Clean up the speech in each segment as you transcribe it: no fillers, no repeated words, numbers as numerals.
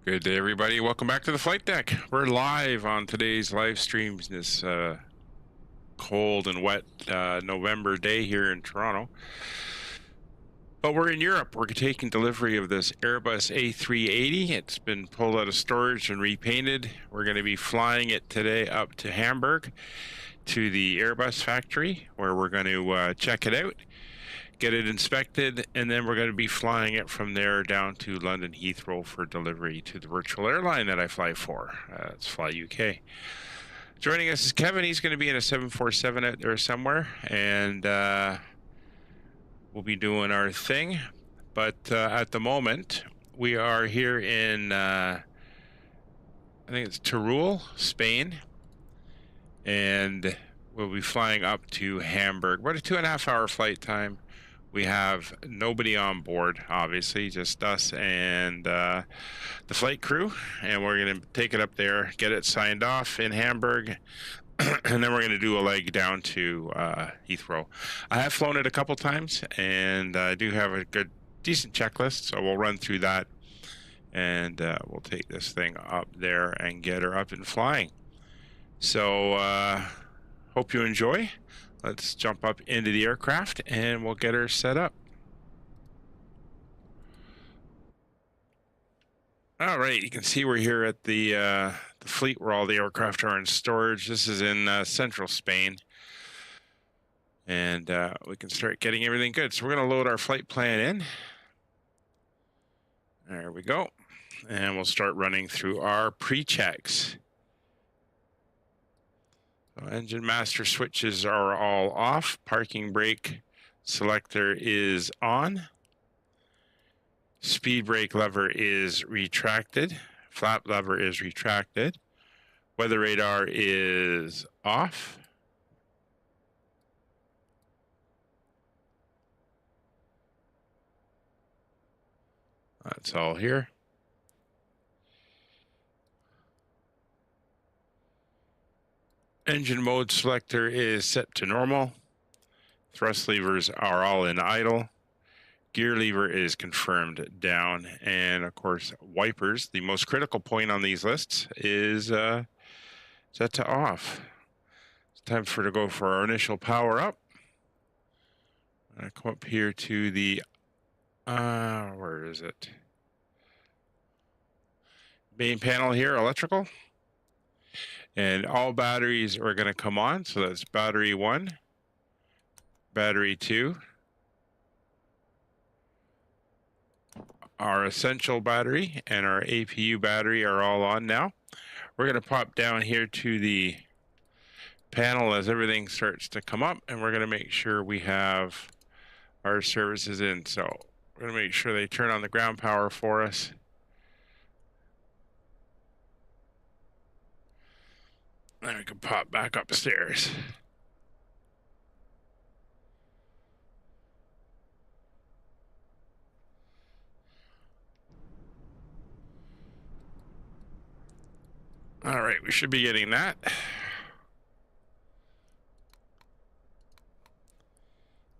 Good day, everybody. Welcome back to the flight deck. We're live on today's live streams this cold and wet November day here in Toronto. But we're in Europe. We're taking delivery of this Airbus A380. It's been pulled out of storage and repainted. We're going to be flying it today up to Hamburg to the Airbus factory, where we're going to check it out, get it inspected, and then we're going to be flying it from there down to London Heathrow for delivery to the virtual airline that I fly for. It's FlyUK. Joining us is Kevin. He's going to be in a 747 out there somewhere, and we'll be doing our thing. But at the moment, we are here in, I think it's Turuel, Spain, and we'll be flying up to Hamburg. About a 2.5-hour flight time. We have nobody on board, obviously, just us and the flight crew. And we're going to take it up there, get it signed off in Hamburg, and then we're going to do a leg down to Heathrow. I have flown it a couple times, and I do have a decent checklist, so we'll run through that. And we'll take this thing up there and get her up and flying. So, hope you enjoy. Let's jump up into the aircraft and we'll get her set up. All right, you can see we're here at the fleet where all the aircraft are in storage. This is in central Spain. And we can start getting everything good. So we're going to load our flight plan in. There we go. And we'll start running through our pre-checks. So engine master switches are all off. Parking brake selector is on. Speed brake lever is retracted. Flap lever is retracted. Weather radar is off. That's all here. Engine mode selector is set to normal. Thrust levers are all in idle. Gear lever is confirmed down. And of course, wipers, the most critical point on these lists, is set to off. It's time to go for our initial power up. I come up here to the, where is it? Main panel here, electrical. And all batteries are going to come on. So that's battery 1, battery 2, our essential battery, and our APU battery are all on now. We're going to pop down here to the panel as everything starts to come up, and we're going to make sure we have our services in. So we're going to make sure they turn on the ground power for us. Then we can pop back upstairs. All right, we should be getting that.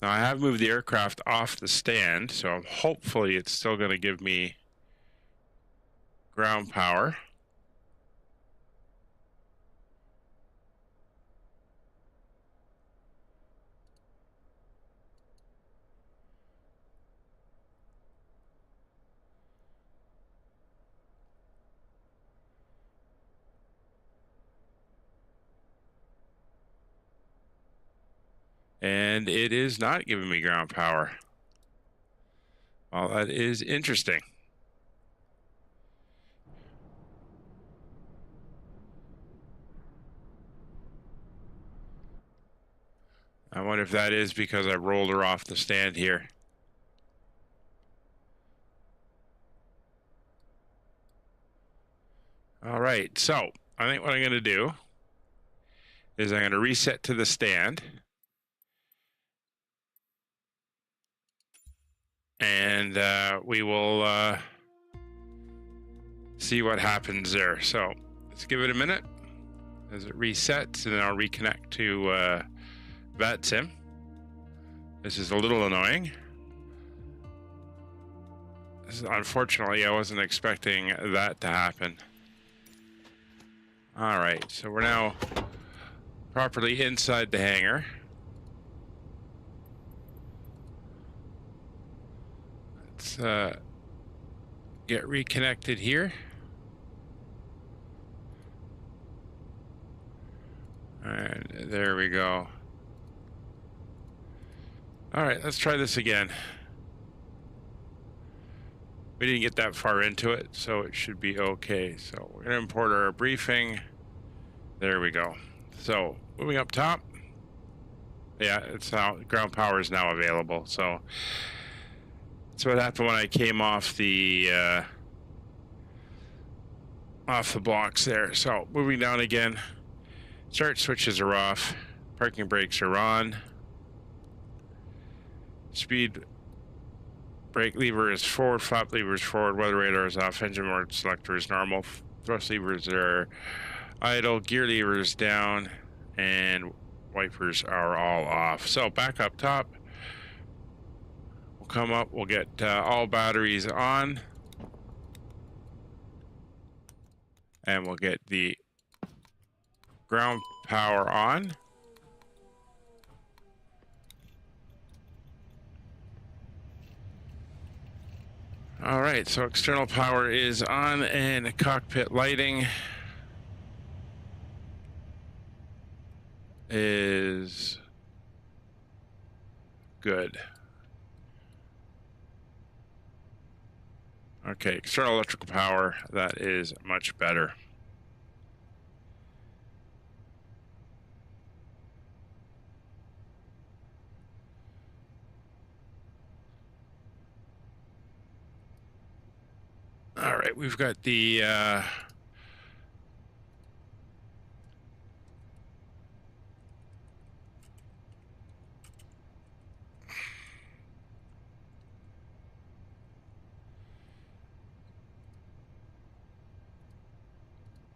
Now I have moved the aircraft off the stand, so hopefully it's still going to give me ground power. And it is not giving me ground power. Well, that is interesting. I wonder if that is because I rolled her off the stand here. All right, so I think what I'm going to do is I'm going to reset to the stand. And we will see what happens there. So let's give it a minute as it resets, and then I'll reconnect to VATSim. This is a little annoying. Unfortunately, I wasn't expecting that to happen. All right, so we're now properly inside the hangar. Let's get reconnected here. And there we go. All right, let's try this again. We didn't get that far into it, so it should be okay. So we're gonna import our briefing. There we go. So moving up top. Yeah, it's now ground power is now available. So that's what happened when I came off the blocks there. So moving down again. Start switches are off. Parking brakes are on. Speed brake lever is forward, flap lever is forward, weather radar is off, engine mode selector is normal, thrust levers are idle, gear lever is down, and wipers are all off. So back up top, we'll come up, we'll get all batteries on, and we'll get the ground power on. All right, so external power is on and cockpit lighting is good. Okay, external electrical power, that is much better. All right, we've got the all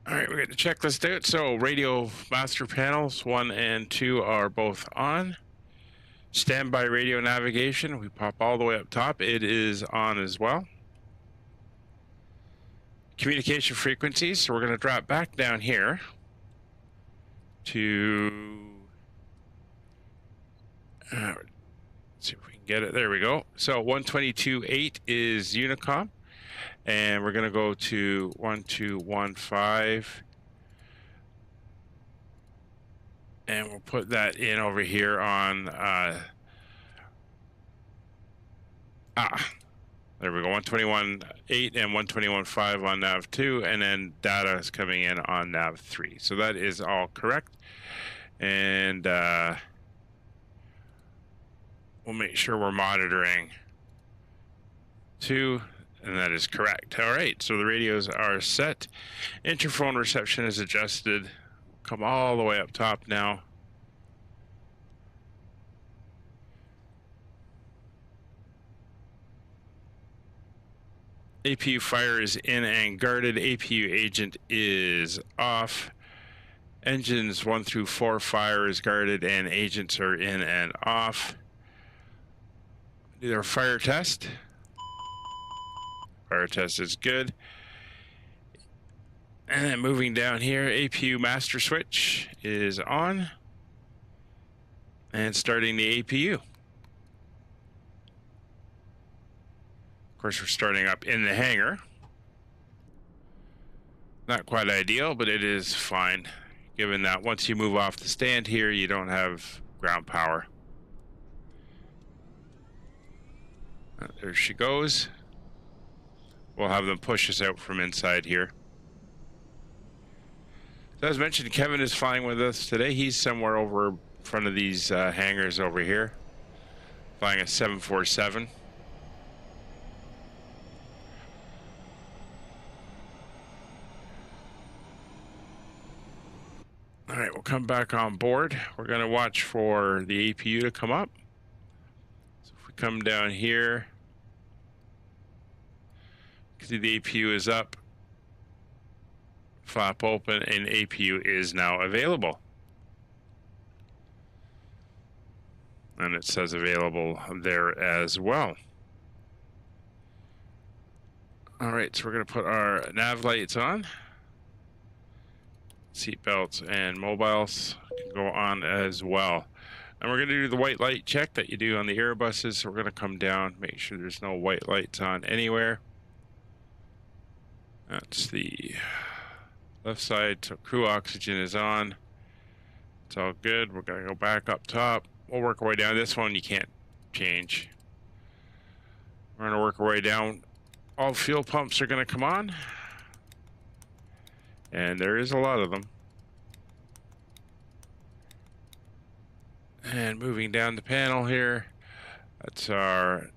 right, we got the checklist out. So radio master panels 1 and 2 are both on. Standby radio navigation, we pop all the way up top. It is on as well. Communication frequencies, so we're going to drop back down here to let's see if we can get it. There we go. So 122.8 is Unicom, and we're going to go to 1215, and we'll put that in over here on there we go, 121.8 and 121.5 on nav 2, and then data is coming in on nav 3. So that is all correct. And we'll make sure we're monitoring 2, and that is correct. All right, so the radios are set. Interphone reception is adjusted. Come all the way up top now. APU fire is in and guarded. APU agent is off. Engines 1 through 4 fire is guarded and agents are in and off. Do their fire test. Fire test is good. And then moving down here, APU master switch is on. And starting the APU. Of course, we're starting up in the hangar. Not quite ideal, but it is fine, given that once you move off the stand here, you don't have ground power. There she goes. We'll have them push us out from inside here. So as mentioned, Kevin is flying with us today. He's somewhere over in front of these hangars over here, flying a 747. All right, we'll come back on board. We're going to watch for the APU to come up. So if we come down here, see the APU is up, flap open, and APU is now available. And it says available there as well. All right, so we're going to put our nav lights on. Seat belts and mobiles can go on as well. And we're going to do the white light check that you do on the Airbuses. So we're going to come down, make sure there's no white lights on anywhere. That's the left side, so crew oxygen is on. It's all good. We're going to go back up top. We'll work our way down. This one you can't change. We're going to work our way down. All fuel pumps are going to come on. And there is a lot of them. And moving down the panel here, that's our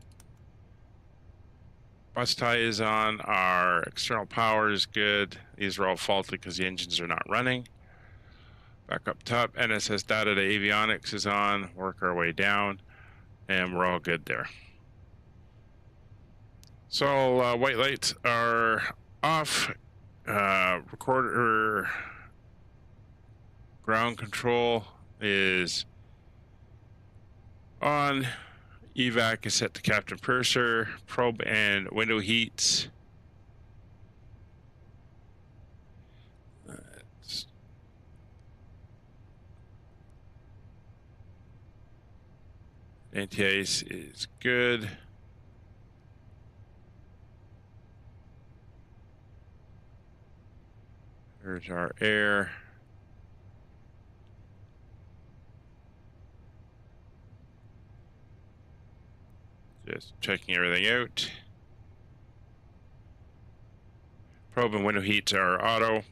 bus tie is on, our external power is good. These are all faulty because the engines are not running. Back up top, NSS data to avionics is on, work our way down, and we're all good there. So white lights are off, recorder ground control is on, evac is set to Captain Purser, probe and window heats. Anti-ice is good. There's our air. Just checking everything out. Probe and window heats are auto.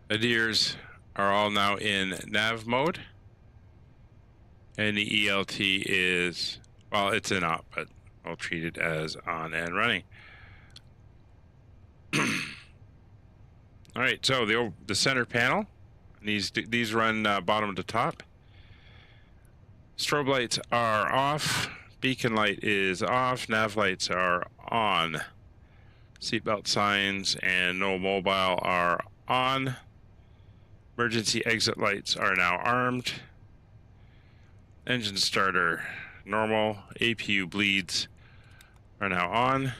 ADIRs are all now in nav mode. And the ELT is, well, it's in op, but I'll treat it as on and running. All right, so the center panel, these run bottom to top. Strobe lights are off. Beacon light is off. Nav lights are on. Seatbelt signs and no mobile are on. Emergency exit lights are now armed. Engine starter normal. APU bleeds are now on.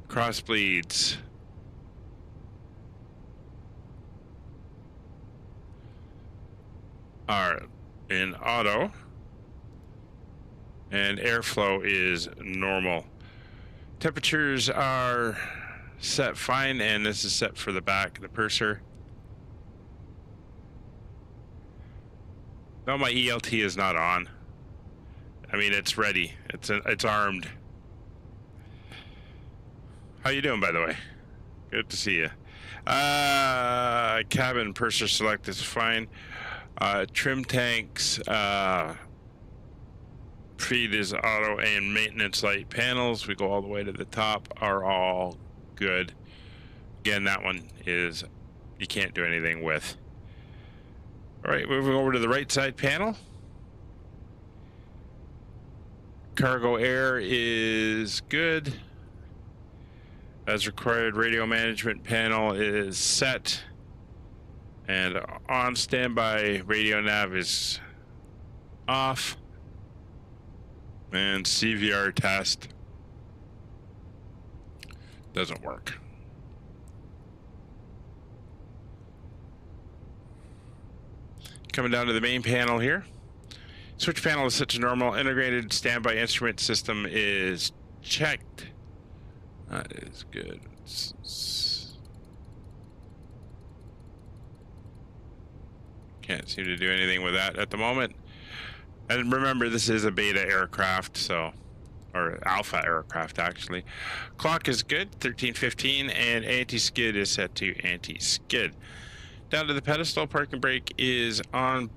Cross bleeds are in auto. And airflow is normal. Temperatures are set fine, and this is set for the back of the purser. No, my ELT is not on. I mean, it's ready. It's armed. How you doing, by the way? Good to see you. Cabin purser select is fine. Trim tanks, feed is auto, and maintenance light panels, we go all the way to the top, are all good. Again, that one is, you can't do anything with. All right, moving over to the right side panel. Cargo air is good. As required, radio management panel is set. And on standby, radio nav is off. And CVR test doesn't work. Coming down to the main panel here. Switch panel is set to normal. Integrated standby instrument system is checked. That is good. Can't seem to do anything with that at the moment. And remember, this is a beta aircraft, so, or alpha aircraft actually. Clock is good, 13:15, and anti-skid is set to anti-skid. Down to the pedestal, parking brake is on.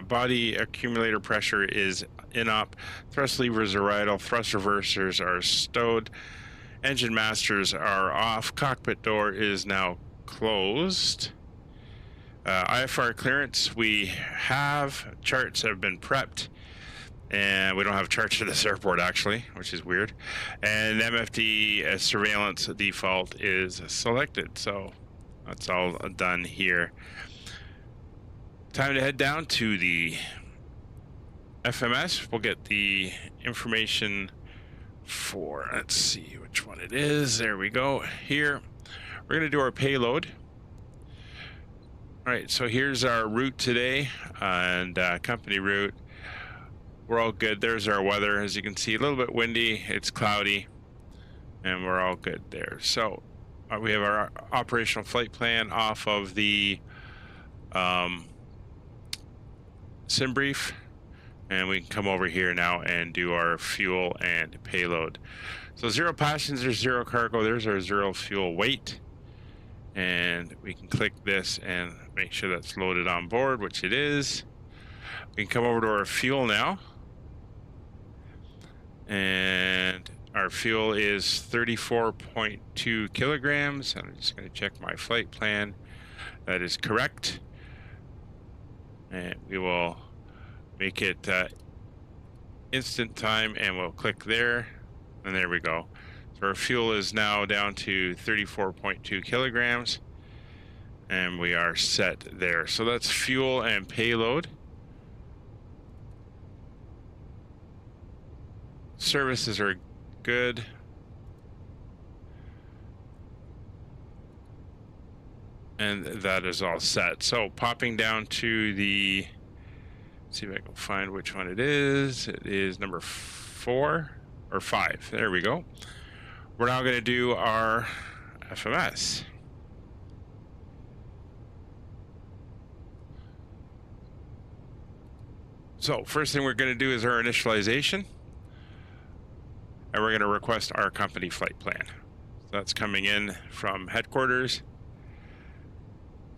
Body accumulator pressure is in up. Thrust levers are idle. Thrust reversers are stowed. Engine masters are off. Cockpit door is now closed. IFR clearance, we have. Charts have been prepped. And we don't have charts for this airport, actually, which is weird. And MFD surveillance default is selected. So that's all done here. Time to head down to the FMS, we'll get the information for, let's see which one it is. There we go. Here, we're going to do our payload. All right, so here's our route today and company route. We're all good. There's our weather. As you can see, a little bit windy. It's cloudy, and we're all good there. So we have our operational flight plan off of the sim brief, and we can come over here now and do our fuel and payload. So 0 passengers, 0 cargo. There's our 0 fuel weight, and we can click this and make sure that's loaded on board, which it is. We can come over to our fuel now, and our fuel is 34.2 kilograms. I'm just going to check my flight plan. That is correct, and we will make it instant time, and we'll click there, and there we go. So our fuel is now down to 34.2 kilograms, and we are set there. So that's fuel and payload. Services are good. And that is all set. So popping down to the, let's see if I can find which one it is. It is number 4 or 5. There we go. We're now going to do our FMS. So first thing we're going to do is our initialization, and we're going to request our company flight plan. So that's coming in from headquarters.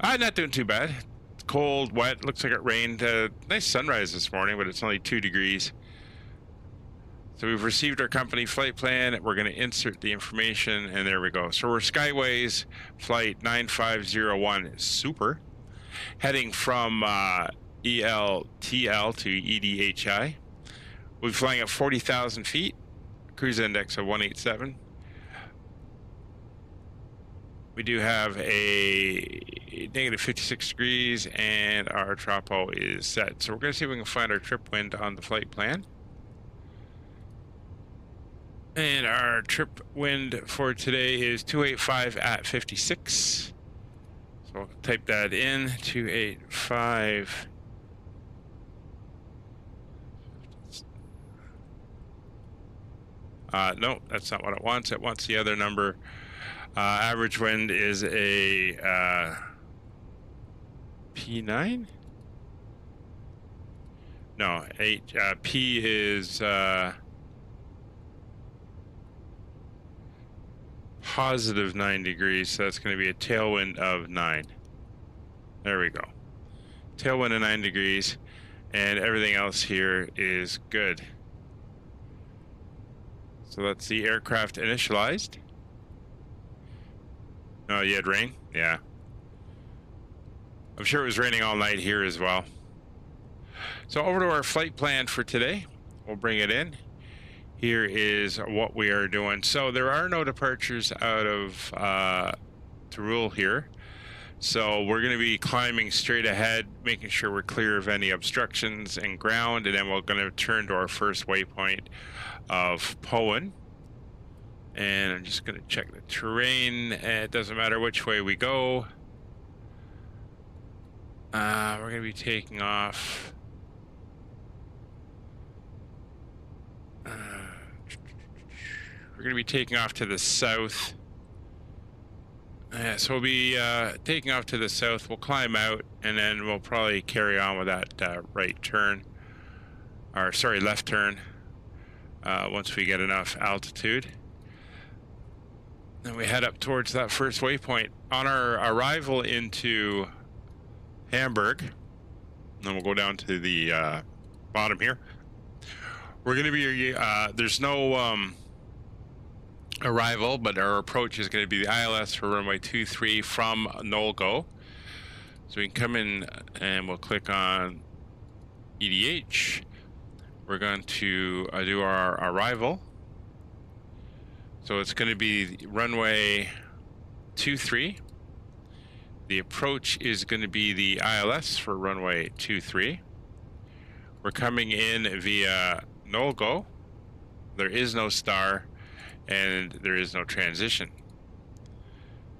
Not doing too bad. It's cold, wet, looks like it rained. Nice sunrise this morning, but it's only 2 degrees. So we've received our company flight plan. We're going to insert the information, and there we go. So we're Skyways flight 9501 Super, heading from LETL to EDHI. We'll be flying at 40,000 feet, cruise index of 187. We do have a negative 56 degrees, and our tropo is set. So we're going to see if we can find our trip wind on the flight plan. And our trip wind for today is 285 at 56. So we'll type that in, 285. No, that's not what it wants. It wants the other number. Average wind is a P9? No, 8. P is positive 9 degrees, so that's going to be a tailwind of 9. There we go. Tailwind of 9 degrees, and everything else here is good. So that's the aircraft initialized. Oh, you had rain? Yeah. I'm sure it was raining all night here as well. So over to our flight plan for today. We'll bring it in. Here is what we are doing. So there are no departures out of Turuel here. So we're going to be climbing straight ahead, making sure we're clear of any obstructions and ground, and then we're going to turn to our first waypoint of Poen. And I'm just going to check the terrain. It doesn't matter which way we go. We're going to be taking off. We're going to be taking off to the south. So we'll be taking off to the south. We'll climb out, and then we'll probably carry on with that right turn. Or sorry, left turn. Once we get enough altitude. Then we head up towards that first waypoint. On our arrival into Hamburg, and then we'll go down to the bottom here. We're going to be, there's no arrival, but our approach is going to be the ILS for runway 23 from Nolgo. So we can come in and we'll click on EDH. We're going to do our arrival. So it's going to be runway 23. The approach is going to be the ILS for runway 23. We're coming in via null go. There is no star and there is no transition.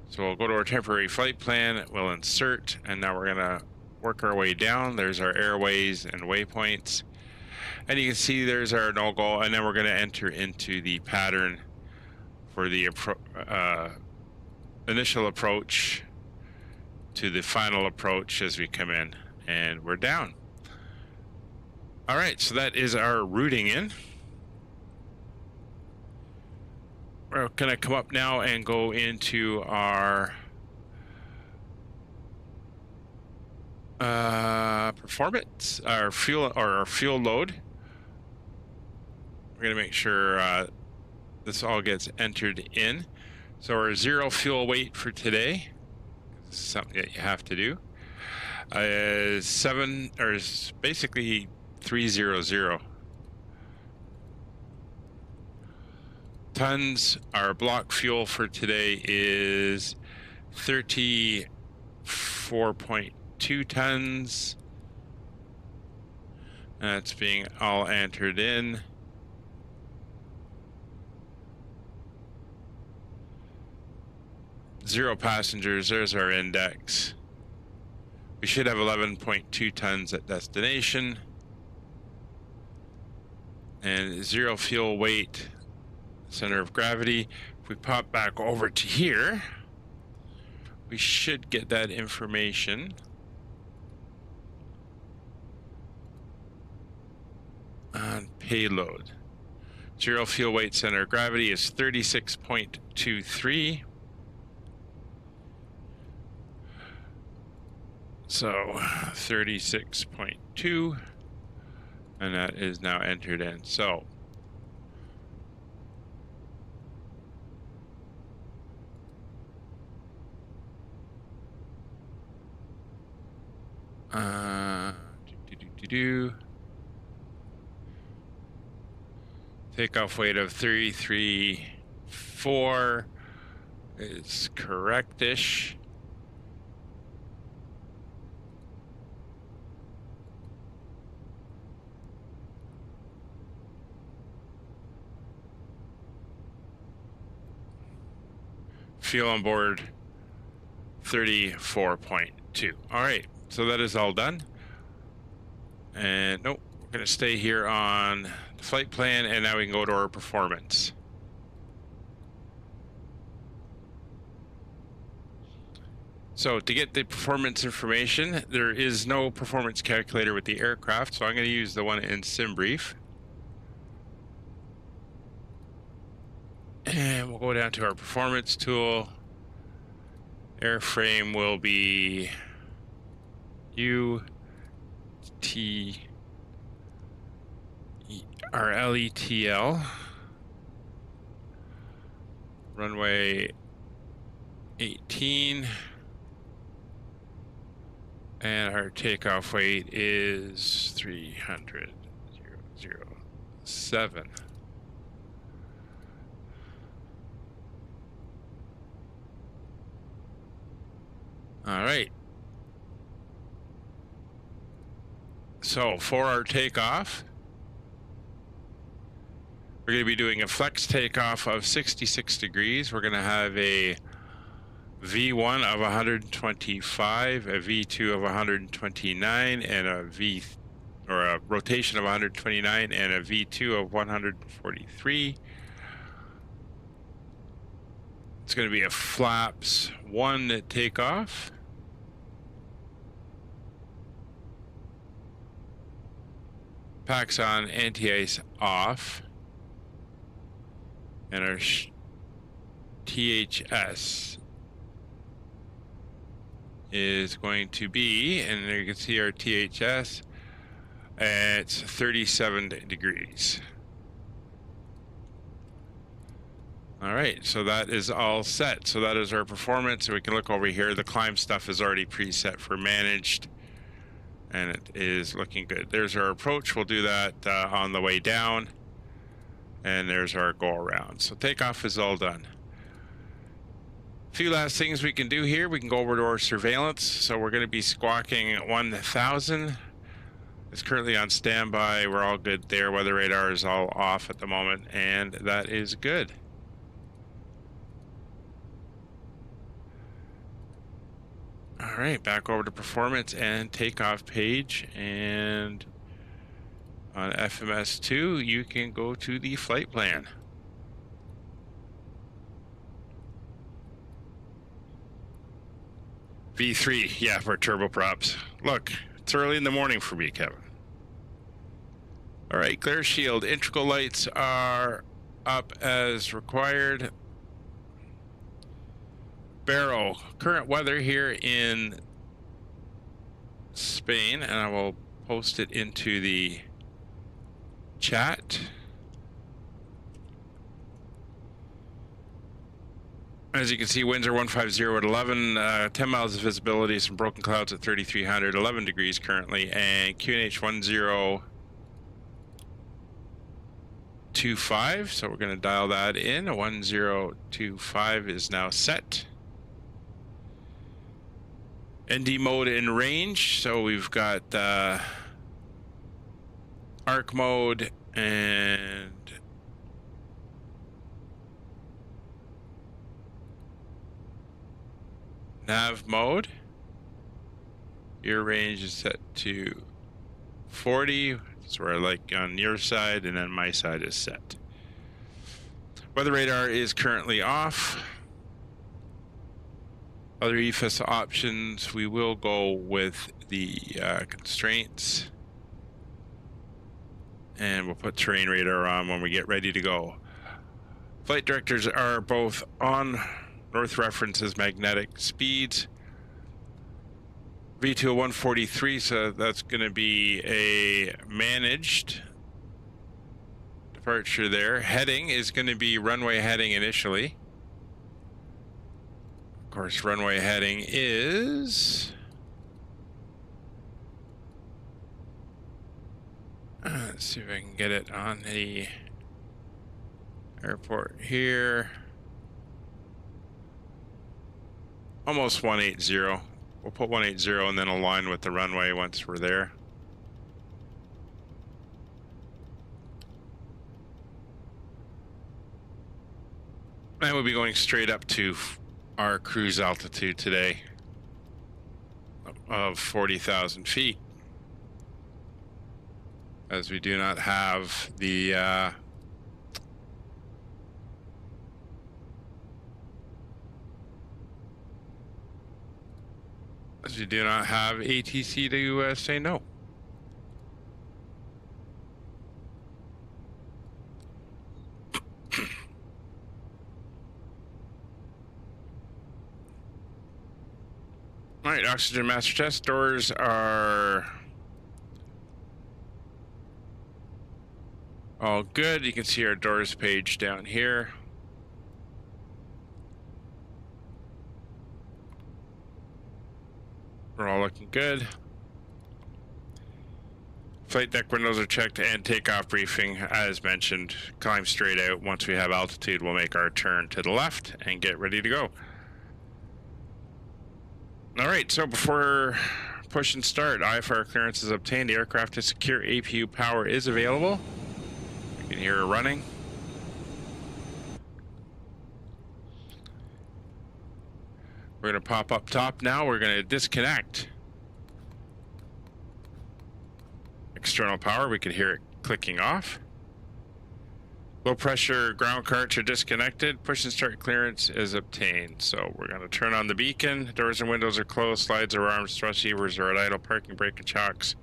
So we'll go to our temporary flight plan, we'll insert, and now we're gonna work our way down. There's our airways and waypoints. And you can see there's our null go, and then we're gonna enter into the pattern for the initial approach to the final approach as we come in, and we're down. All right, so that is our routing in. We're gonna come up now and go into our performance, our fuel load. We're gonna make sure this all gets entered in. So our 0 fuel weight for today, this is something that you have to do, is basically 300. Tons, our block fuel for today is 34.2 tons. That's being all entered in. Zero passengers, there's our index. We should have 11.2 tons at destination. And 0 fuel weight, center of gravity. If we pop back over to here, we should get that information. On payload. 0 fuel weight, center of gravity is 36.23. So 36.2, and that is now entered in. So takeoff weight of 33.4 is correct-ish. Fuel on board 34.2. All right, so that is all done. And nope, we're going to stay here on the flight plan, and now we can go to our performance. So to get the performance information, there is no performance calculator with the aircraft, so I'm going to use the one in SimBrief. And we'll go down to our performance tool. Airframe will be LETL. Runway 18. And our takeoff weight is 300,007. All right. So for our takeoff, we're going to be doing a flex takeoff of 66 degrees. We're going to have a V1 of 125, a V2 of 129, and a rotation of 129, and a V2 of 143. It's going to be a flaps 1 takeoff. Packs on, anti-ice off. And our THS is going to be, and there you can see our THS, it's 37 degrees. All right, so that is all set. So that is our performance. So we can look over here. The climb stuff is already preset for managed, and it is looking good. There's our approach. We'll do that on the way down. And there's our go around. So takeoff is all done. A few last things we can do here. We can go over to our surveillance. So we're going to be squawking 1000. is currently on standby. We're all good there. Weather radar is all off at the moment, and that is good. All right, back over to performance and takeoff page, and on FMS2 you can go to the flight plan. V3, yeah, for turboprops. Look, it's early in the morning for me, Kevin. All right, glare shield, integral lights are up as required. Barrow, current weather here in Spain, and I will post it into the chat. As you can see, winds are 150 at 11, 10 miles of visibility, some broken clouds at 3,300, 11 degrees currently, and QNH 1025. So we're going to dial that in. 1025 is now set. ND mode in range. So we've got arc mode and nav mode. Your range is set to 40. That's where I like on your side, and then my side is set. Weather radar is currently off. Other EFIS options, we will go with the constraints, and we'll put terrain radar on when we get ready to go. Flight directors are both on. North references magnetic speeds. V2 143, so that's going to be a managed departure there. Heading is going to be runway heading initially. Of course, runway heading is... let's see if I can get it on the airport here. Almost 180. We'll put 180 and then align with the runway once we're there. And we'll be going straight up to our cruise altitude today of 40,000 feet. As we do not have the ATC to say no. All right, oxygen master test doors are all good. You can see our doors page down here. We're all looking good. Flight deck windows are checked and takeoff briefing, as mentioned, climb straight out. Once we have altitude, we'll make our turn to the left and get ready to go. All right, so before push and start, IFR clearance is obtained. The aircraft is secure. APU power is available. You can hear it running. We're going to pop up top now. We're going to disconnect external power. We can hear it clicking off. Low pressure ground carts are disconnected. Push and start clearance is obtained. So we're going to turn on the beacon. Doors and windows are closed. Slides are arms. Thrust levers are at idle. Parking brake and chocks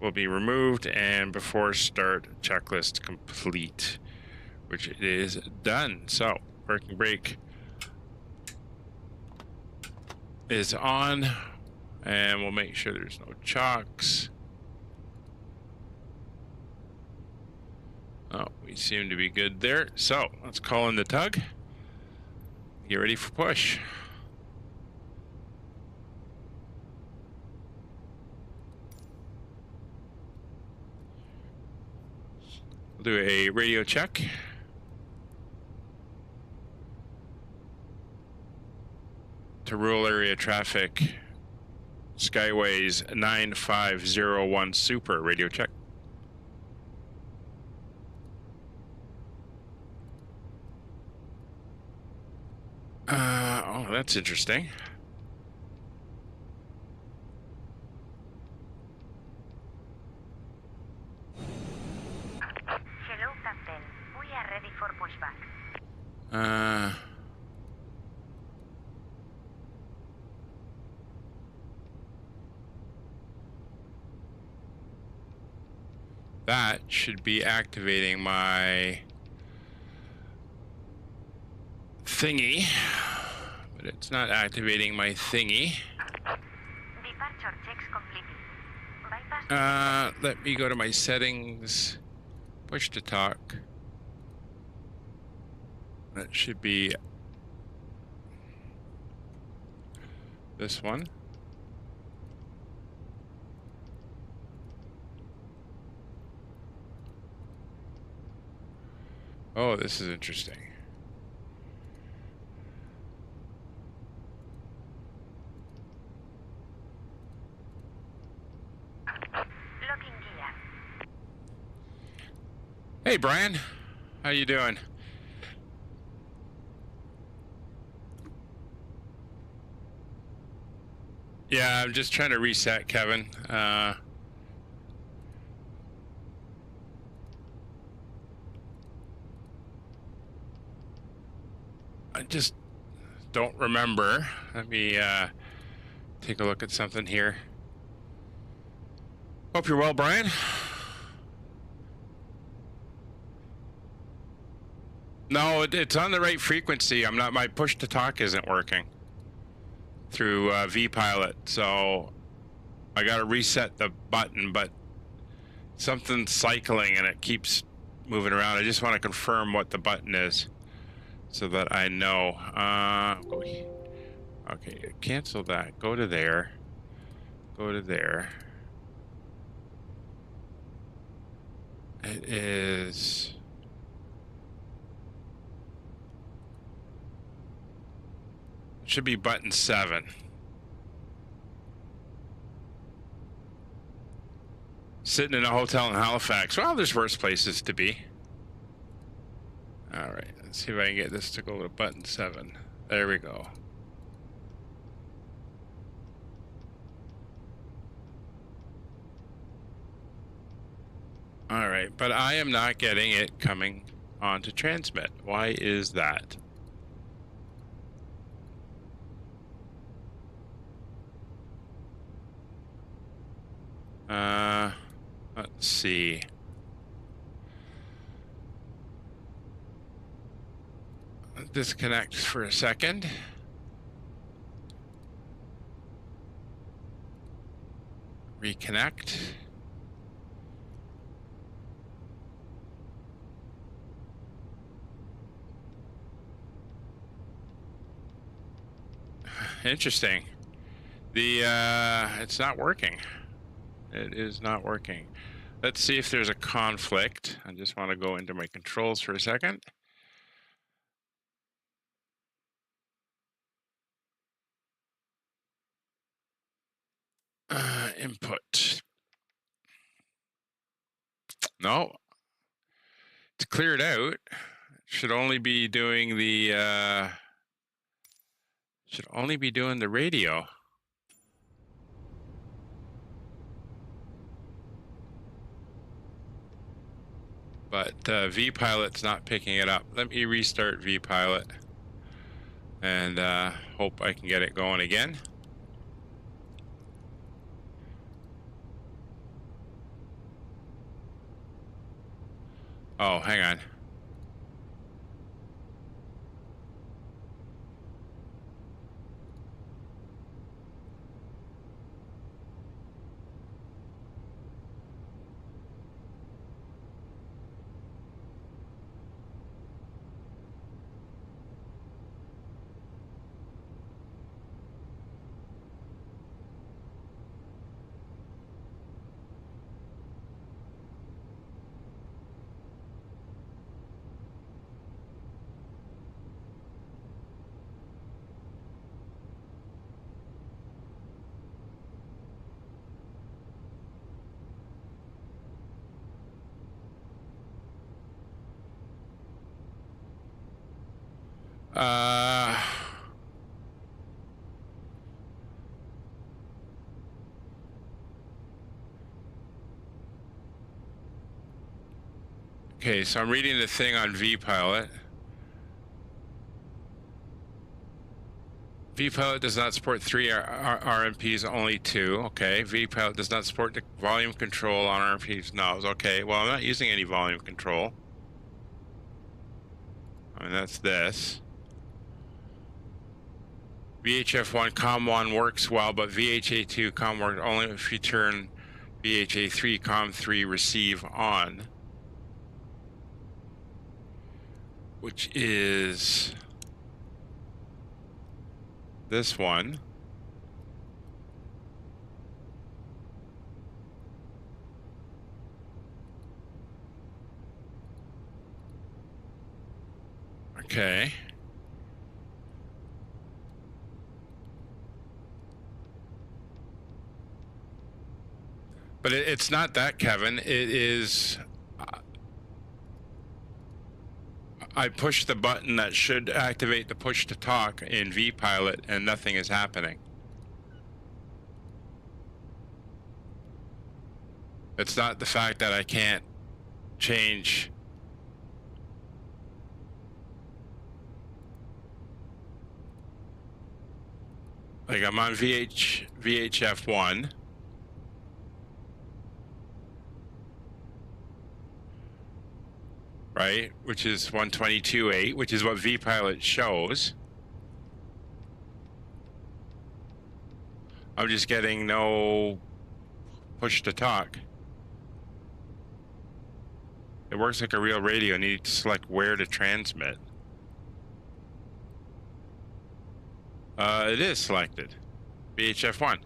will be removed. And before start, checklist complete, which is done. So parking brake is on, and we'll make sure there's no chocks. Oh, we seem to be good there. So let's call in the tug. Get ready for push. We'll do a radio check. Turuel area traffic Skyways 9501 Super, radio check. Oh, that's interesting. Hello, Captain. We are ready for pushback. That should be activating my thingy, but it's not activating my thingy. Departure checks completed. Bypass. Let me go to my settings, push to talk. That should be this one. Oh, this is interesting. Locking gear. Hey, Brian. How you doing? Yeah, I'm just trying to reset, Kevin. I just don't remember. Let me take a look at something here. Hope you're well, Brian. No, it's on the right frequency. I'm not. My push to talk isn't working through vPilot, so I got to reset the button. But something's cycling and it keeps moving around. I just want to confirm what the button is, so that I know. Okay, cancel that. Go to there. Go to there. It is. It should be button 7. Sitting in a hotel in Halifax. Well, there's worse places to be. All right, let's see if I can get this to go to button 7. There we go. All right, but I am not getting it coming on to transmit. Why is that? Let's see. Disconnect for a second. Reconnect. Interesting. It's not working. It is not working. Let's see if there's a conflict. I just want to go into my controls for a second. Input. No, it's cleared out. Should only be doing the radio. But vPilot's not picking it up. Let me restart vPilot and hope I can get it going again. Oh, hang on. Uh, okay, so I'm reading the thing on vPilot. vPilot does not support 3 RMPs, only 2. Okay. vPilot does not support the volume control on RMPs knobs. Okay. Well, I'm not using any volume control. I mean, that's this. VHF1 COM1 works well, but VHA2 COM works only if you turn VHA3 COM3 receive on, which is this one. Okay. But it's not that, Kevin. It is... I push the button that should activate the push to talk in vPilot and nothing is happening. It's not the fact that I can't change. Like I'm on VHF1. Right, which is 122.8, which is what vPilot shows. I'm just getting no push to talk. It works like a real radio. I need to select where to transmit. It is selected. VHF1.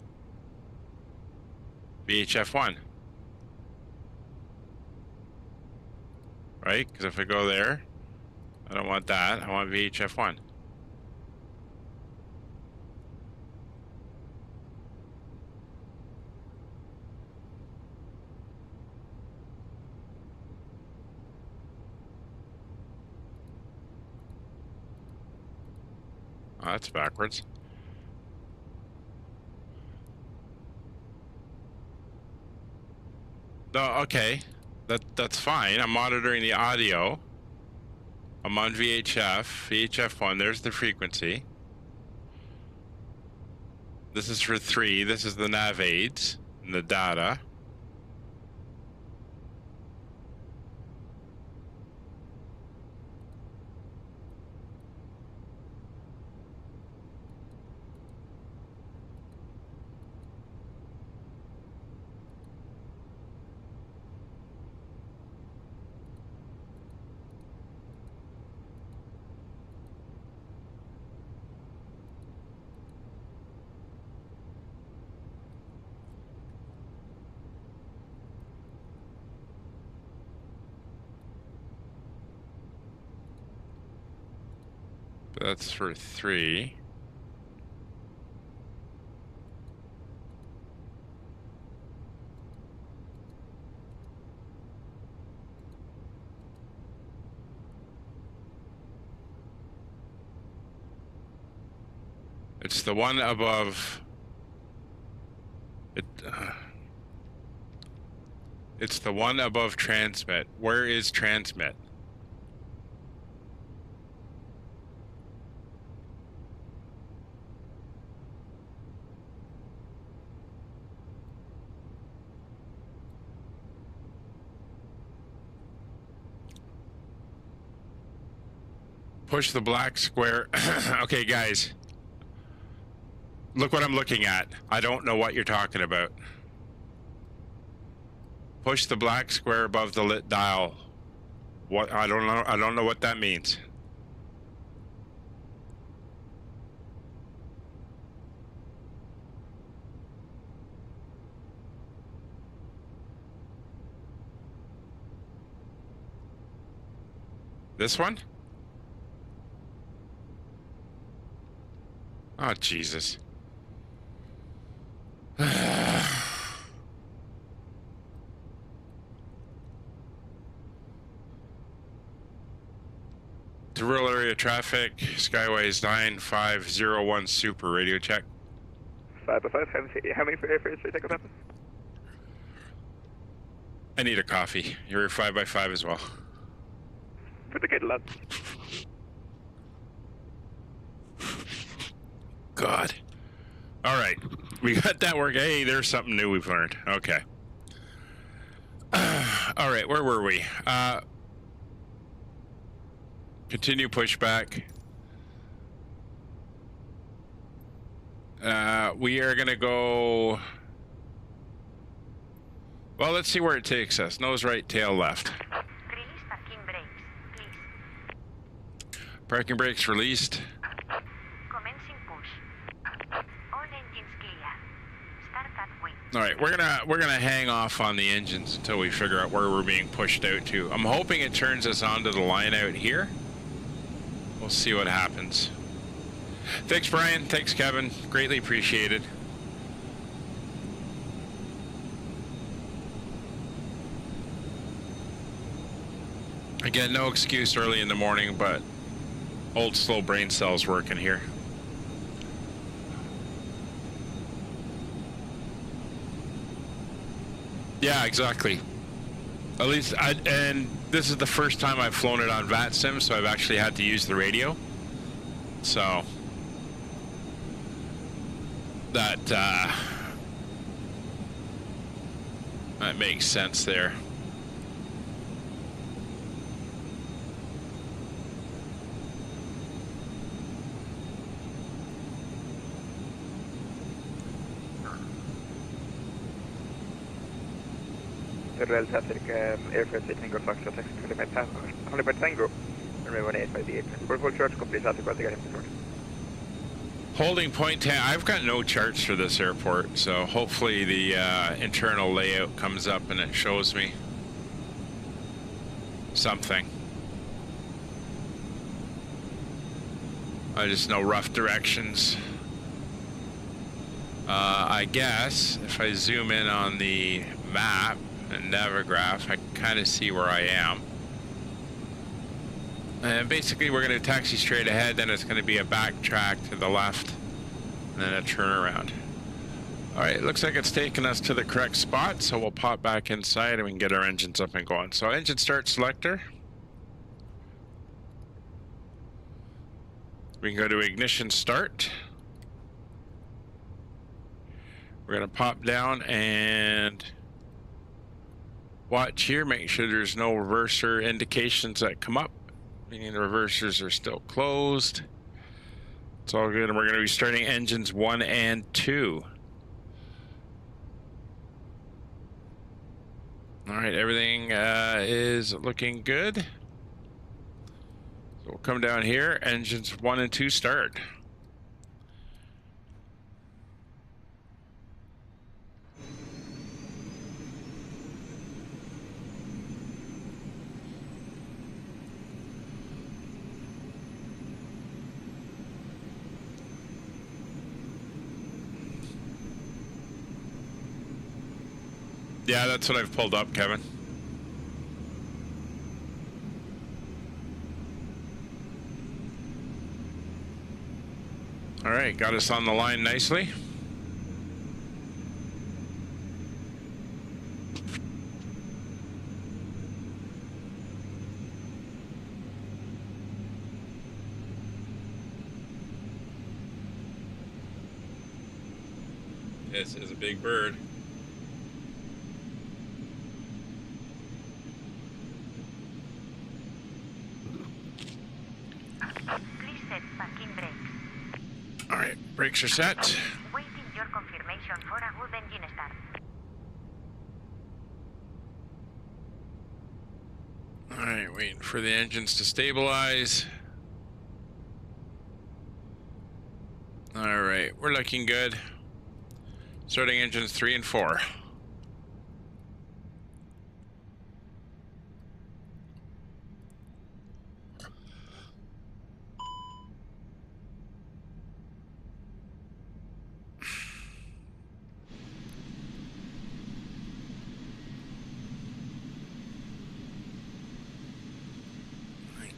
VHF1. Right? Because if I go there, I don't want that. I want VHF1. Oh, that's backwards. No, okay. That's fine. I'm monitoring the audio. I'm on VHF1. There's the frequency. This is for 3. This is the nav aids and the data. That's for 3. It's the one above. It's the one above transmit. Where is transmit? Push the black square. Okay, guys. Look what I'm looking at. I don't know what you're talking about. Push the black square above the lit dial. What? I don't know. I don't know what that means. This one? Oh, Jesus. Turuel area traffic, Skyways 9501 Super, radio check. 505, how many airfares should I take off happen? I need a coffee. You're 5x5 as well. Put the kettle on. God. All right. We got that work. Hey, there's something new we've learned. Okay. All right, where were we? Continue pushback. We are going to go... Well, let's see where it takes us. Nose right, tail left. Release parking brakes, please. Parking brakes released. Commencing push. All engines clear. Start at wing. All right, we're gonna hang off on the engines until we figure out where we're being pushed out to. I'm hoping it turns us onto the line out here. We'll see what happens. Thanks, Brian. Thanks, Kevin. Greatly appreciated. Again, no excuse early in the morning, but old slow brain cells working here. Yeah, exactly. At least, and this is the first time I've flown it on VATSim, so I've actually had to use the radio. So that makes sense there. Turuel traffic, airfare Tango Foxtrot, taxi 25 Tango, runway 18 by the 8. For full charge, complete traffic while they get him to court. Holding point 10, I've got no charts for this airport, so hopefully the internal layout comes up and it shows me something. I just know rough directions. I guess if I zoom in on the map and Navigraph, I can kind of see where I am. And basically we're going to taxi straight ahead, then it's going to be a backtrack to the left, and then a turnaround. Alright, it looks like it's taken us to the correct spot, so we'll pop back inside and we can get our engines up and going. So engine start selector. We can go to ignition start. We're going to pop down and watch here, make sure there's no reverser indications that come up, meaning the reversers are still closed. It's all good, and we're going to be starting engines 1 and 2. All right, everything is looking good. So we'll come down here, engines 1 and 2 start. Yeah, that's what I've pulled up, Kevin. All right, got us on the line nicely. This is a big bird. Please set parking brakes. All right, brakes are set. Waiting your confirmation for a good engine start. All right, waiting for the engines to stabilize. All right, we're looking good. Starting engines 3 and 4.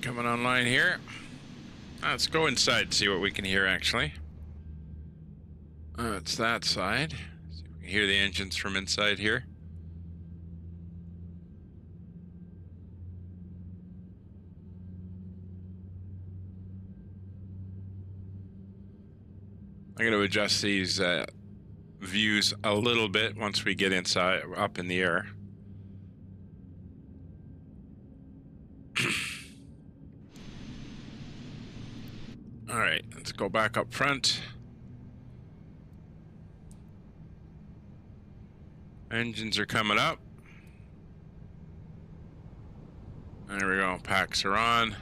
Coming online here. Let's go inside and see what we can hear, actually. It's that side. See if we can hear the engines from inside here. I'm going to adjust these views a little bit once we get inside, up in the air. All right, let's go back up front. Engines are coming up. There we go, packs are on.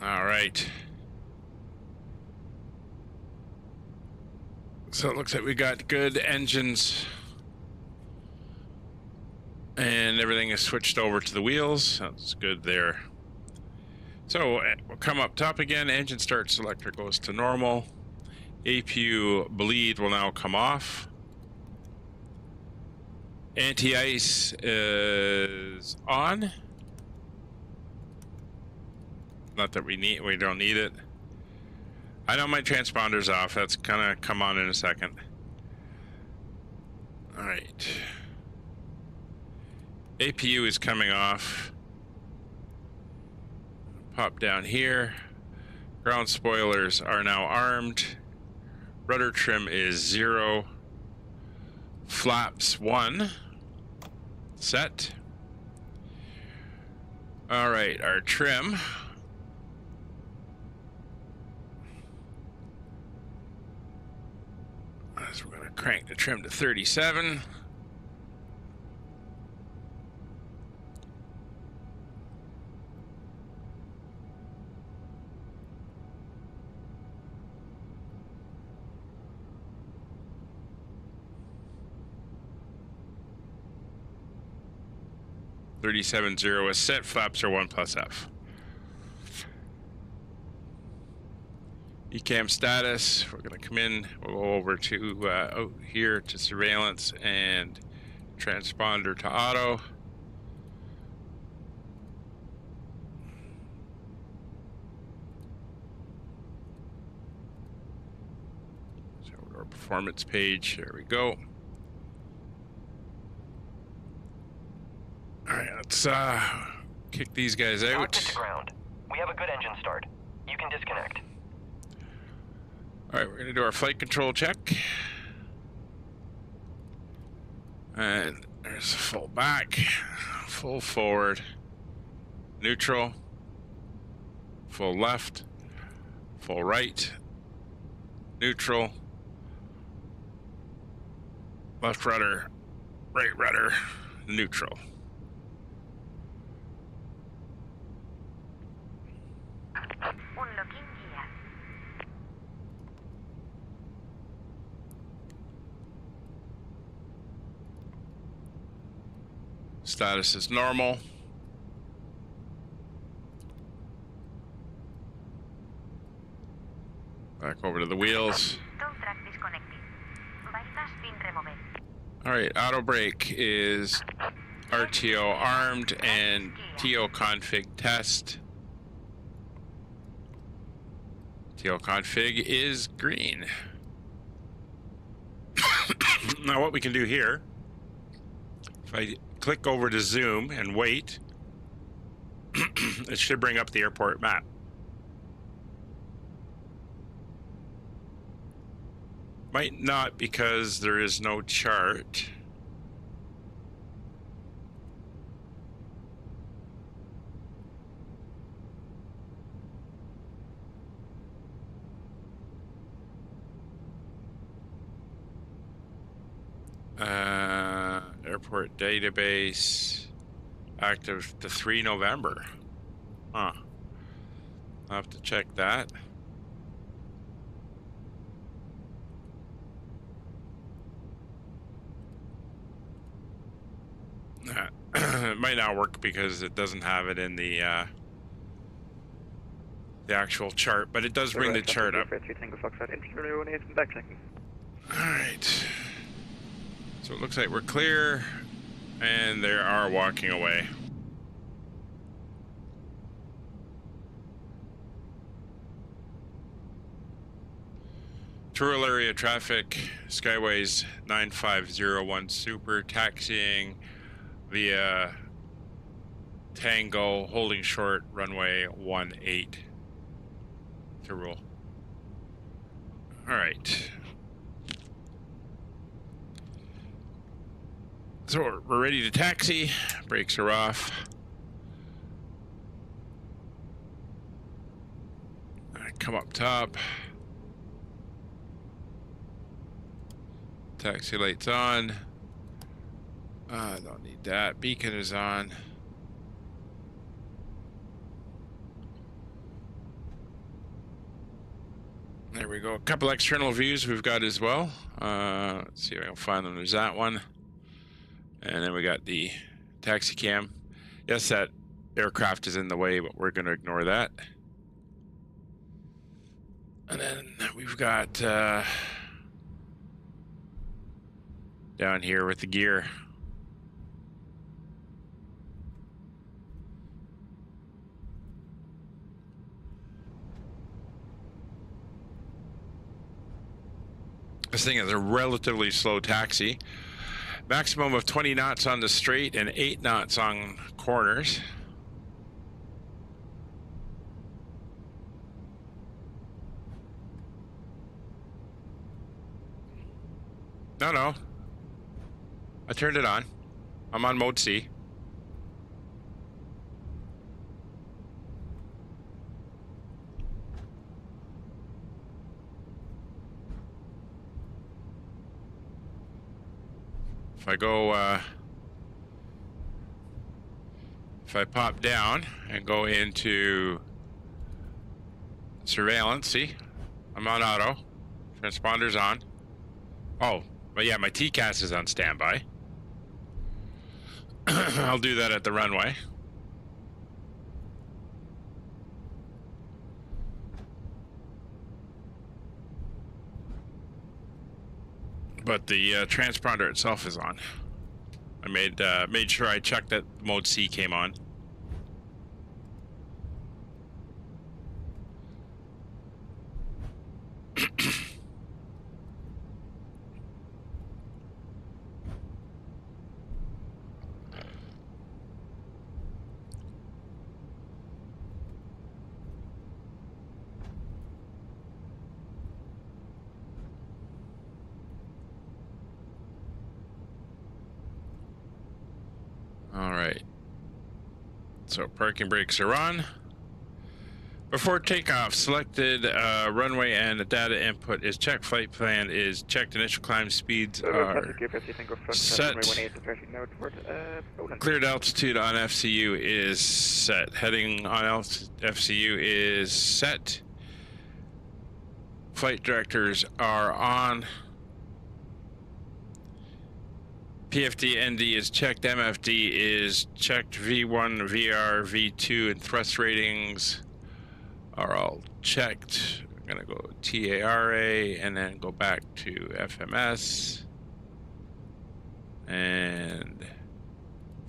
All right. So it looks like we got good engines. And everything is switched over to the wheels. That's good there. So we'll come up top again. Engine start selector goes to normal. APU bleed will now come off. Anti-ice is on. Not that we don't need it. I know my transponder's off. That's gonna come on in a second. All right. APU is coming off. Pop down here. Ground spoilers are now armed. Rudder trim is 0. Flaps 1. Set. All right, our trim. So we're going to crank the trim to 37. .37.0 is set. Flaps are 1 plus F. ECAM status, we're going to come in, we'll go over to out here to surveillance and transponder to auto. So our performance page, there we go. All right, let's kick these guys out. Cockpit to ground. We have a good engine start. You can disconnect. All right, we're going to do our flight control check. And there's full back, full forward, neutral, full left, full right, neutral, left rudder, right rudder, neutral. Status is normal. Back over to the wheels. All right, auto brake is RTO armed and TO config test. TO config is green. Now what we can do here, if I click over to zoom and wait, it should bring up the airport map. Might not because there is no chart. Airport database active to 3 November. Huh. I'll have to check that. It might not work because it doesn't have it in the actual chart, but it does bring the chart up. Alright. So it looks like we're clear, and they are walking away. Turuel area traffic, Skyways 9501 Super, taxiing via Tango, holding short, runway 18, Turuel. All right. So we're ready to taxi, brakes are off. Come up top. Taxi lights on. I don't need that. Beacon is on. There we go. A couple external views we've got as well. Let's see if I can find them. There's that one. And then we got the taxi cam. Yes, that aircraft is in the way, but we're going to ignore that. And then we've got down here with the gear. This thing is a relatively slow taxi. Maximum of 20 knots on the straight and 8 knots on corners. No. I turned it on. I'm on mode C. If I go, if I pop down and go into surveillance, see, I'm on auto, transponder's on. Oh, but yeah, my TCAS is on standby. I'll do that at the runway. But the transponder itself is on. I made sure I checked that mode C came on. All right. So parking brakes are on. Before takeoff, selected runway and the data input is checked. Flight plan is checked. Initial climb speeds are set. Cleared altitude on FCU is set. Heading on FCU is set. Flight directors are on. PFD ND is checked. MFD is checked. V1, VR, V2, and thrust ratings are all checked. I'm gonna go TARA and then go back to FMS and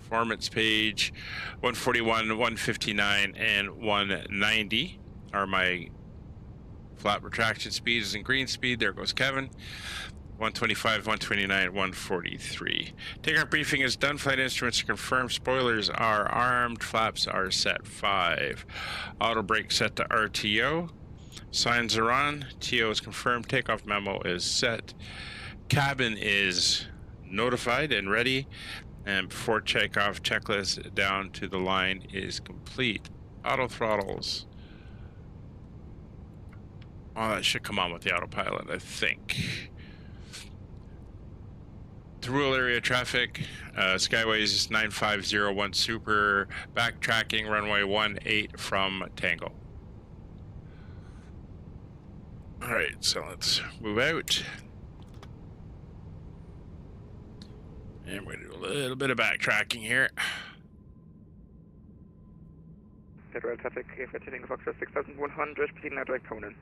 performance page. 141, 159, and 190 are my flat retraction speeds and green speed. There goes Kevin. 125, 129, 143. Takeoff briefing is done. Flight instruments are confirmed. Spoilers are armed. Flaps are set 5. Auto brake set to RTO. Signs are on. TO is confirmed. Takeoff memo is set. Cabin is notified and ready. And before takeoff, checklist down to the line is complete. Auto throttles. Oh, that should come on with the autopilot, I think. Turuel area traffic, Skyways 9501 Super, backtracking runway 18 from Tango. All right, so let's move out. And we're gonna do a little bit of backtracking here. Federal traffic, hitting Foxtrot 6100, proceeding now direct Conan.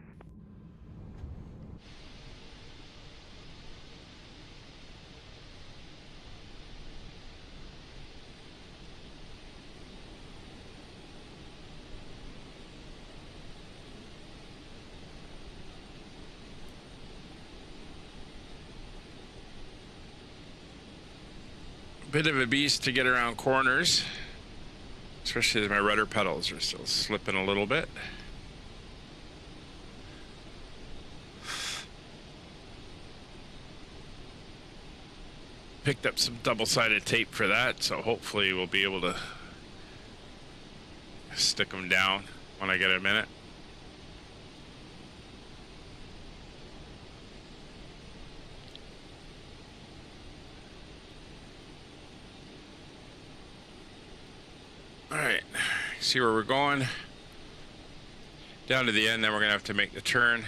bit of a beast to get around corners, especially as my rudder pedals are still slipping a little bit. Picked up some double-sided tape for that, so hopefully we'll be able to stick them down when I get a minute. All right, see where we're going. Down to the end, then we're gonna have to make the turn.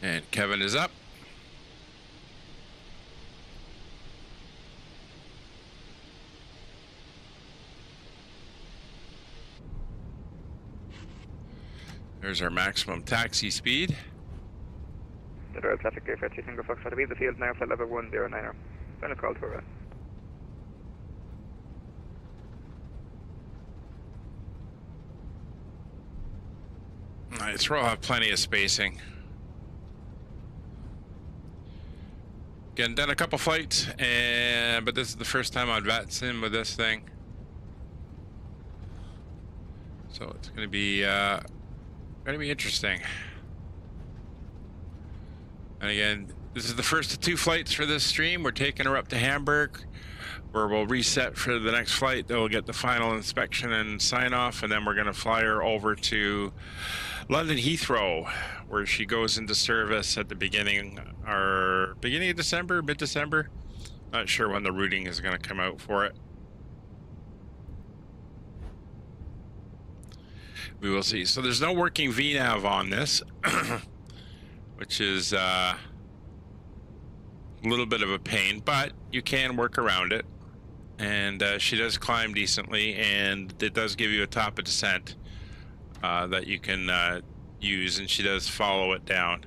And Kevin is up. There's our maximum taxi speed. The Turuel traffic gear for 3 Single Foxtrot. Leave the field now for level 109. Final call Turuel. Nice, we'll have plenty of spacing. Again, done a couple flights, but this is the first time on VATSim with this thing. So it's gonna be interesting. And again, this is the first of 2 flights for this stream. We're taking her up to Hamburg, where we'll reset for the next flight. They'll get the final inspection and sign off, and then we're gonna fly her over to London Heathrow, where she goes into service at the beginning of December, mid-December. Not sure when the routing is gonna come out for it. We will see. So there's no working VNAV on this, which is a little bit of a pain, but you can work around it. And she does climb decently, and it does give you a top of descent that you can use, and she does follow it down.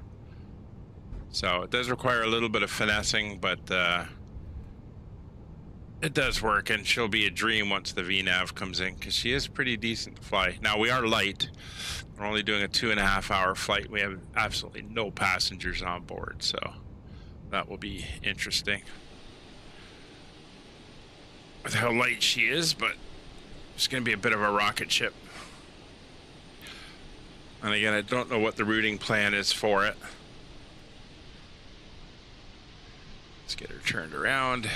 So it does require a little bit of finessing, but it does work, and she'll be a dream once the VNAV comes in, because she is pretty decent to fly. Now, we are light. We're only doing a 2.5-hour flight. We have absolutely no passengers on board, so that will be interesting with how light she is, but it's going to be a bit of a rocket ship. And again, I don't know what the routing plan is for it. Let's get her turned around.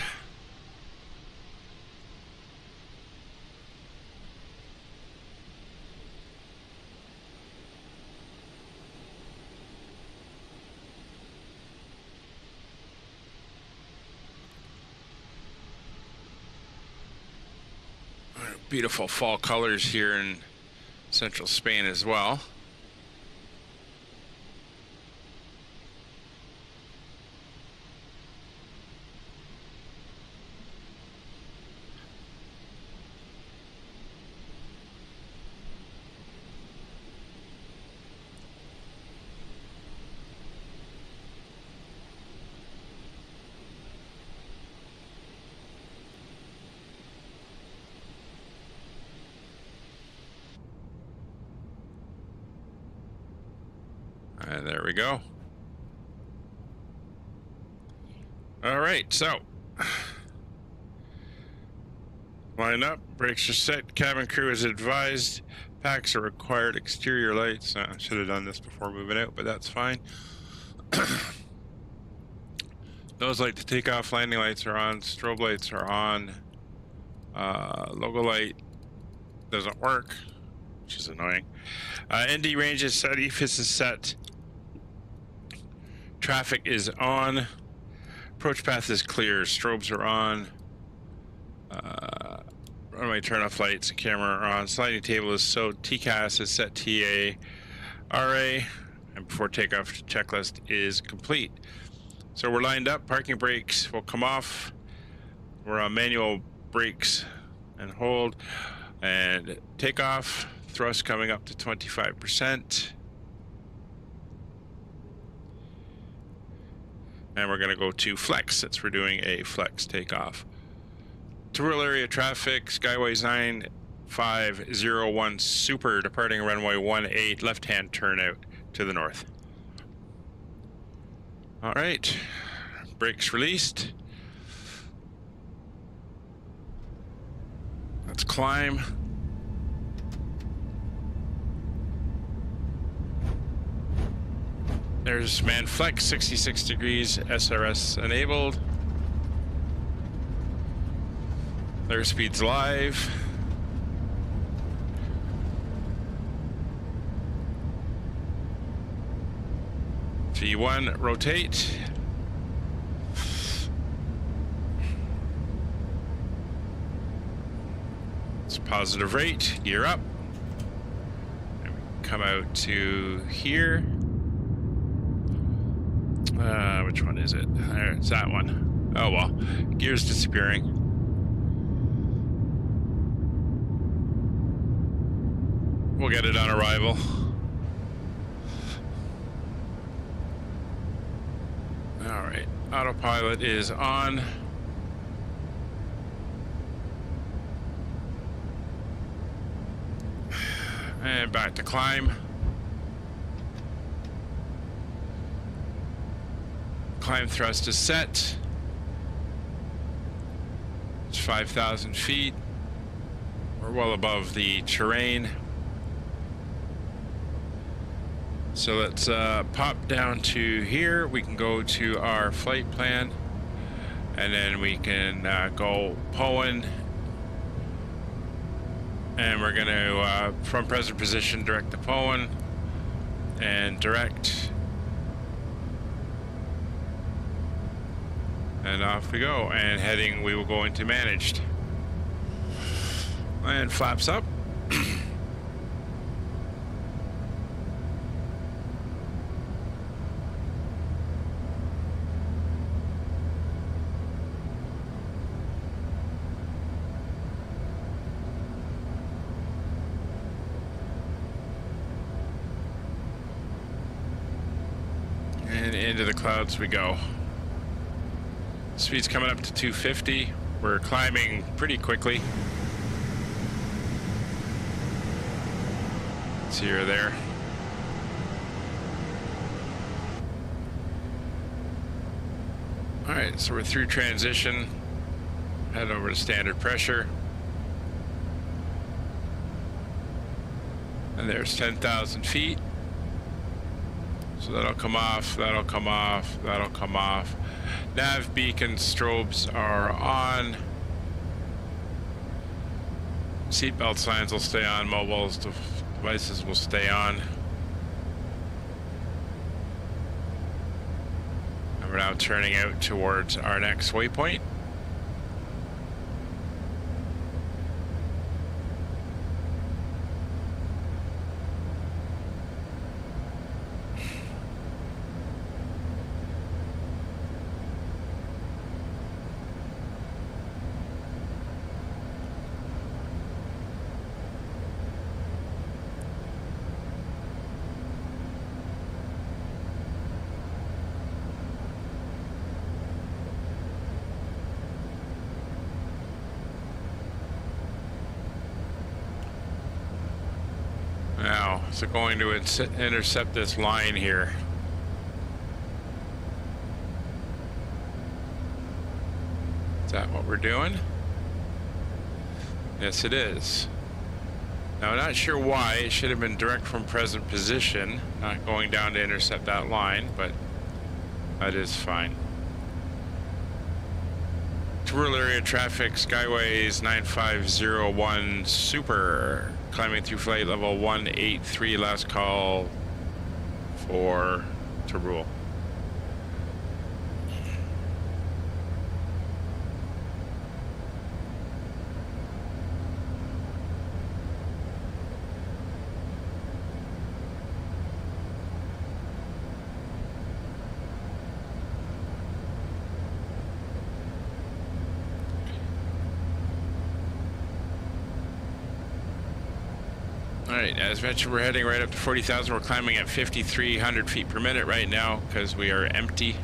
Beautiful fall colors here in central Spain as well. And there we go. All right, so line up, brakes are set, cabin crew is advised, packs are required, exterior lights. I should have done this before moving out, but that's fine. Nose light to take off, landing lights are on, strobe lights are on, logo light doesn't work, which is annoying. ND range is set, EFIS is set. Traffic is on. Approach path is clear. Strobes are on. Runway turn off lights and camera are on. Sliding table is so TCAS is set TA RA. And before takeoff, checklist is complete. So we're lined up. Parking brakes will come off. We're on manual brakes and hold. And takeoff. Thrust coming up to 25%. And we're going to go to flex since we're doing a flex takeoff. Turuel area traffic, Skyways 9501 Super, departing runway 18, left-hand turnout to the north. All right, brakes released. Let's climb. There's man flex, 66 degrees, SRS enabled. Airspeed's live. G1, rotate. It's positive rate, gear up. And we come out to here. Which one is it? There, it's that one. Oh well, gear's disappearing. We'll get it on arrival. All right, autopilot is on. And back to climb. Climb thrust is set. It's 5,000 feet. We're well above the terrain. So let's pop down to here. We can go to our flight plan, and then we can go Poen, and we're going to from present position direct to Poen and direct, and off we go. And heading, we will go into managed and flaps up. Into the clouds we go. Speed's coming up to 250. We're climbing pretty quickly. It's here or there. Alright, so we're through transition. Head over to standard pressure. And there's 10,000 feet. So that'll come off, that'll come off, that'll come off. Nav beacon strobes are on. Seatbelt signs will stay on, mobile devices will stay on. And we're now turning out towards our next waypoint. Now, so going to intercept this line here. Is that what we're doing? Yes, it is. Now, I'm not sure why. It should have been direct from present position, not going down to intercept that line, but that is fine. Turuel area traffic, Skyways 9501 Super, climbing through flight level 183, last call for Turuel. Alright, as mentioned, we're heading right up to 40,000. We're climbing at 5,300 feet per minute right now because we are empty.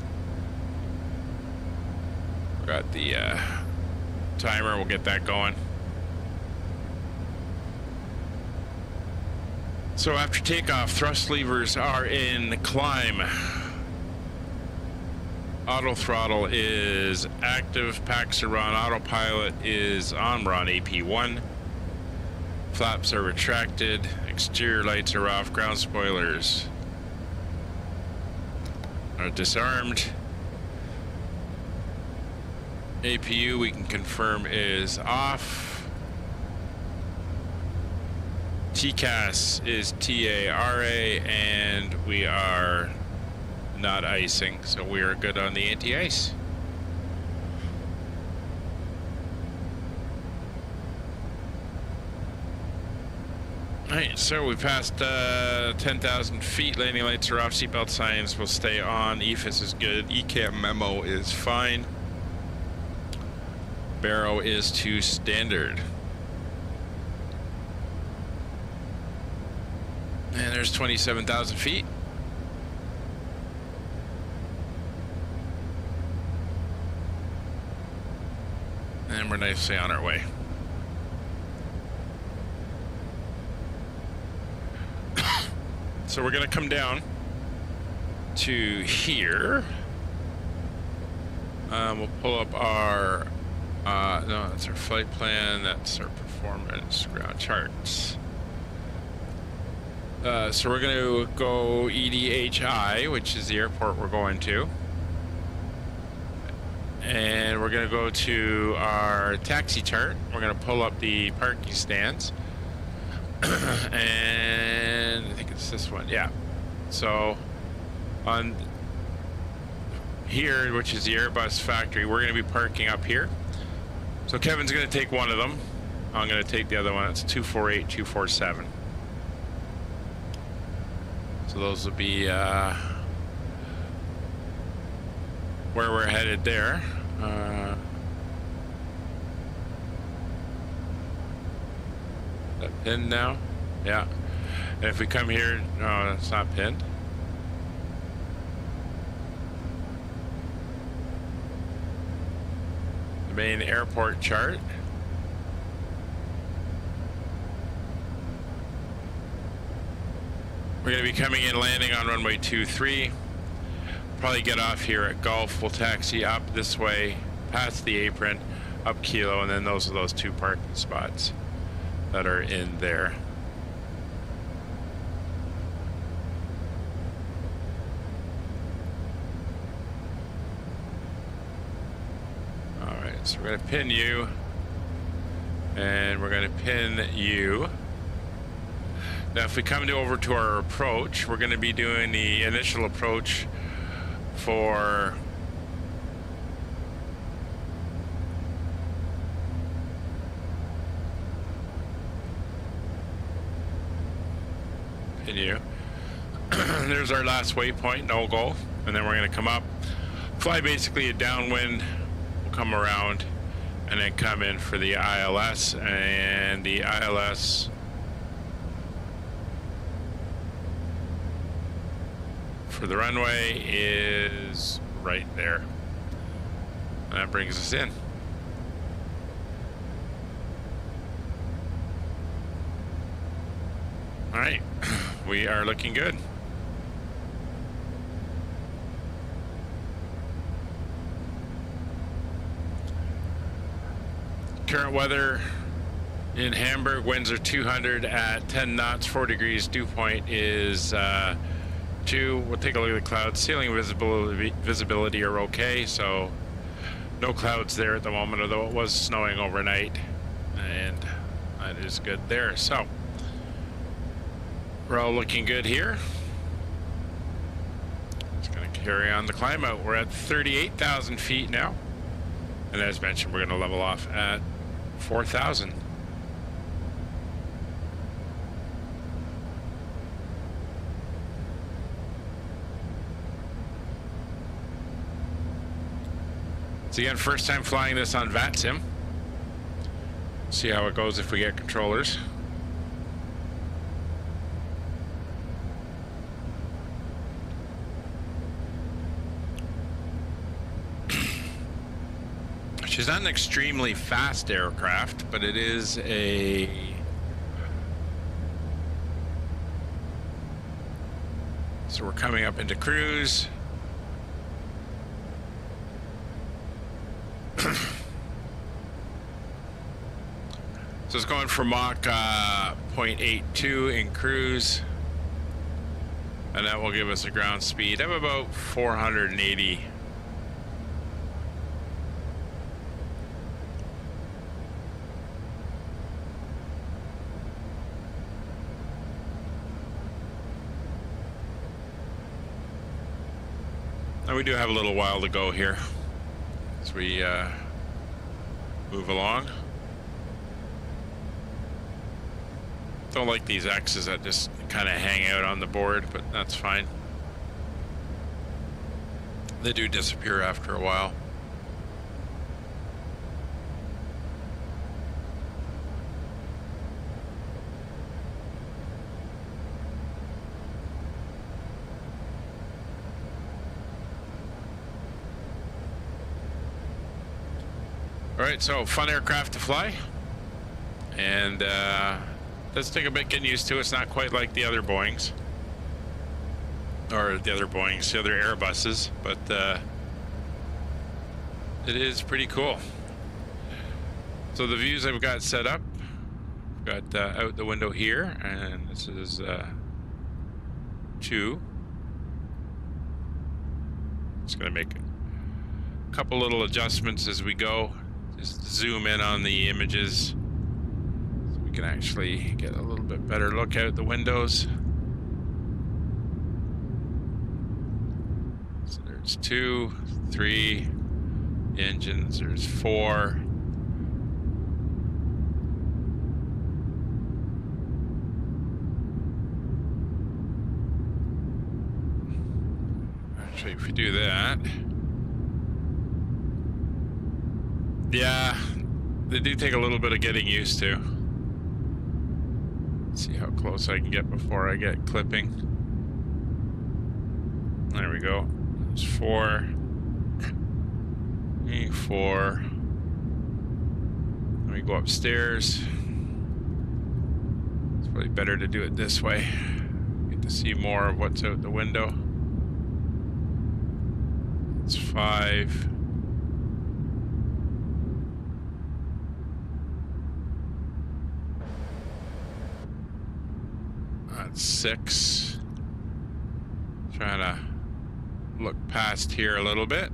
We got the timer. We'll get that going. So after takeoff, thrust levers are in climb. Auto throttle is active. Packs are on. Autopilot is on. We're on AP1. Flaps are retracted. Exterior lights are off. Ground spoilers are disarmed. APU we can confirm is off. TCAS is TARA, and we are not icing, so we are good on the anti-ice. Alright, so we passed 10,000 feet. Landing lights are off. Seatbelt signs will stay on. EFIS is good. ECAM memo is fine. Barrow is to standard. And there's 27,000 feet. And we're nicely on our way. So we're going to come down to here. We'll pull up our, no, that's our flight plan. That's our performance ground charts. So we're going to go EDHI, which is the airport we're going to. And we're going to go to our taxi chart. We're going to pull up the parking stands. And I think it's this one, yeah. So on here, which is the Airbus factory, we're going to be parking up here. So Kevin's going to take one of them. I'm going to take the other one. It's 248, 247. So those will be where we're headed there. That pinned now? Yeah. And if we come here, no, that's not pinned. The main airport chart. We're going to be coming in, landing on runway 23. Probably get off here at Gulf. We'll taxi up this way, past the apron, up Kilo, and then those are those two parking spots that are in there. Alright, so we're going to pin you, and we're going to pin you. Now if we come over to our approach, we're going to be doing the initial approach for you. There's our last waypoint, no go, and then we're going to come up, fly basically a downwind, we'll come around, and then come in for the ILS, and the ILS for the runway is right there. And that brings us in. All right, we are looking good. Current weather in Hamburg, winds are 200 at 10 knots, 4 degrees. Dew point is 2. We'll take a look at the clouds. Ceiling visibility are okay, so no clouds there at the moment, although it was snowing overnight, and that is good there. So we're all looking good here. Just going to carry on the climb out. We're at 38,000 feet now, and as mentioned, we're going to level off at 4,000. So again, first time flying this on VATSim. See how it goes if we get controllers. She's not an extremely fast aircraft, but it is a so we're coming up into cruise. So it's going for Mach 0.82 in cruise, and that will give us a ground speed of about 480. And we do have a little while to go here as we move along. Don't like these X's that just kind of hang out on the board, but that's fine. They do disappear after a while. All right, so fun aircraft to fly, and does take a bit getting used to. It's not quite like the other Boeings, or the other Airbuses, but it is pretty cool. So the views I've got set up, I've got out the window here, and this is 2. Just gonna make a couple little adjustments as we go. Just zoom in on the images so we can actually get a little bit better look out the windows. So there's 2, 3 engines, there's 4. Actually, if we do that, yeah, they do take a little bit of getting used to. Let's see how close I can get before I get clipping. There we go. There's 4. 4. Let me go upstairs. It's probably better to do it this way. Get to see more of what's out the window. It's 5. That's 6. Trying to look past here a little bit.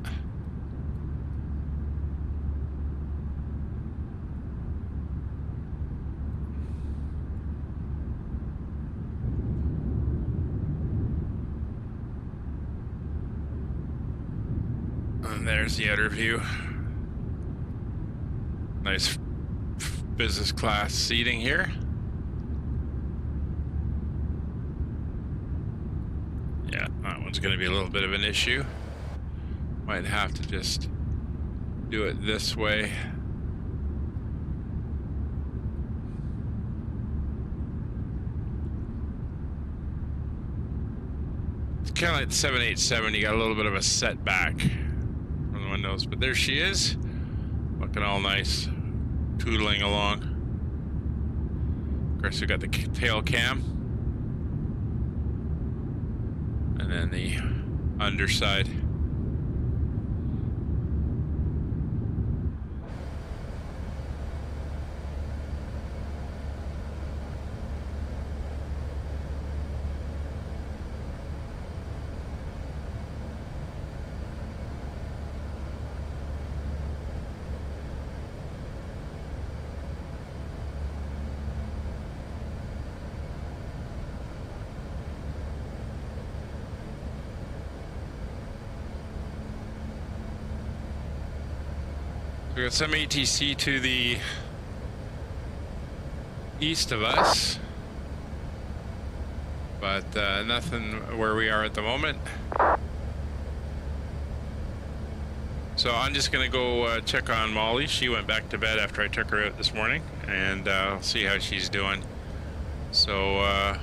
And there's the outer view. Nice business class seating here. Yeah, that one's going to be a little bit of an issue. Might have to just do it this way. It's kind of like the 787, you got a little bit of a setback from the windows, but there she is, looking all nice, tootling along. Of course, we got the tail cam. And then the underside. We got some ATC to the east of us, but nothing where we are at the moment. So I'm just gonna go check on Molly. She went back to bed after I took her out this morning, and I'll see how she's doing. So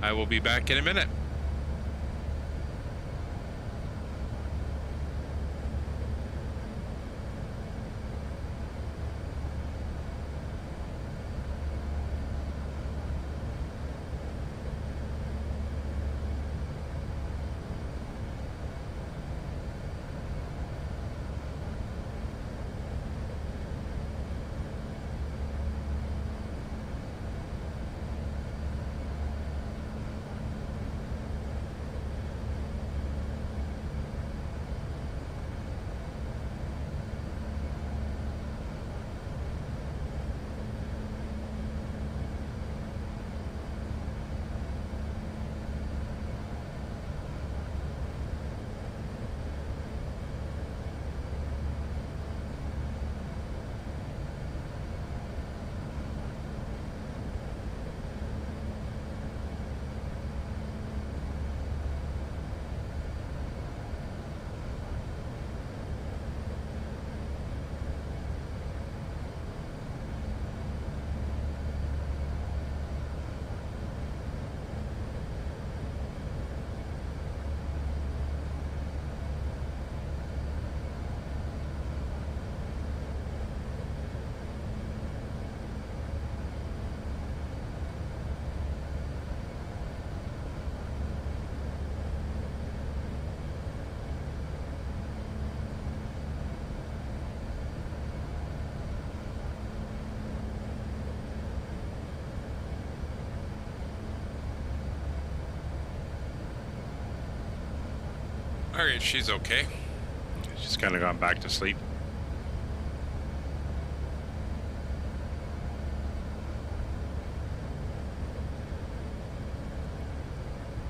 I will be back in a minute. All right, she's okay. She's kind of gone back to sleep.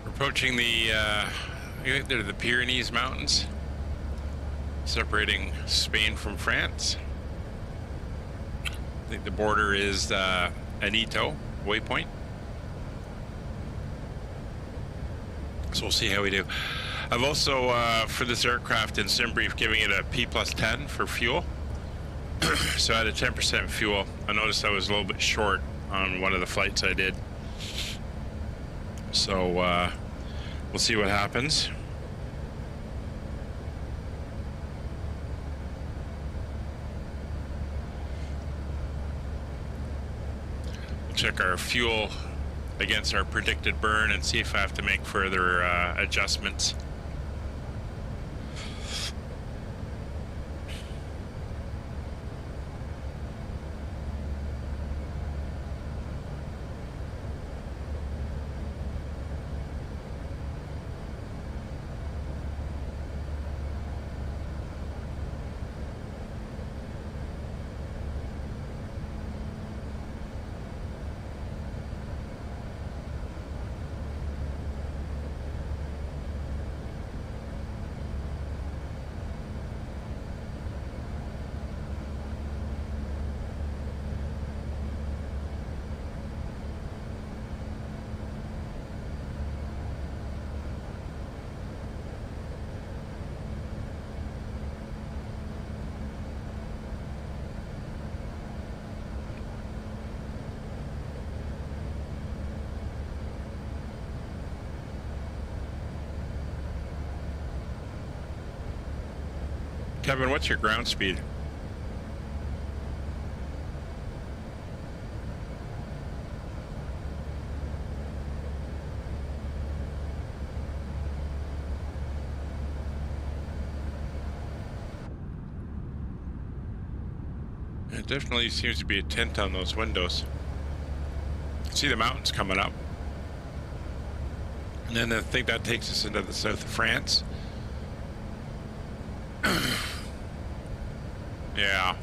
We're approaching the, I think they're the Pyrenees Mountains, separating Spain from France. I think the border is Anito waypoint. So we'll see how we do. I've also, for this aircraft in SimBrief, giving it a P+10 for fuel. So I had a 10% fuel. I noticed I was a little bit short on one of the flights I did. So we'll see what happens. We'll check our fuel against our predicted burn and see if I have to make further adjustments. Kevin, what's your ground speed? It definitely seems to be a tint on those windows. See the mountains coming up. And then I think that takes us into the south of France. Yeah.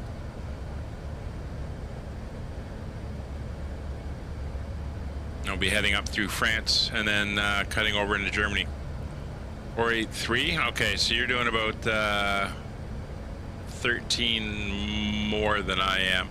I'll be heading up through France and then cutting over into Germany. 483. Okay, so you're doing about 13 more than I am.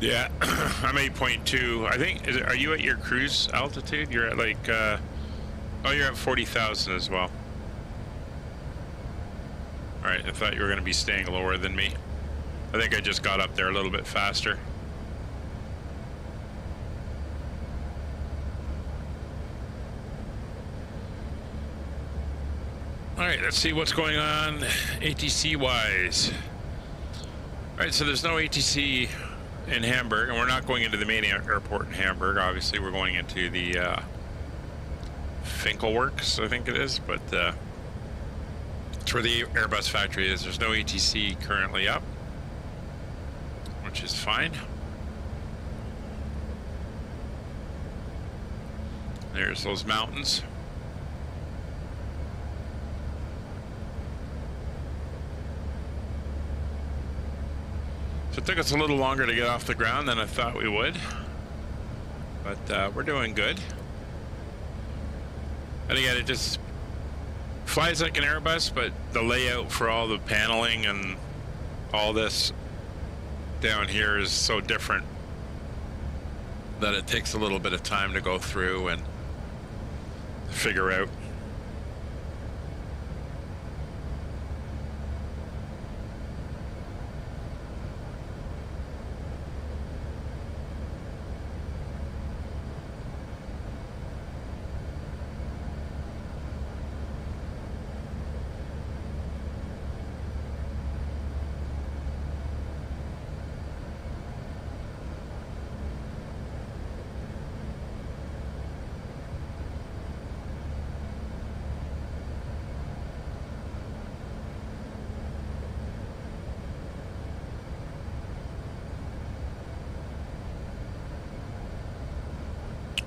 Yeah, I'm 8.2. I think, are you at your cruise altitude? You're at like, oh, you're at 40,000 as well. All right, I thought you were going to be staying lower than me. I think I just got up there a little bit faster. right, let's see what's going on ATC wise. All right, so there's no ATC in Hamburg, and we're not going into the main airport in Hamburg. Obviously, we're going into the Finkelworks, I think it is, but it's where the Airbus factory is. There's no ATC currently up, which is fine. There's those mountains. So it took us a little longer to get off the ground than I thought we would, but we're doing good. And again, it just flies like an Airbus, but the layout for all the paneling and all this down here is so different that it takes a little bit of time to go through and figure out.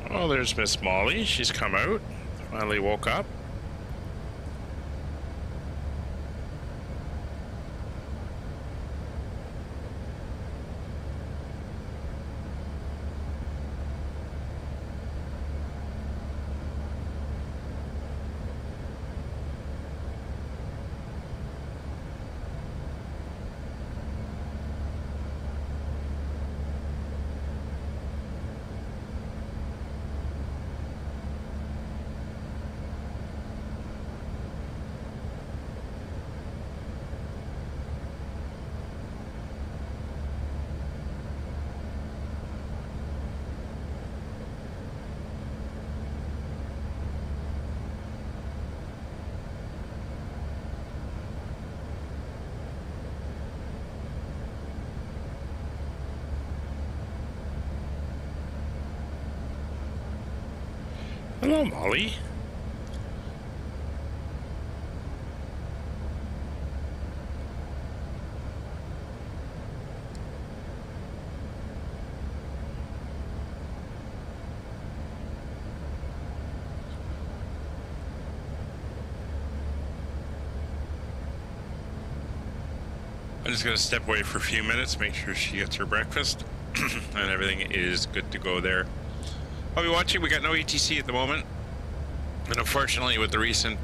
Oh, there's Miss Molly. She's come out. Finally woke up. Hello, Molly. I'm just going to step away for a few minutes, make sure she gets her breakfast, and everything is good to go there. I'll be watching. We got no ETC at the moment, and unfortunately, with the recent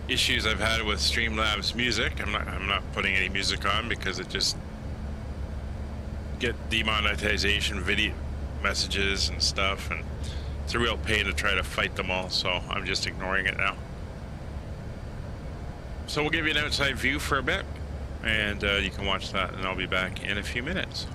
issues I've had with Streamlabs music, I'm not putting any music on because it just get demonetization video messages and stuff, and it's a real pain to try to fight them all. So I'm just ignoring it now. So we'll give you an outside view for a bit, and you can watch that, and I'll be back in a few minutes.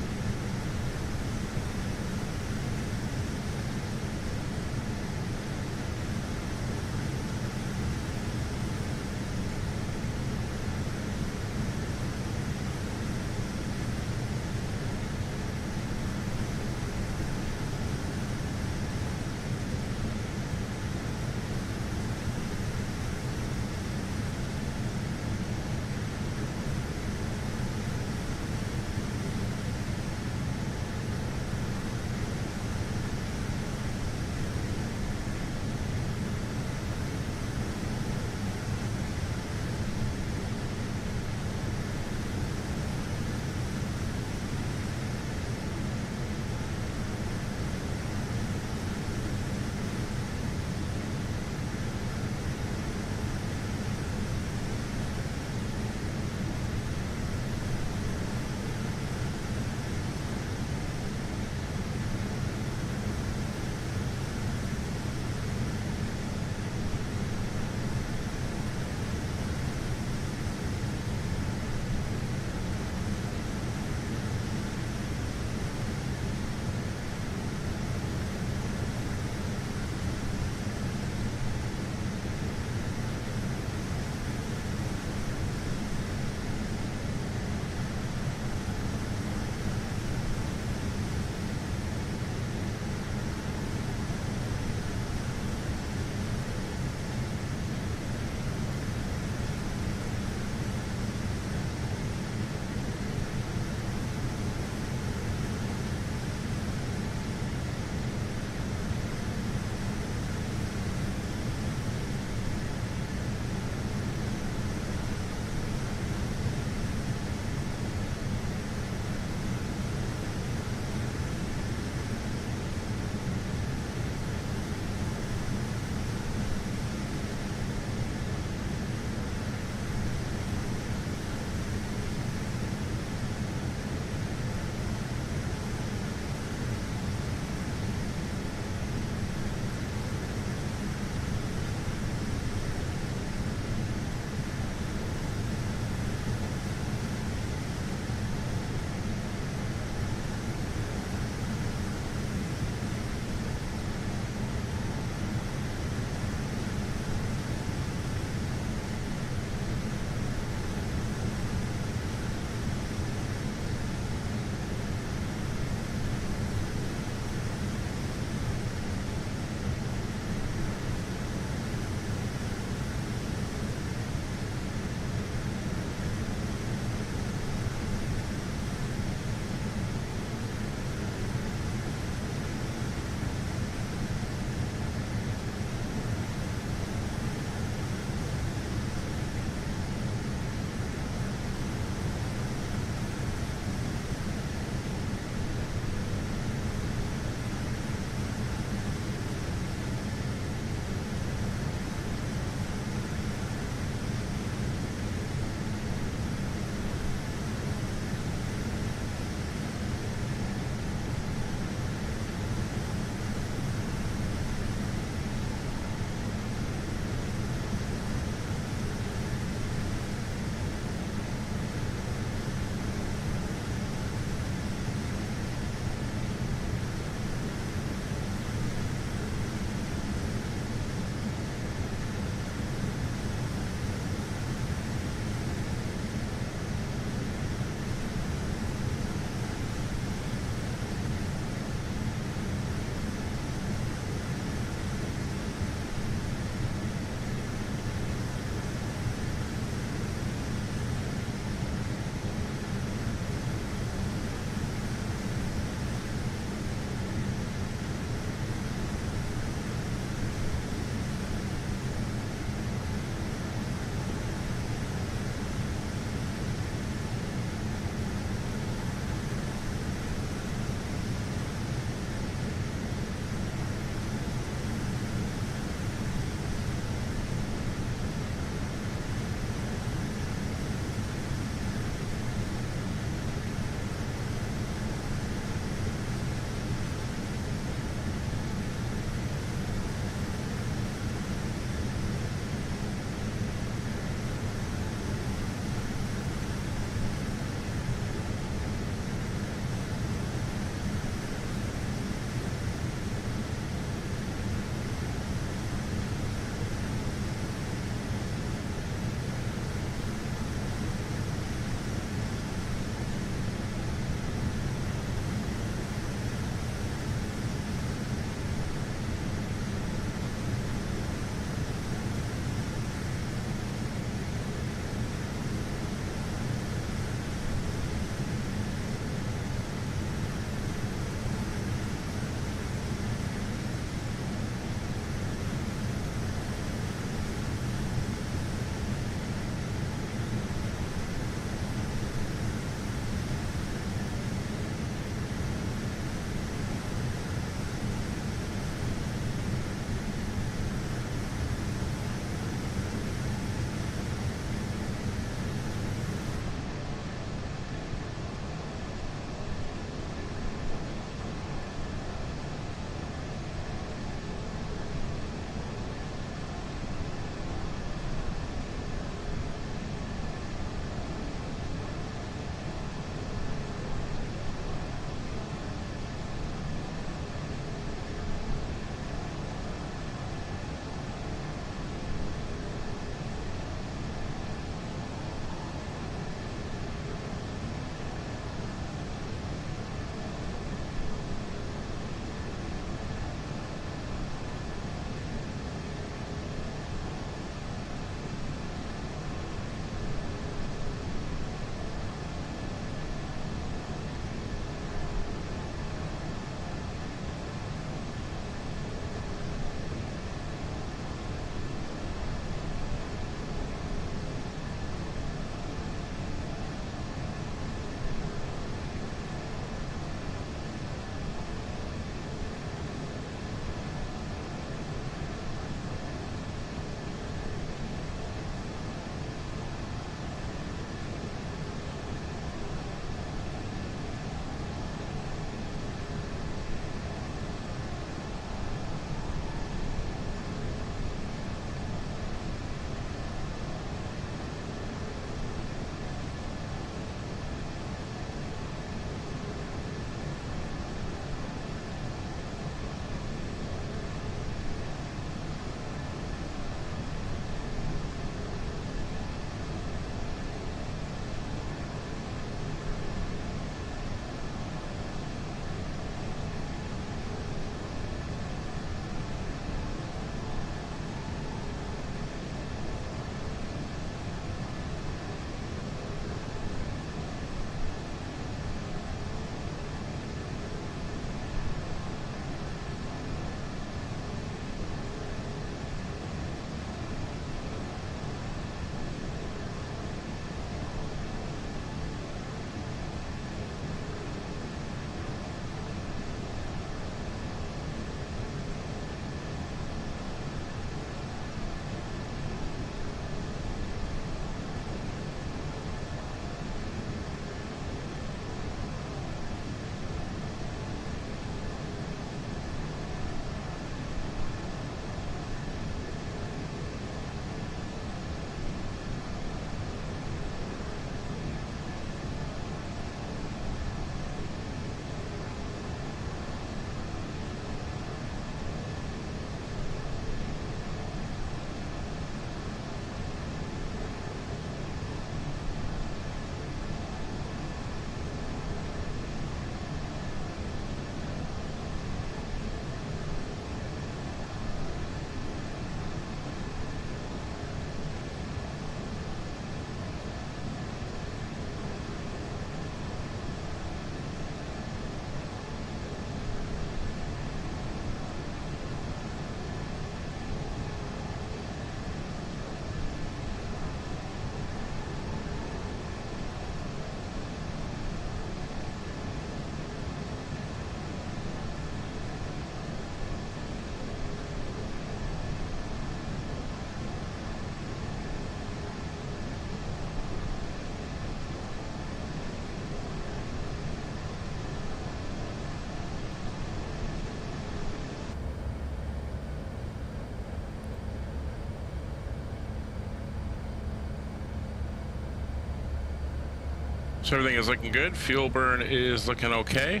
So everything is looking good. Fuel burn is looking okay.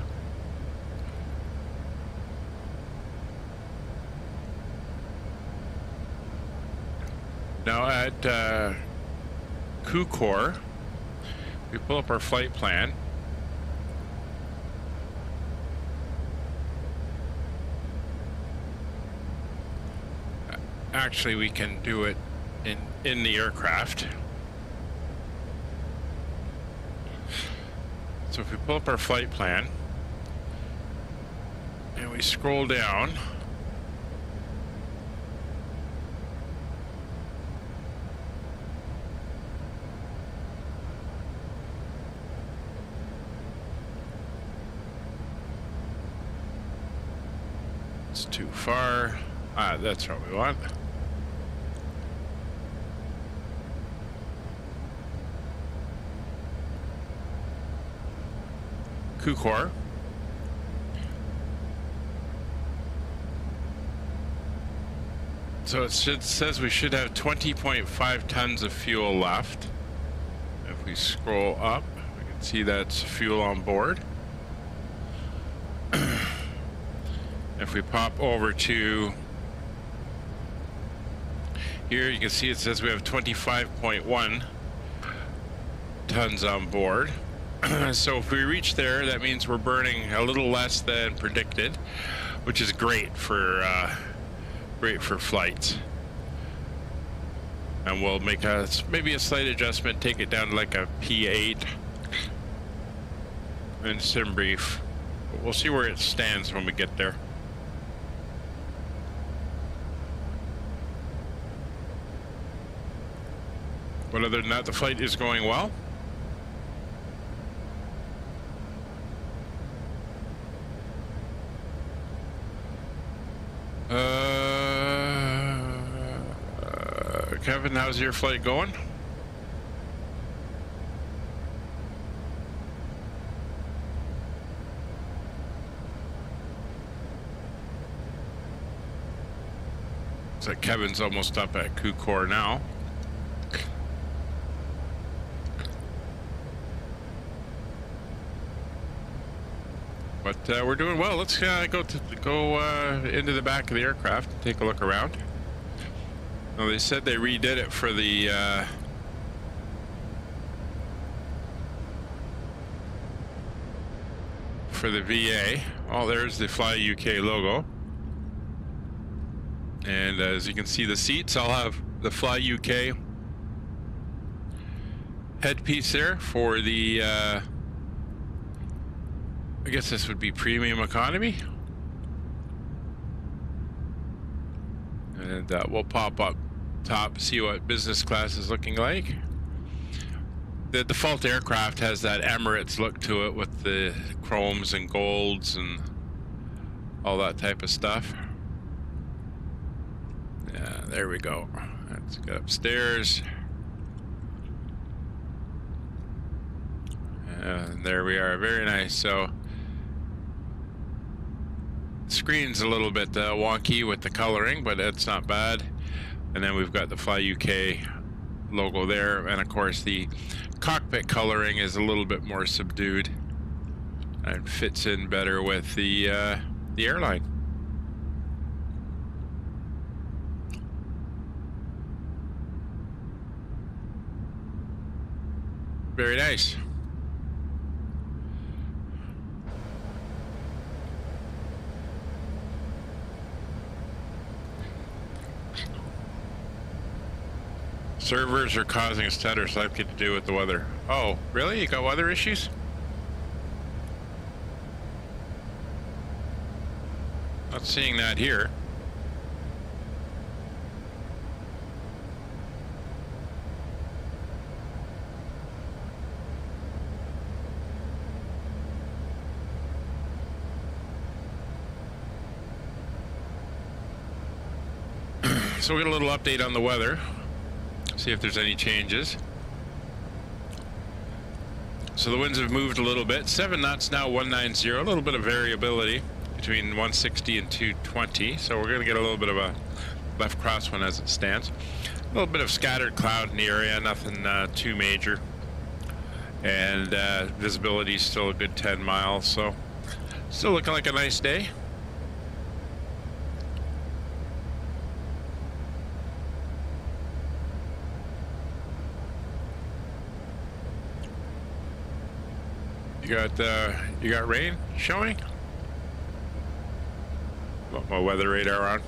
Now at Kukor, we pull up our flight plan. Actually, we can do it in the aircraft. So if we pull up our flight plan and we scroll down, it's too far. That's what we want. Kukor. So it says we should have 20.5 tons of fuel left. If we scroll up, we can see that's fuel on board. If we pop over to here, you can see it says we have 25.1 tons on board. So if we reach there, that means we're burning a little less than predicted, which is great for flights. And we'll make maybe a slight adjustment, take it down to like a P8 and sim brief. But we'll see where it stands when we get there. But other than that, the flight is going well. Kevin, how's your flight going? Looks like Kevin's almost up at Kukor now. But we're doing well. Let's go into the back of the aircraft and take a look around. Well, they said they redid it for the VA. Oh, there's the FlyUK logo. And as you can see, the seats, I'll have the FlyUK headpiece there for the I guess this would be premium economy. And we'll pop up top, see what business class is looking like. The default aircraft has that Emirates look to it with the chromes and golds and all that type of stuff. Yeah, there we go. Let's get upstairs. And there we are, very nice. So screen's a little bit wonky with the coloring, but it's not bad. And then we've got the FlyUK logo there, and of course the cockpit coloring is a little bit more subdued and fits in better with the airline. Very nice. Servers are causing stutters likely to do with the weather. Oh, really? You got weather issues? Not seeing that here. So we got a little update on the weather. See if there's any changes. So the winds have moved a little bit. 7 knots now, 190. A little bit of variability between 160 and 220. So we're going to get a little bit of a left crosswind as it stands. A little bit of scattered cloud in the area, nothing too major. and visibility is still a good 10 miles, so still looking like a nice day. You got rain showing? Got my weather radar on.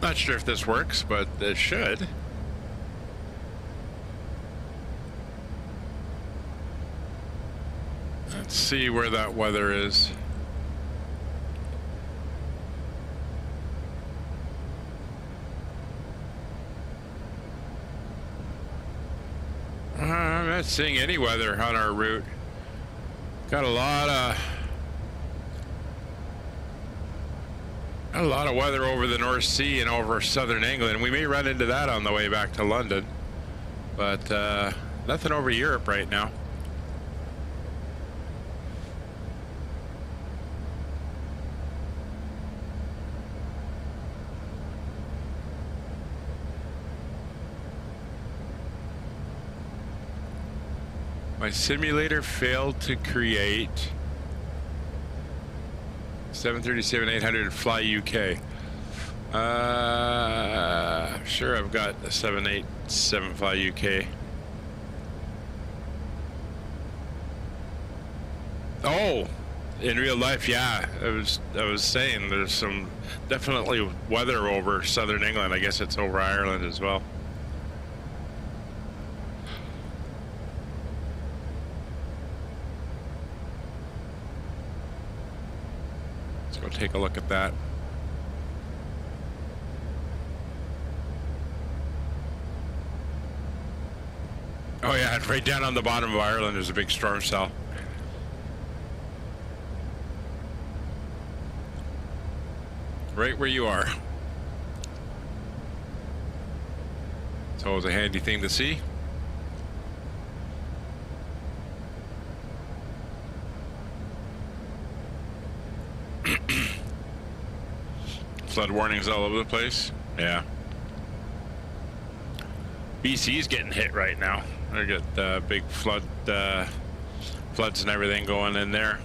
Not sure if this works, but it should. Let's see where that weather is. I'm not seeing any weather on our route. Got a lot of weather over the North Sea and over southern England. We may run into that on the way back to London, but nothing over Europe right now. My simulator failed to create 737-800 FlyUK. Sure, I've got a 787 FlyUK. Oh, in real life, yeah. I was saying there's some definitely weather over southern England. I guess it's over Ireland as well. Go take a look at that. Oh yeah, right down on the bottom of Ireland there's a big storm cell. Right where you are. It's always a handy thing to see. Flood warnings all over the place. Yeah. BC's getting hit right now. They got big floods and everything going in there.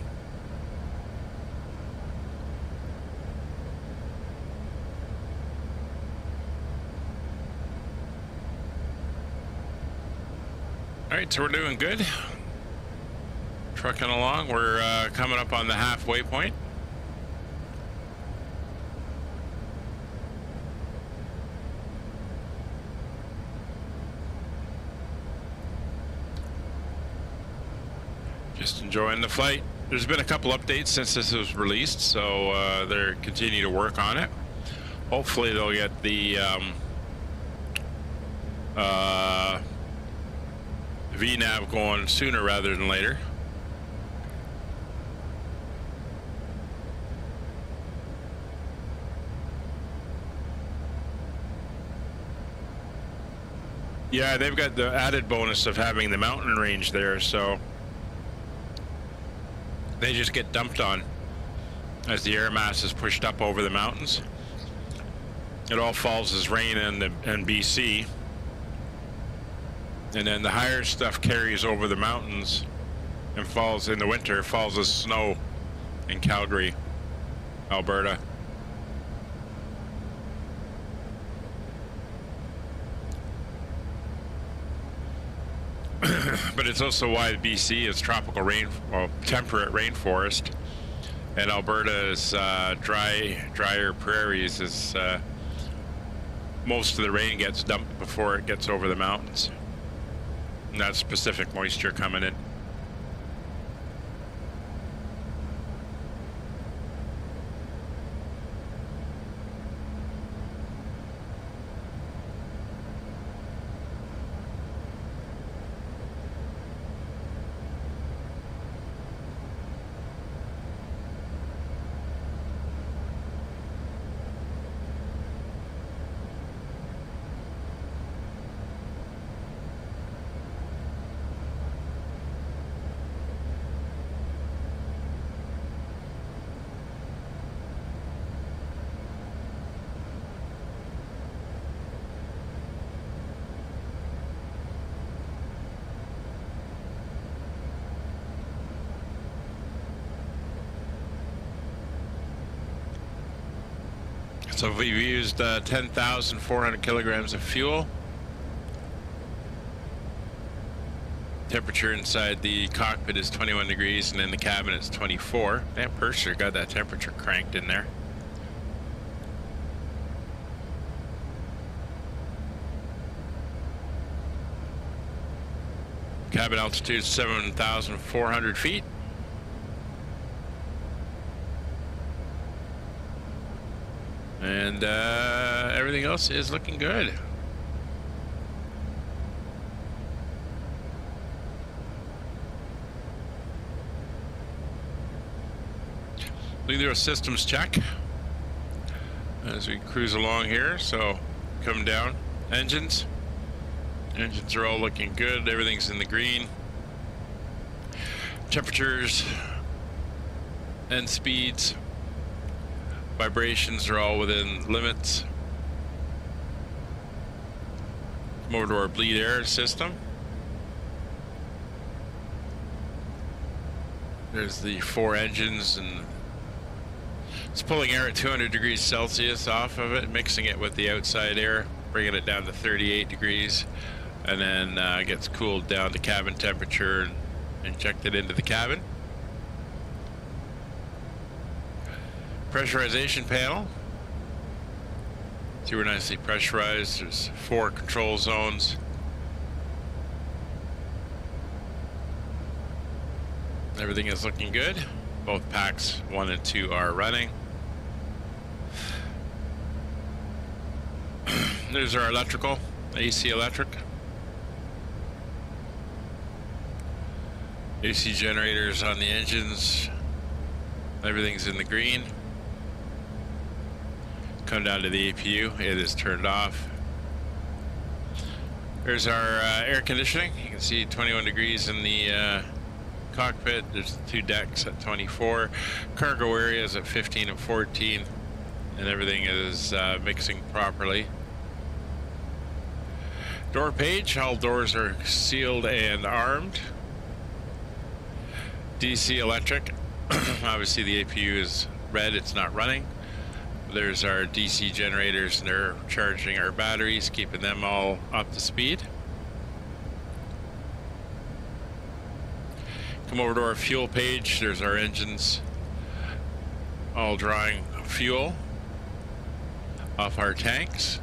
All right, so we're doing good. Trucking along. We're coming up on the halfway point. Just enjoying the flight. There's been a couple updates since this was released, so they're continuing to work on it. Hopefully they'll get the VNAV going sooner rather than later. Yeah, they've got the added bonus of having the mountain range there, so they just get dumped on as the air mass is pushed up over the mountains. It all falls as rain in BC, and then the higher stuff carries over the mountains and falls in the winter, falls as snow in Calgary, Alberta. But it's also why BC is tropical rain, well, temperate rainforest, and Alberta is drier prairies. Is most of the rain gets dumped before it gets over the mountains, and that's Pacific moisture coming in. So we've used 10,400 kilograms of fuel. Temperature inside the cockpit is 21 degrees, and in the cabin it's 24. That purser got that temperature cranked in there. Cabin altitude is 7,400 feet. And everything else is looking good. We can do a systems check as we cruise along here. So come down. Engines are all looking good. Everything's in the green. Temperatures and speeds, vibrations are all within limits. Come over to our bleed air system. There's the 4 engines, and it's pulling air at 200 degrees Celsius off of it, mixing it with the outside air, bringing it down to 38 degrees, and then gets cooled down to cabin temperature and injected into the cabin. Pressurization panel. See, we're nicely pressurized. There's 4 control zones. Everything is looking good. Both packs 1 and 2 are running. There's our electrical, AC electric. AC generators on the engines. Everything's in the green. Come down to the APU, it is turned off. There's our air conditioning. You can see 21 degrees in the cockpit. There's 2 decks at 24. Cargo areas at 15 and 14. And everything is mixing properly. Door page, all doors are sealed and armed. DC electric. Obviously the APU is red, it's not running. There's our DC generators, and they're charging our batteries, keeping them all up to speed. Come over to our fuel page. There's our engines all drawing fuel off our tanks.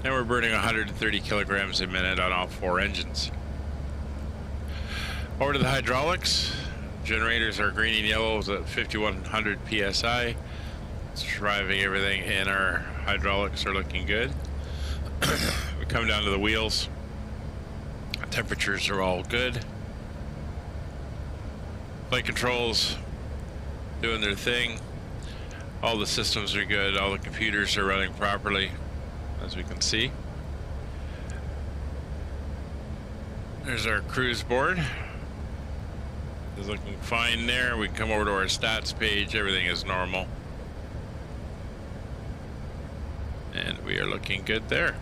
And we're burning 130 kilograms a minute on all 4 engines. Over to the hydraulics. Generators are green and yellows at 5100 psi. It's driving everything, and our hydraulics are looking good. We come down to the wheels. Temperatures are all good. Flight controls doing their thing. All the systems are good. All the computers are running properly, as we can see. There's our cruise board. It's looking fine there. We come over to our stats page. Everything is normal. And we are looking good there.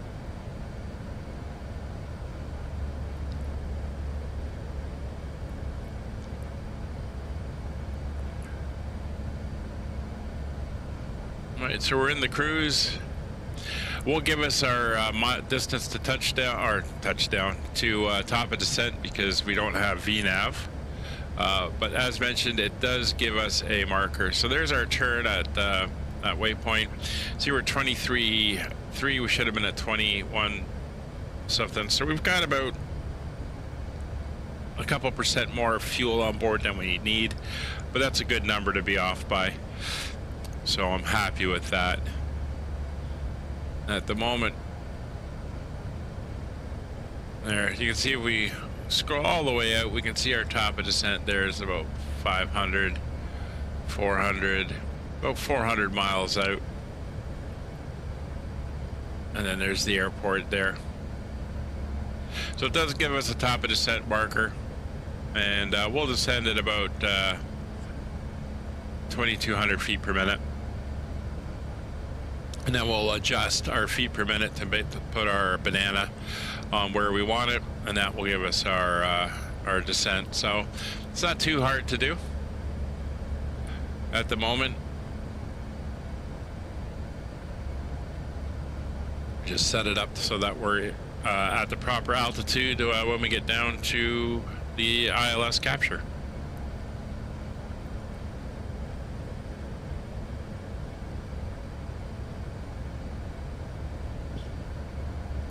Alright, so we're in the cruise. Will give us our distance to touchdown to top of descent, because we don't have VNAV. But as mentioned, it does give us a marker. So there's our turn at waypoint. See, we're 23.3. We should have been at 21 something. So we've got about a couple % more fuel on board than we need, but that's a good number to be off by. So I'm happy with that. At the moment, there you can see, if we scroll all the way out, we can see our top of descent there is about 500, 400, about 400 miles out. And then there's the airport there. So it does give us a top of descent marker, and we'll descend at about 2,200 feet per minute. And then we'll adjust our feet per minute to put our banana on where we want it, and that will give us our descent. So it's not too hard to do. at the moment. Just set it up so that we're at the proper altitude when we get down to the ILS capture.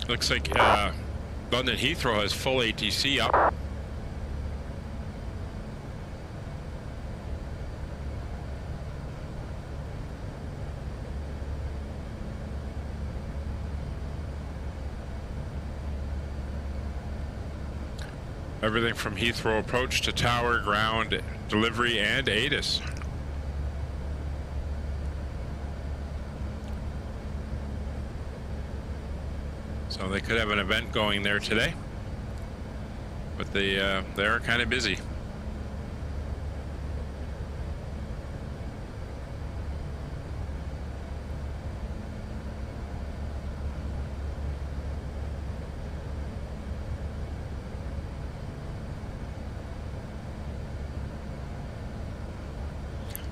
Looks like London Heathrow has full ATC up. Everything from Heathrow approach to tower, ground, delivery, and ATIS. So they could have an event going there today, but they are kind of busy.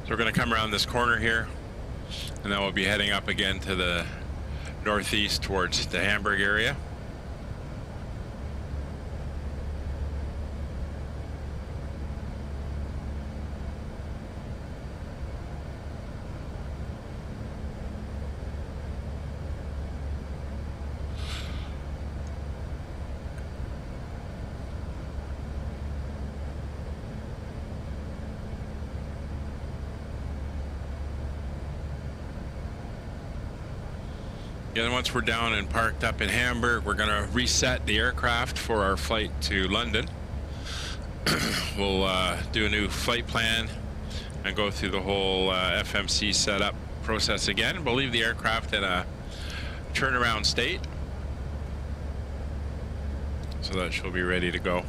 So we're going to come around this corner here, and then we'll be heading up again to the northeast towards the Hamburg area. And once we're down and parked up in Hamburg, we're going to reset the aircraft for our flight to London. We'll do a new flight plan and go through the whole FMC setup process again. We'll leave the aircraft in a turnaround state so that she'll be ready to go.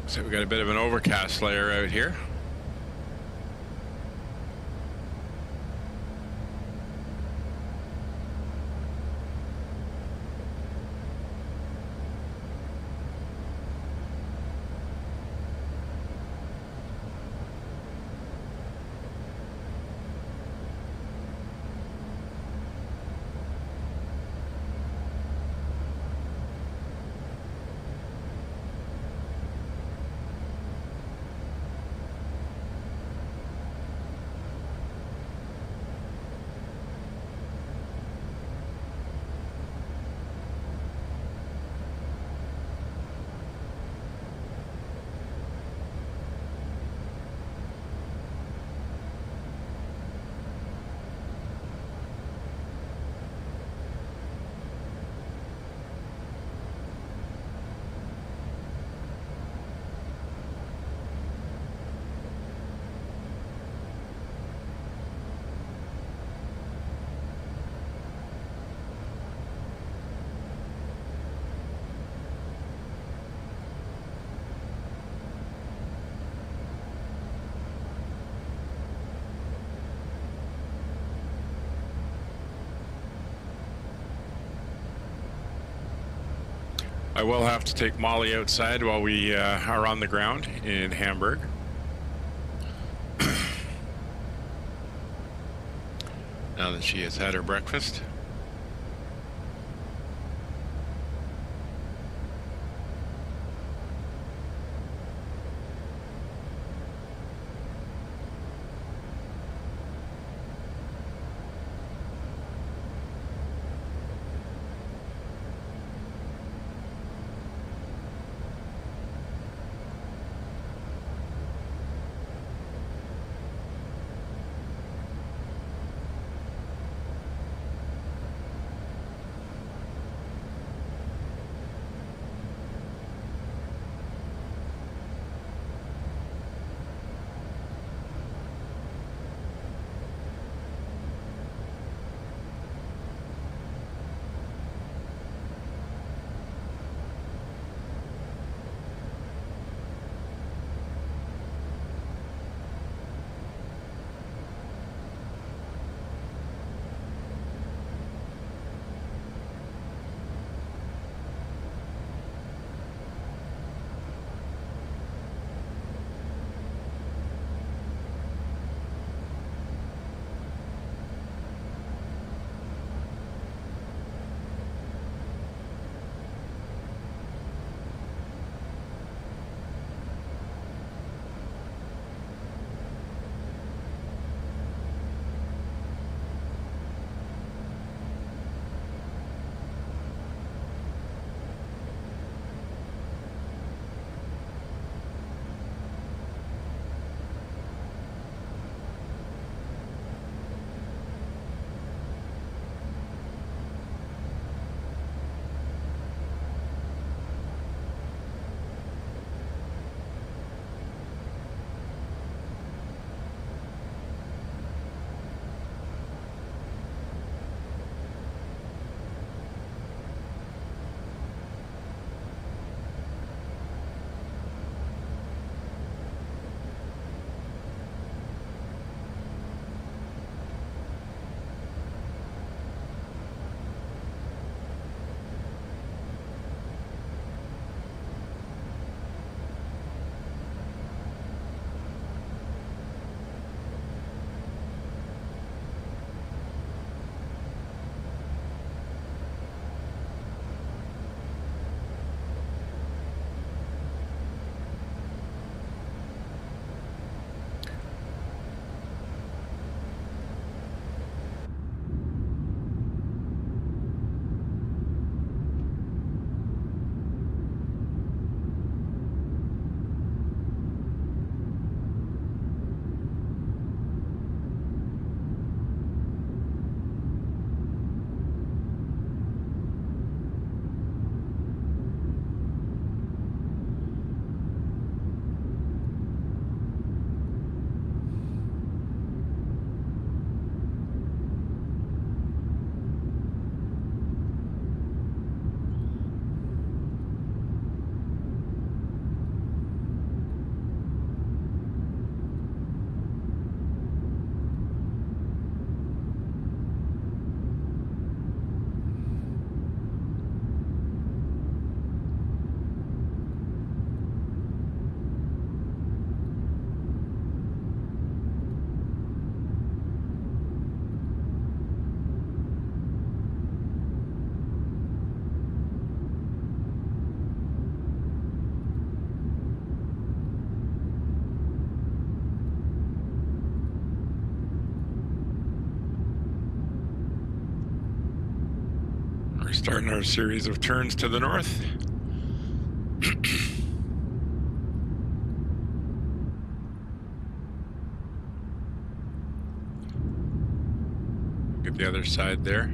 So we've got a bit of an overcast layer out here. I will have to take Molly outside while we are on the ground in Hamburg. Now that she has had her breakfast. Starting our series of turns to the north. Get the other side there.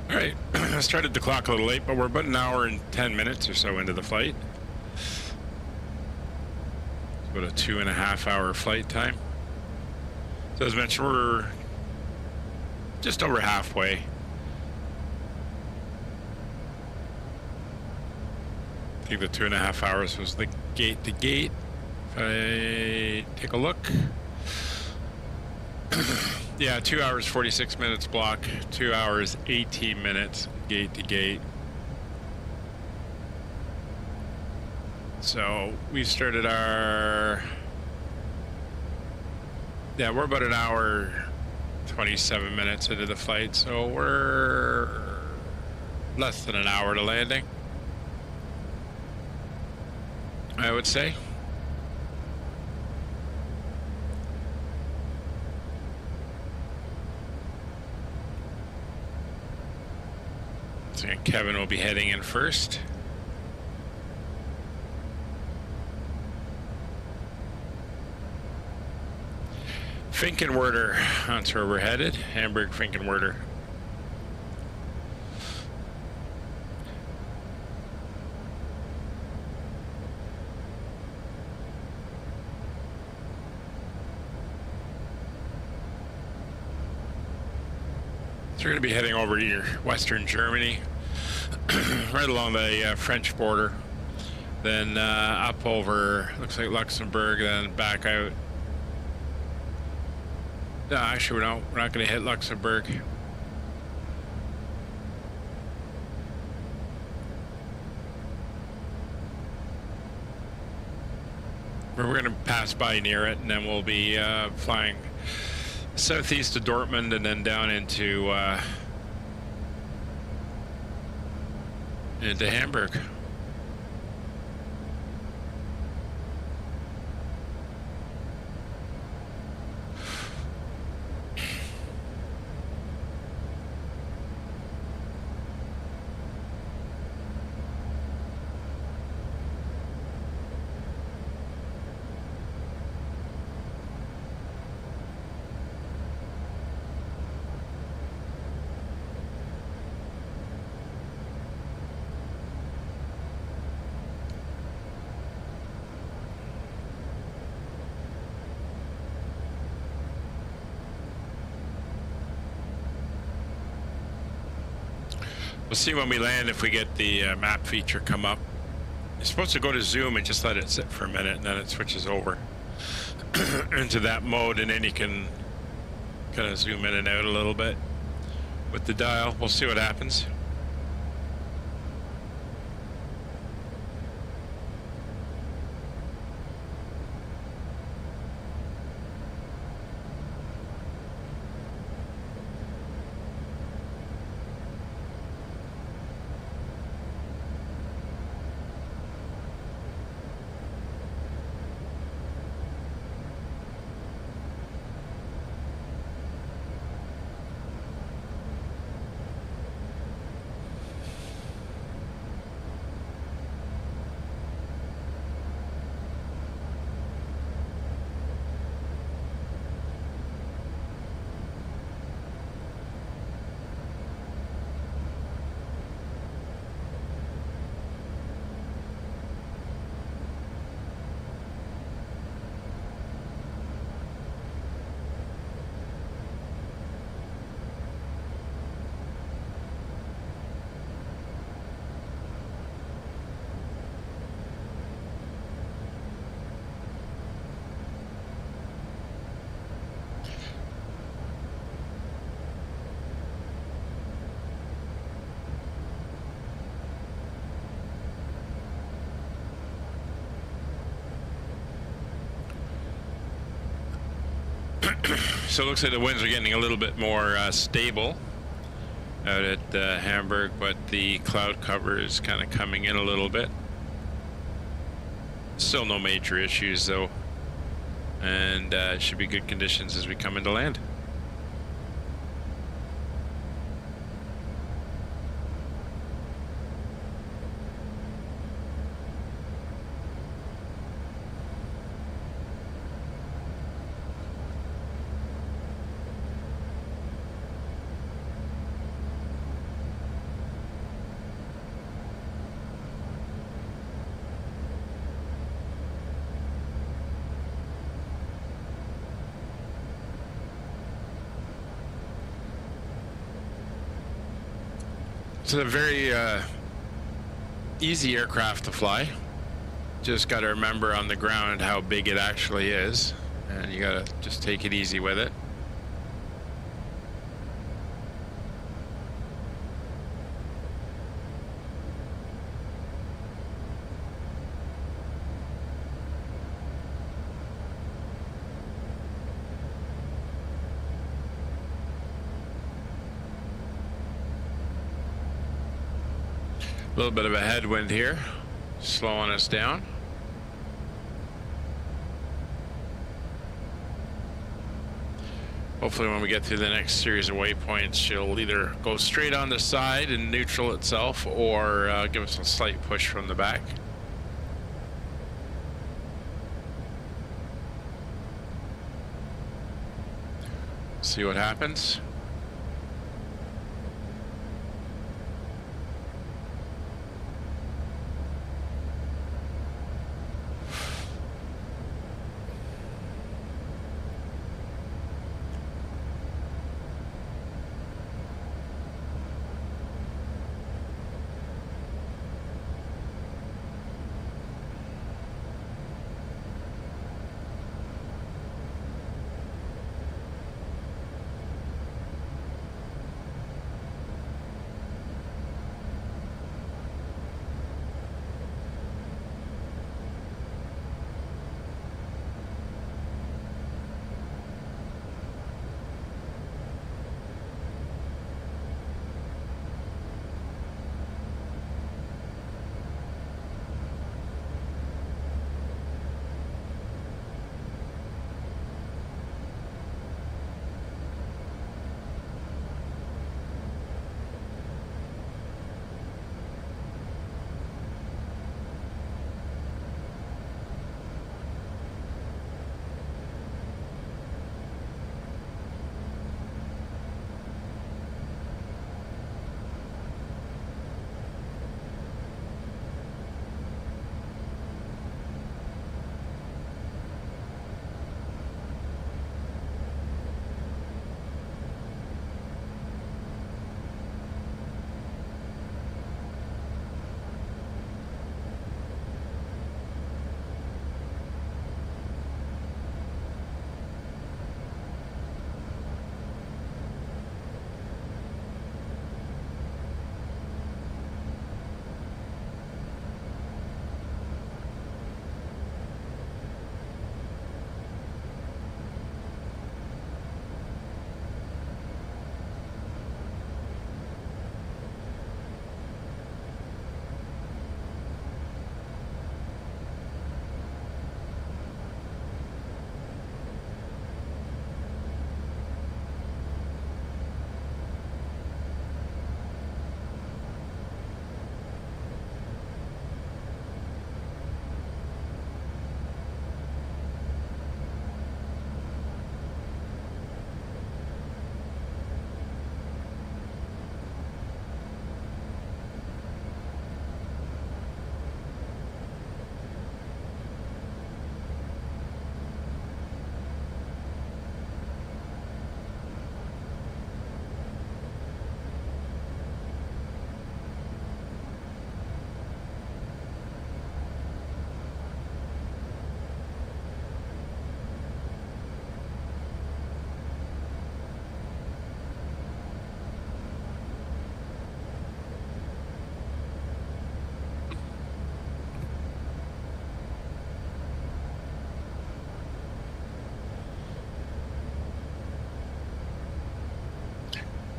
Alright, I started the clock a little late, but we're about an hour and 10 minutes or so into the flight. It's about a 2.5 hour flight time. So as mentioned, we're just over halfway. I think the 2.5 hours was the gate to gate. If I take a look. Yeah, 2 hours 46 minutes block, 2 hours 18 minutes gate to gate. So we started our, yeah, we're about an hour 27 minutes into the flight, so we're less than an hour to landing, I would say. So Kevin will be heading in first. Finkenwerder, that's where we're headed. Hamburg, Finkenwerder. So we're going to be heading over to Western Germany, right along the French border, then up over, looks like Luxembourg, then back out. No, actually, we're not going to hit Luxembourg. We're going to pass by near it, and then we'll be flying southeast to Dortmund and then down into Hamburg. We'll see when we land if we get the map feature come up. You're supposed to go to zoom and just let it sit for a minute, and then it switches over into that mode, and then you can kind of zoom in and out a little bit with the dial. We'll see what happens. So it looks like the winds are getting a little bit more stable out at Hamburg, but the cloud cover is kind of coming in a little bit. Still no major issues though, and it should be good conditions as we come into land. It's a very easy aircraft to fly. Just got to remember on the ground how big it actually is, and you got to just take it easy with it. A little bit of a headwind here, slowing us down. Hopefully when we get through the next series of waypoints, she'll either go straight on the side and neutral itself, or give us a slight push from the back. See what happens.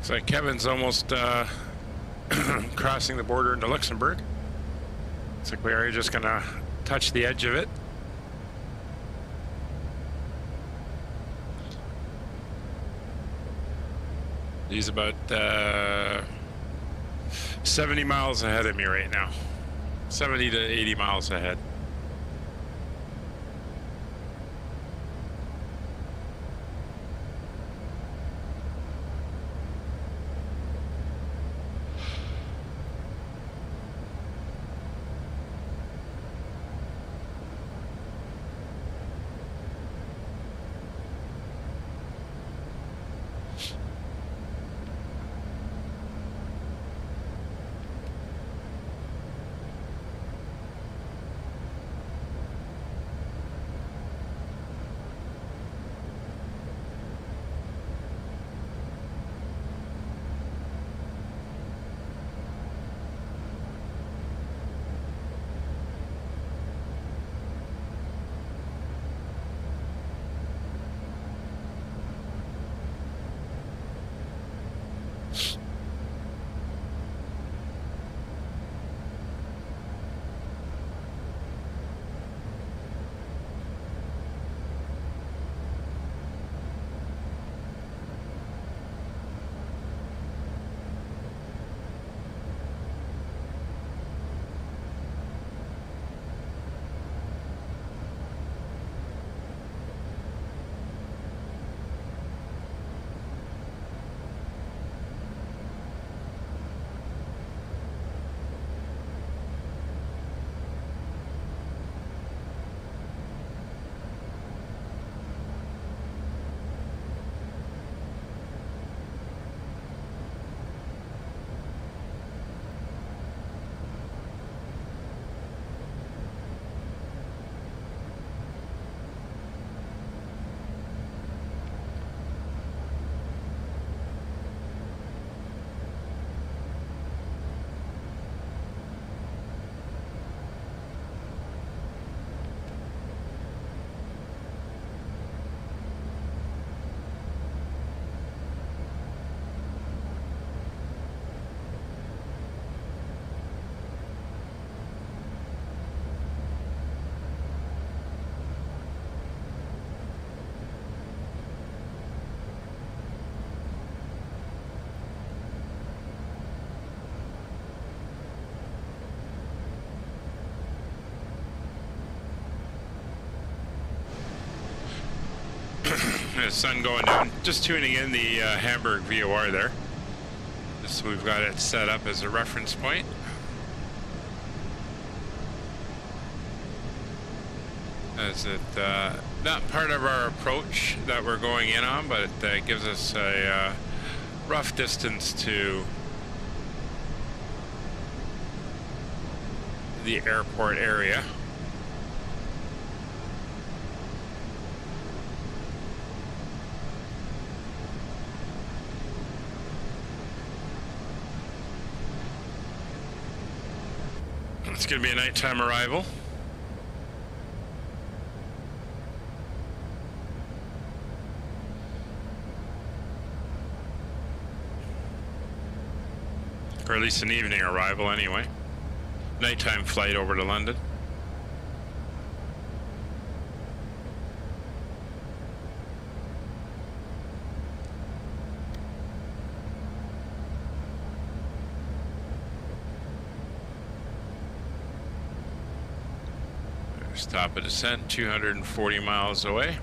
Looks like Kevin's almost crossing the border into Luxembourg. Looks like we are just gonna touch the edge of it. He's about 70 miles ahead of me right now. 70 to 80 miles ahead. The sun going down. Just tuning in the Hamburg VOR there. Just so we've got it set up as a reference point. As it not part of our approach that we're going in on, but it gives us a rough distance to the airport area. It's going to be a nighttime arrival. Or at least an evening arrival anyway. Nighttime flight over to London. Stop at descent, 240 miles away.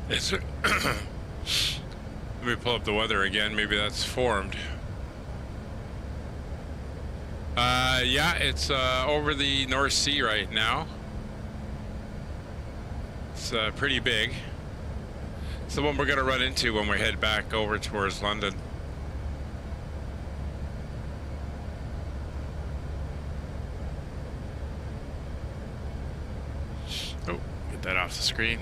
It's let me pull up the weather again. Maybe that's formed. Yeah, it's over the North Sea right now. It's pretty big. It's the one we're going to run into when we head back over towards London. Oh, get that off the screen.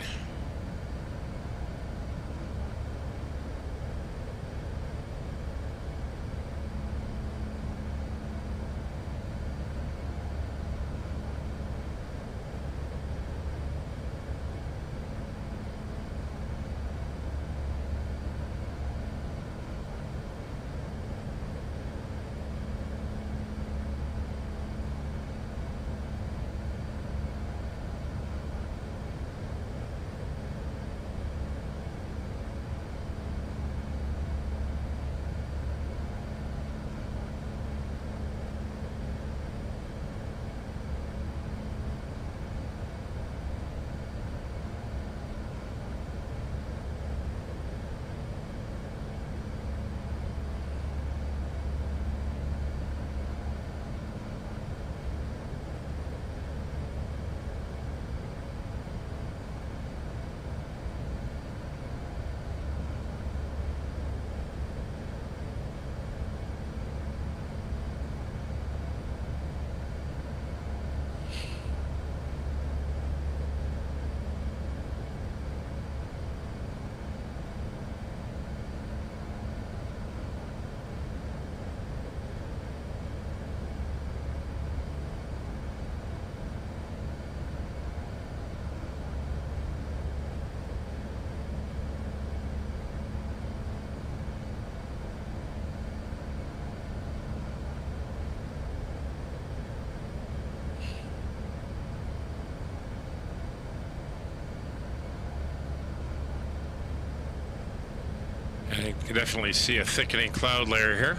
And you can definitely see a thickening cloud layer here.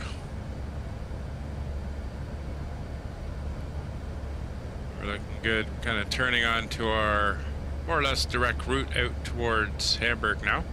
We're looking good, kind of turning on to our more or less direct route out towards Hamburg now.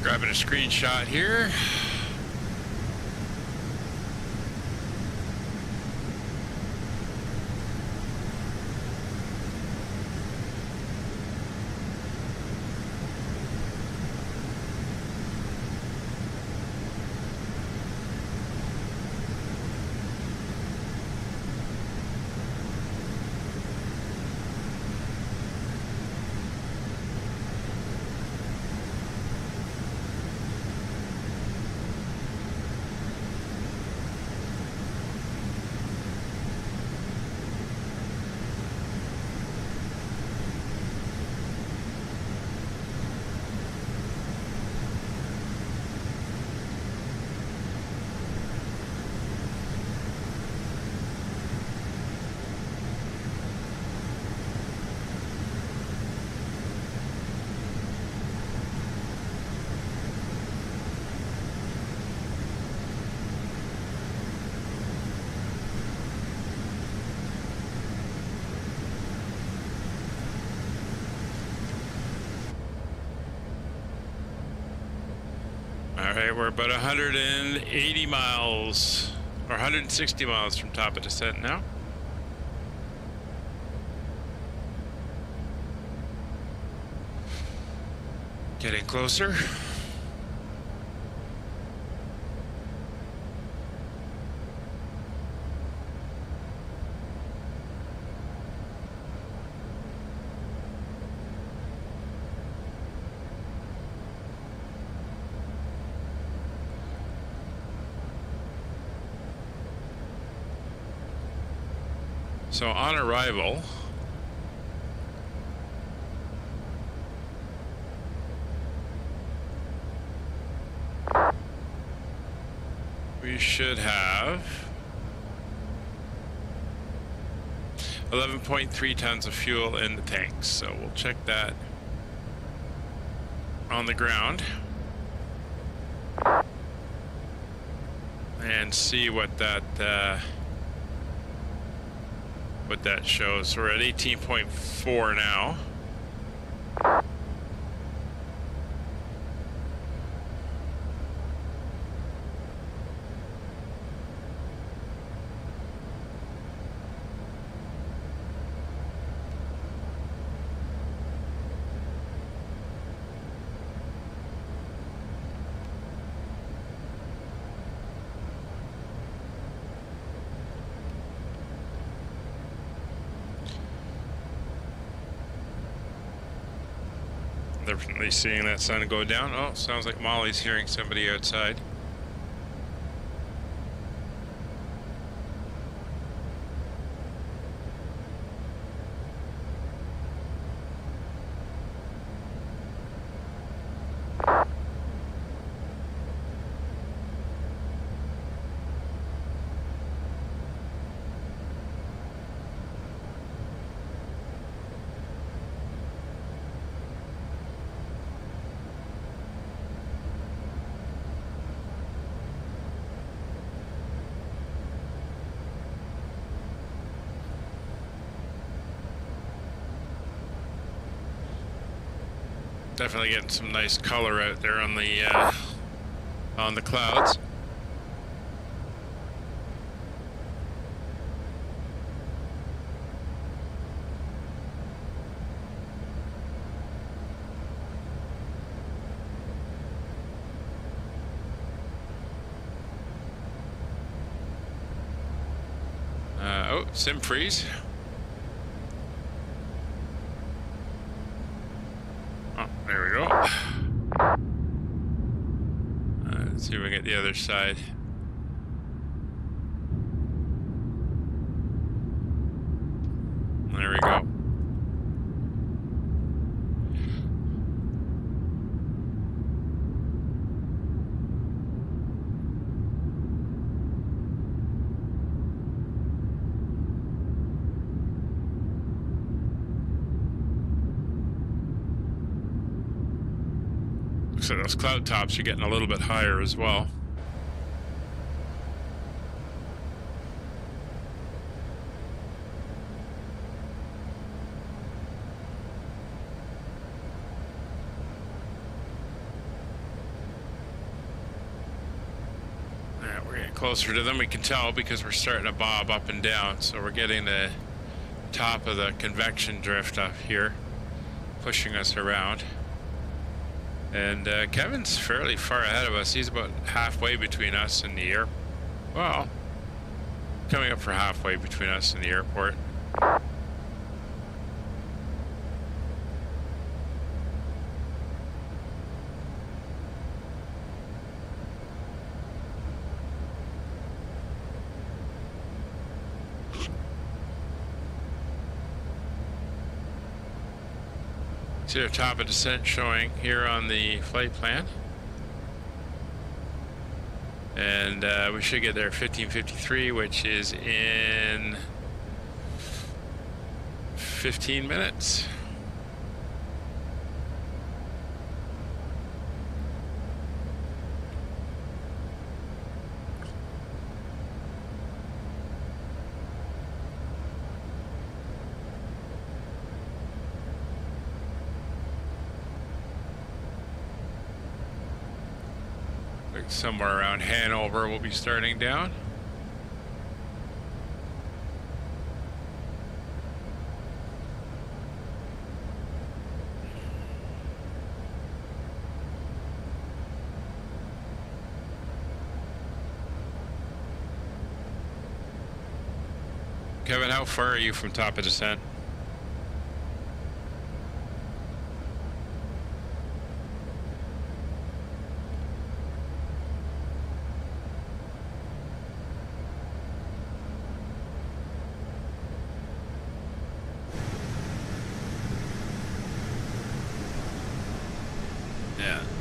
Just grabbing a screenshot here. All right, we're about 180 miles, or 160 miles from top of descent now. Getting closer. So on arrival, we should have 11.3 tons of fuel in the tanks. So we'll check that on the ground and see what that shows. We're at 18.4 now. Definitely seeing that sun go down. Oh, sounds like Molly's hearing somebody outside. Definitely getting some nice color out there on the clouds. Oh, sim freeze. There we go. Let's see if we can get the other side. There we go. So those cloud tops are getting a little bit higher as well. closer to them. We can tell because we're starting to bob up and down. So we're getting the top of the convection drift up here, pushing us around. And Kevin's fairly far ahead of us. He's about halfway between us and the air. Well, coming up for halfway between us and the airport. See our top of descent showing here on the flight plan. And we should get there at 15:53, which is in 15 minutes. Somewhere around Hanover we'll be starting down. Kevin, how far are you from top of descent?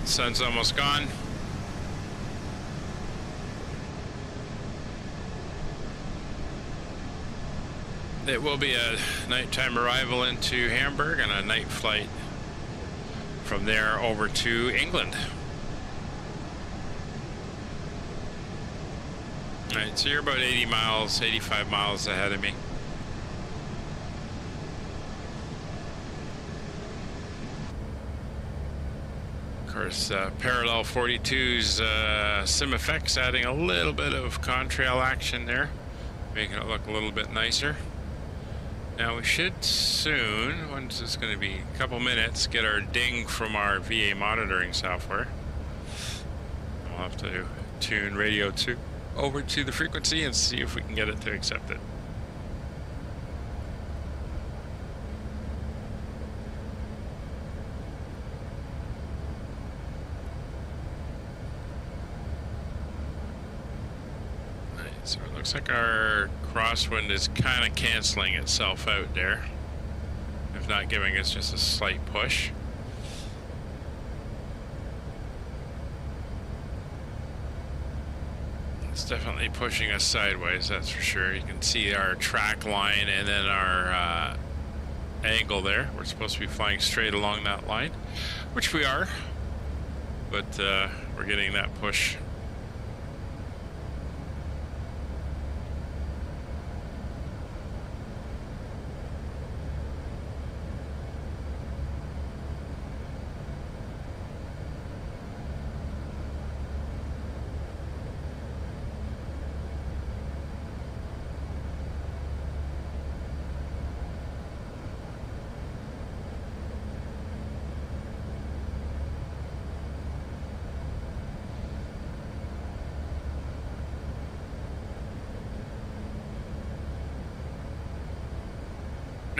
Sun's almost gone. It will be a nighttime arrival into Hamburg and a night flight from there over to England. Alright, so you're about 80 miles, 85 miles ahead of me. Of course, Parallel 42's sim effects adding a little bit of contrail action there, making it look a little bit nicer. Now we should soon, when's this going to be? A couple minutes, get our ding from our VA monitoring software. We'll have to tune radio 2 over to the frequency and see if we can get it to accept it. So it looks like our crosswind is kind of canceling itself out there, if not giving us just a slight push. It's definitely pushing us sideways, that's for sure. You can see our track line and then our angle there. We're supposed to be flying straight along that line, which we are, but we're getting that push.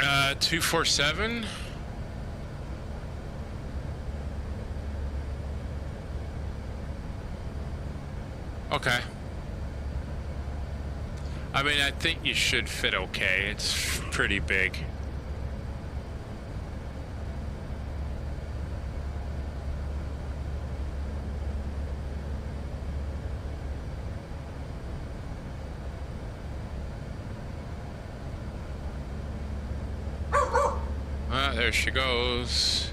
Uh, 247. Okay. I mean, I think you should fit okay. It's pretty big. There she goes.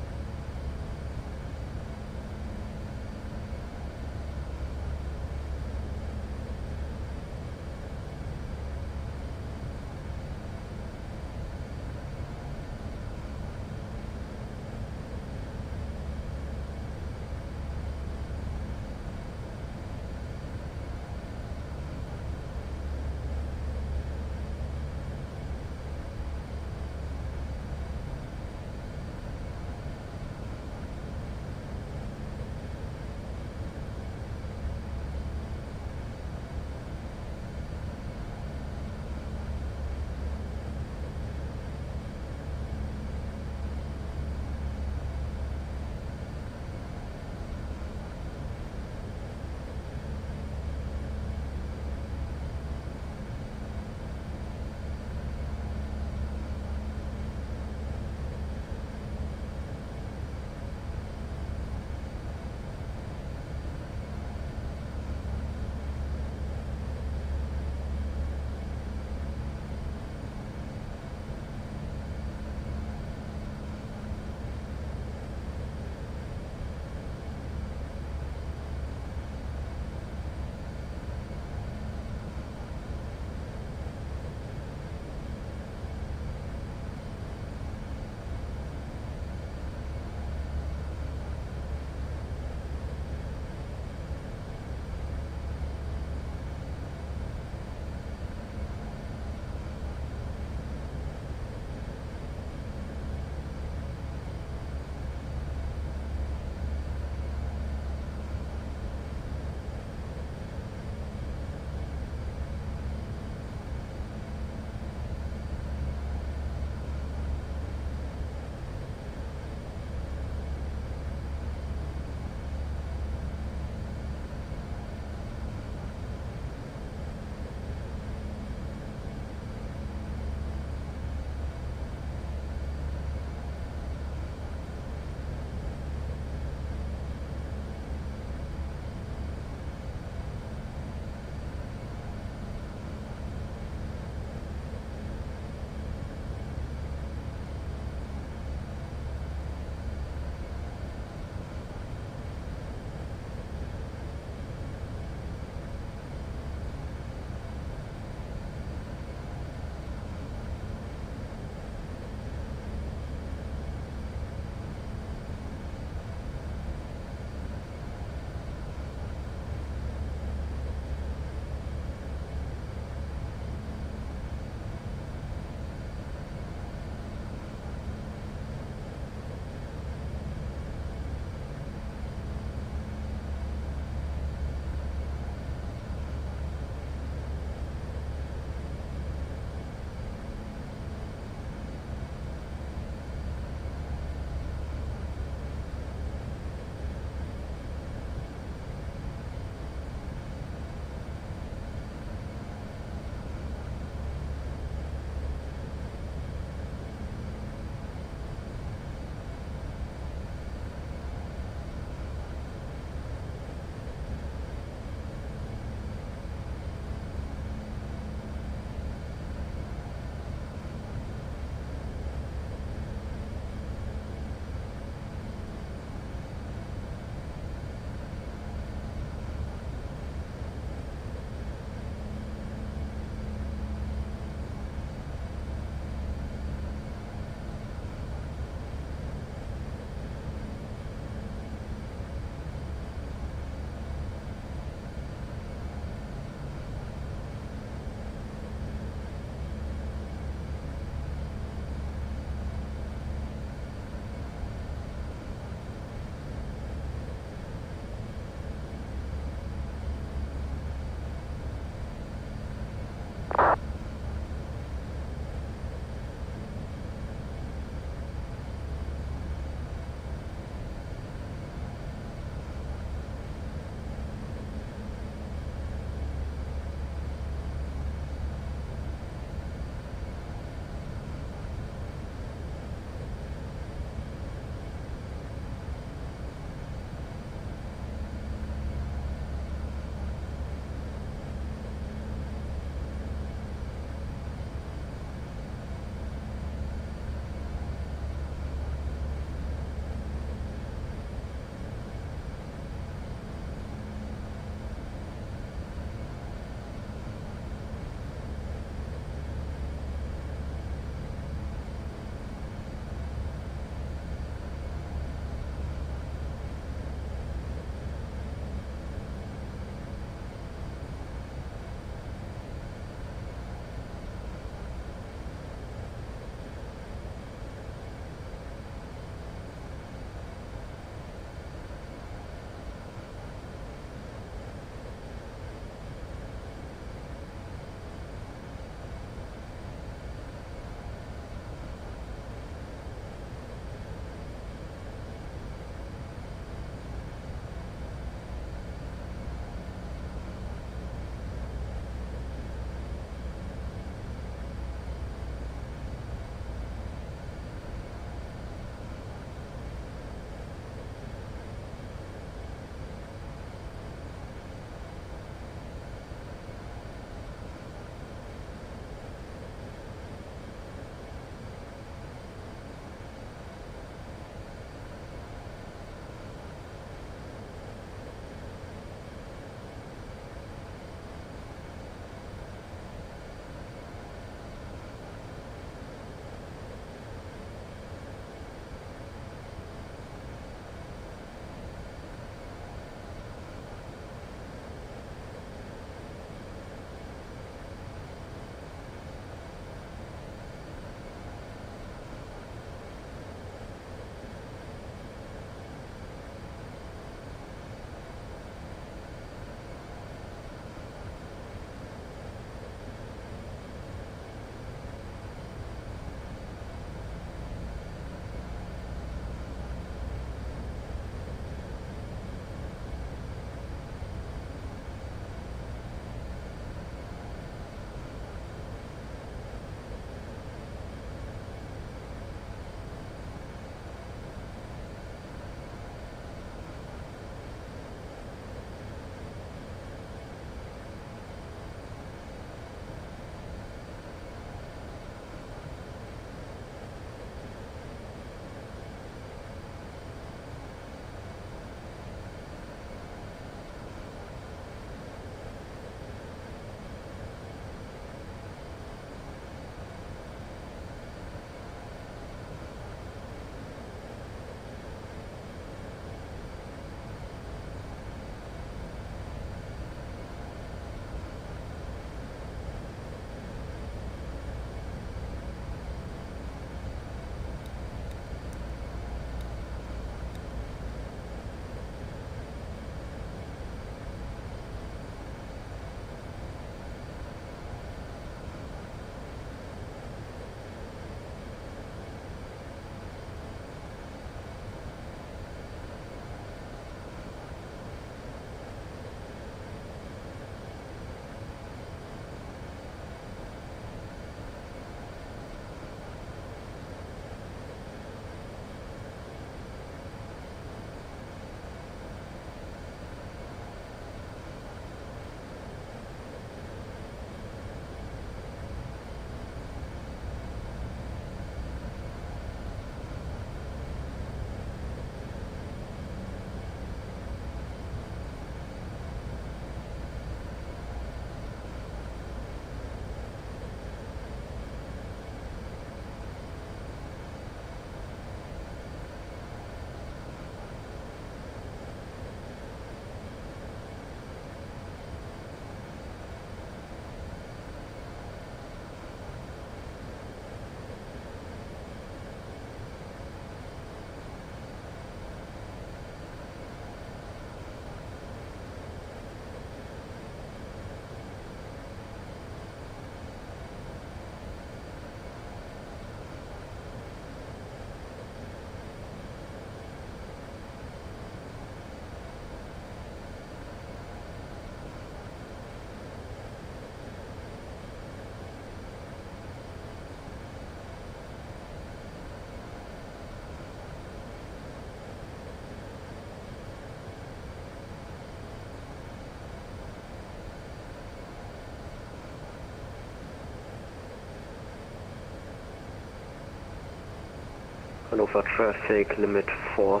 Hannover traffic limit 4,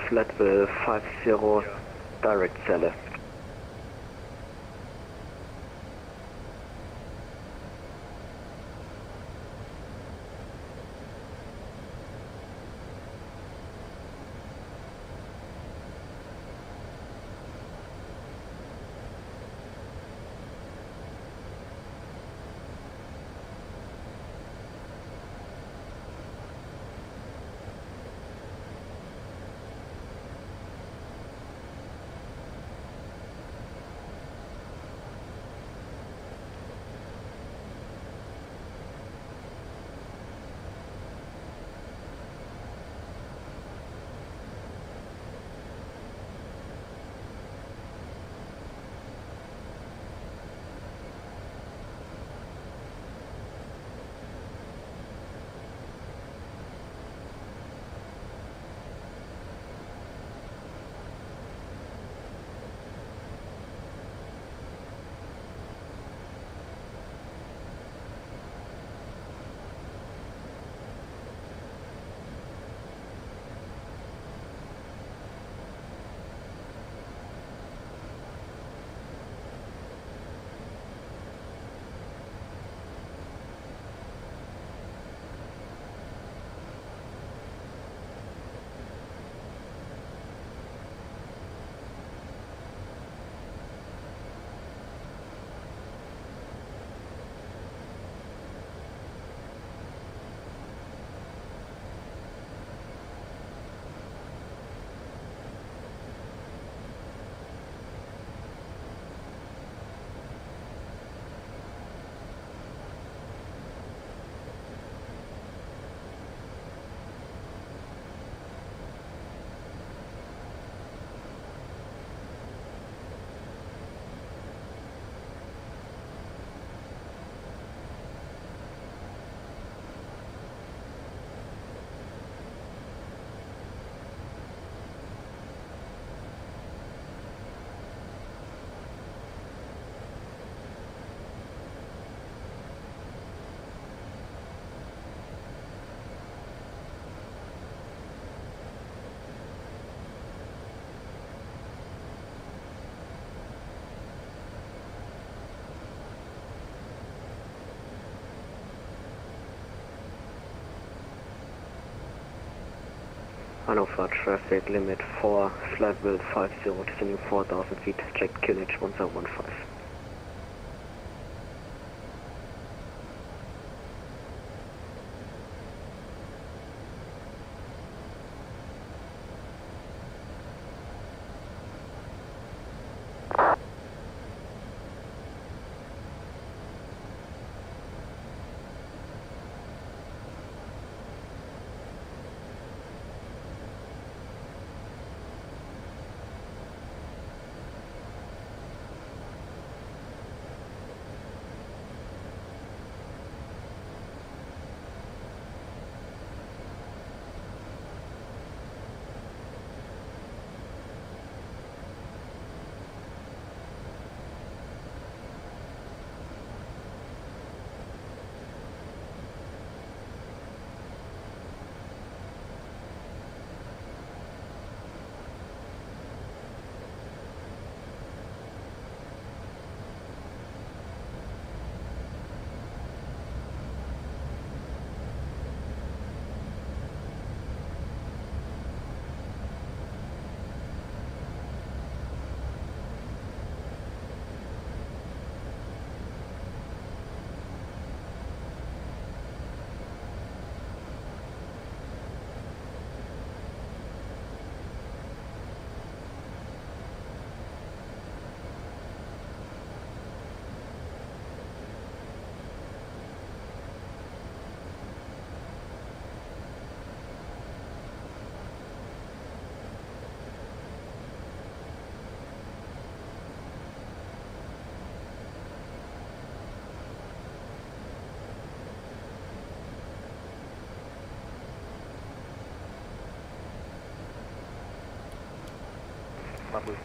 flat will 50, direct Zelle. Hannover traffic limit 4, flight will 50, descending 4,000 feet, checked QNH 1015. Mahmoud.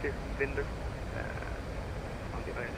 clear from Vinder on the island.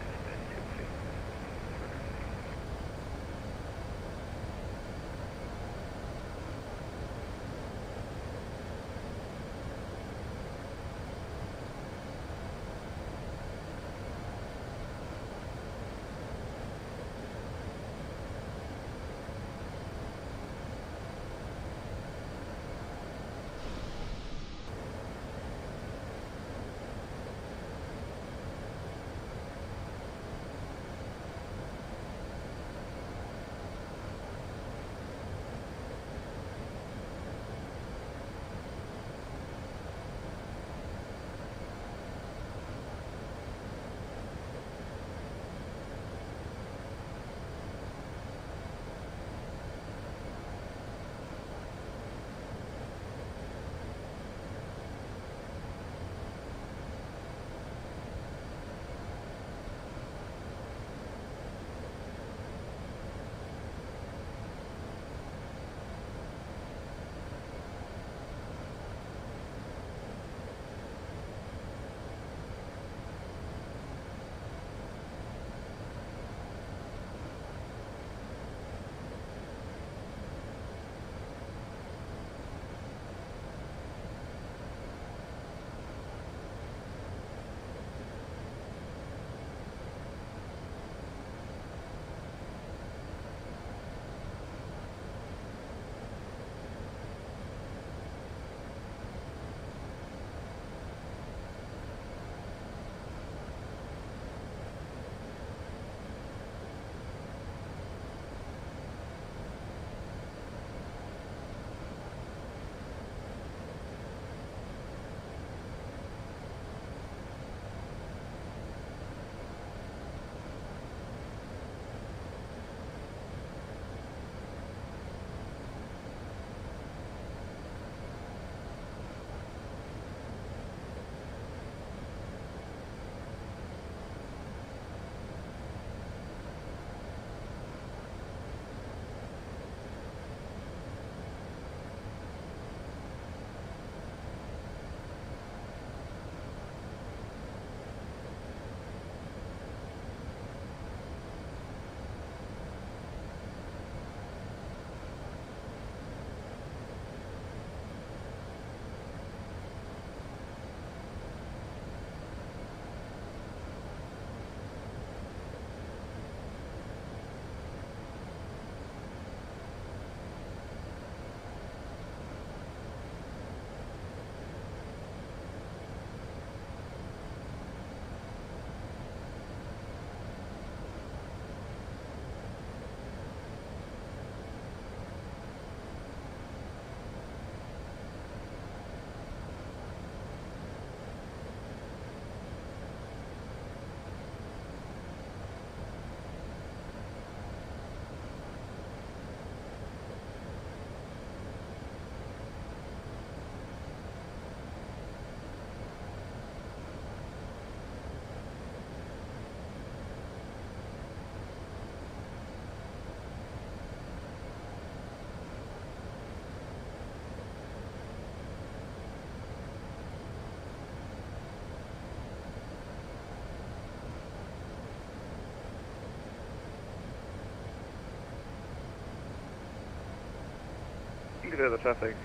2-3. Good other traffic,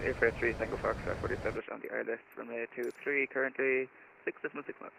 Airfare 3 Tango Foxtrot for established on the ILS runway 23, currently 6.6 miles.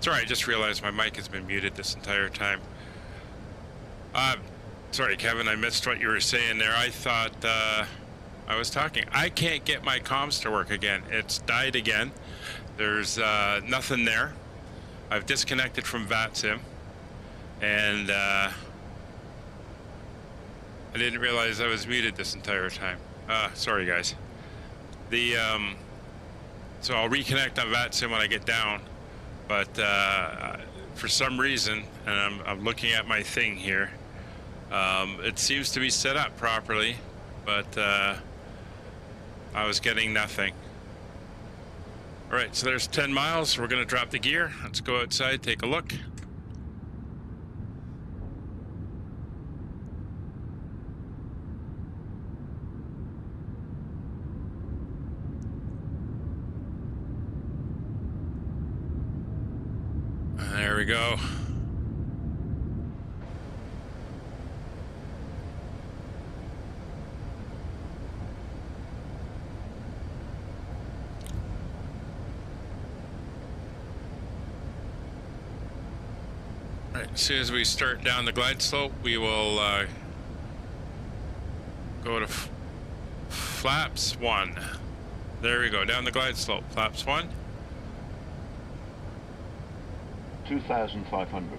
Sorry, I just realized my mic has been muted this entire time. Sorry, Kevin, I missed what you were saying there. I thought I was talking. I can't get my comms to work again. It's died again. There's nothing there. I've disconnected from VATSim, and I didn't realize I was muted this entire time. Sorry, guys. So I'll reconnect on VATSim when I get down, but for some reason, and I'm looking at my thing here, it seems to be set up properly, but I was getting nothing. All right, so there's 10 miles. We're going to drop the gear. Let's go outside, take a look. There we go. All right, as soon as we start down the glide slope, we will go to flaps 1. There we go, down the glide slope, flaps 1. 2,500.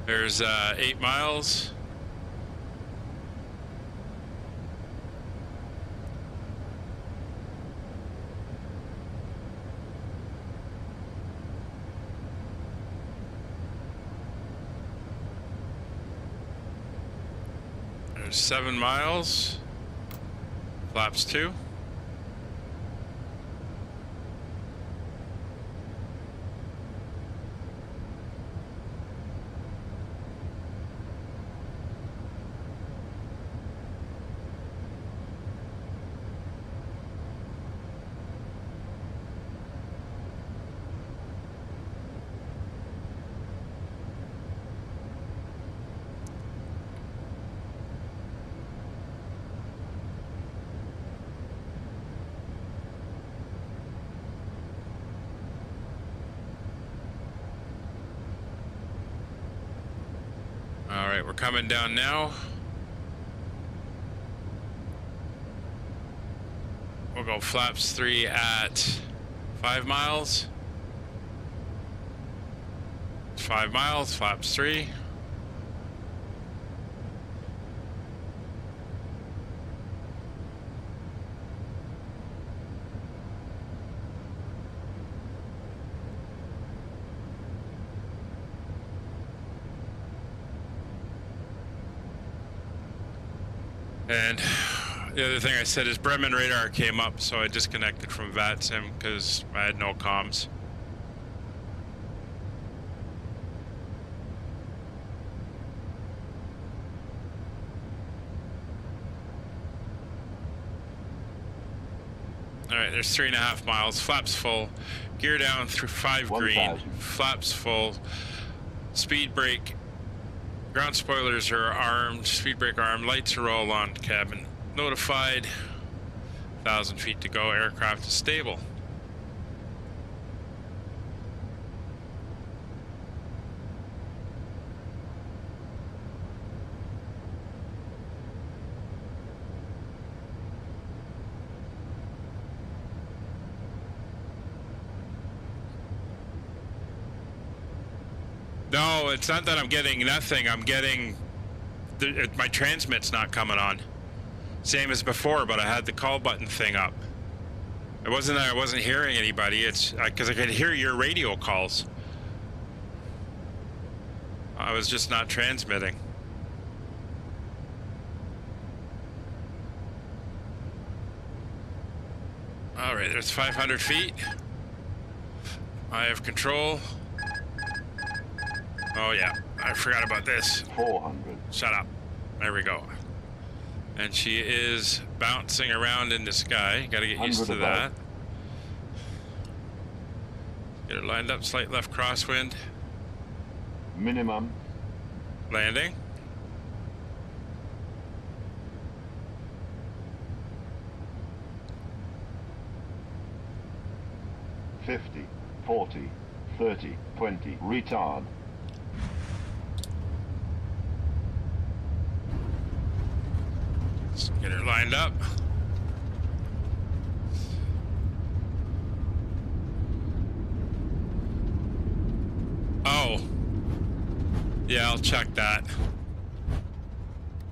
There's 8 miles. There's 7 miles. Flaps 2. All right, we're coming down now. We'll go flaps 3 at 5 miles. 5 miles, flaps 3. And the other thing I said is Bremen radar came up, so I disconnected from VATSim because I had no comms. All right, there's 3.5 miles, flaps full, gear down through 5 green, flaps full, speed brake. Ground spoilers are armed, speed brake armed, lights are all on, cabin notified, 1,000 feet to go, aircraft is stable. No, it's not that I'm getting nothing. I'm getting my transmit's not coming on. Same as before, but I had the call button thing up. It wasn't that I wasn't hearing anybody. It's because I could hear your radio calls. I was just not transmitting. All right, there's 500 feet. I have control. Oh yeah, I forgot about this. 400. Shut up. There we go. And she is bouncing around in the sky. Gotta get used to that. Get her lined up, slight left crosswind. Minimum. Landing. 50, 40, 30, 20. Retard. Let's get her lined up. Oh. Yeah, I'll check that.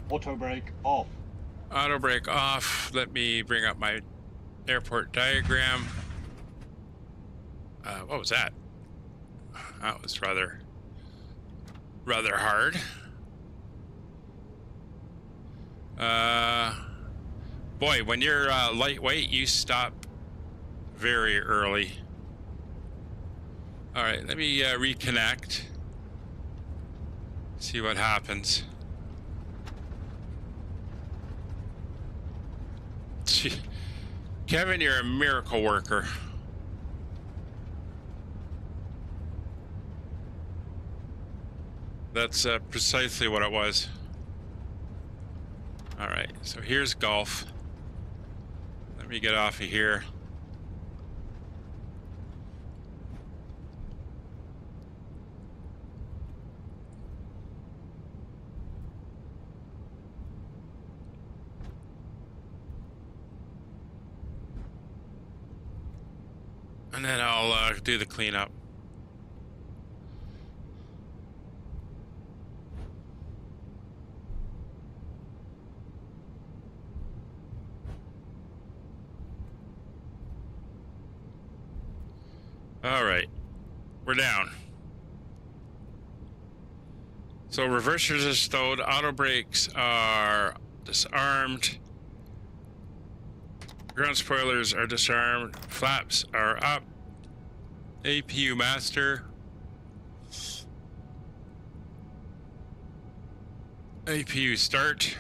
Auto brake off. Auto brake off. Let me bring up my airport diagram. What was that? That was rather hard. Boy, when you're lightweight, you stop very early. All right, let me reconnect. See what happens. Gee, Kevin, you're a miracle worker. That's precisely what it was. All right, so here's golf. Let me get off of here. And then I'll do the cleanup. All right, we're down. So reversers are stowed, auto brakes are disarmed, ground spoilers are disarmed, flaps are up, APU master, APU start,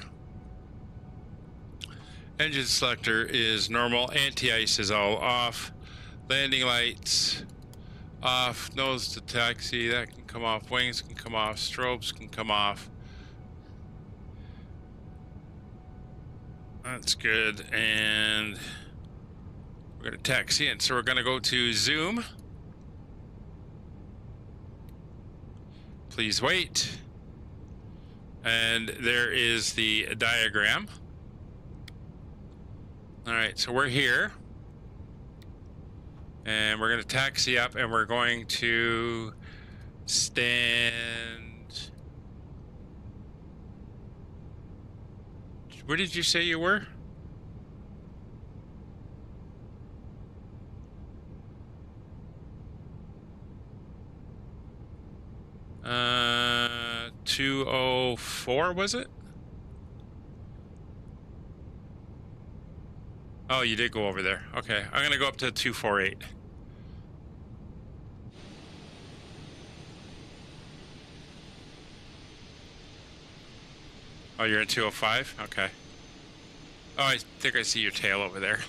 engine selector is normal, anti-ice is all off, landing lights off, nose to taxi, that can come off, wings can come off, strobes can come off. That's good, and we're gonna taxi in, so we're gonna go to zoom. Please wait. And there is the diagram. All right, so we're here. And we're going to taxi up and we're going to stand. Where did you say you were? Uh, 204 was it? Oh, you did go over there. Okay, I'm gonna go up to 248. Oh, you're in 205? Okay. Oh, I think I see your tail over there.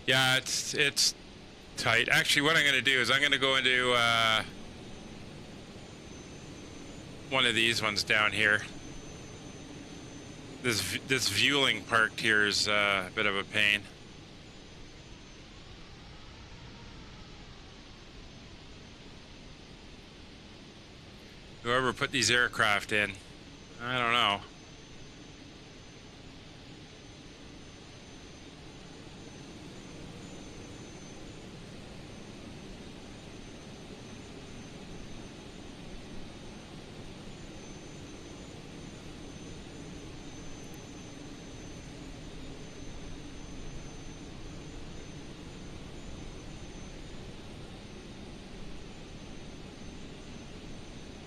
Yeah, it's tight. Actually, what I'm going to do is I'm going to go into one of these ones down here. This viewing parked here is a bit of a pain. Whoever put these aircraft in, I don't know.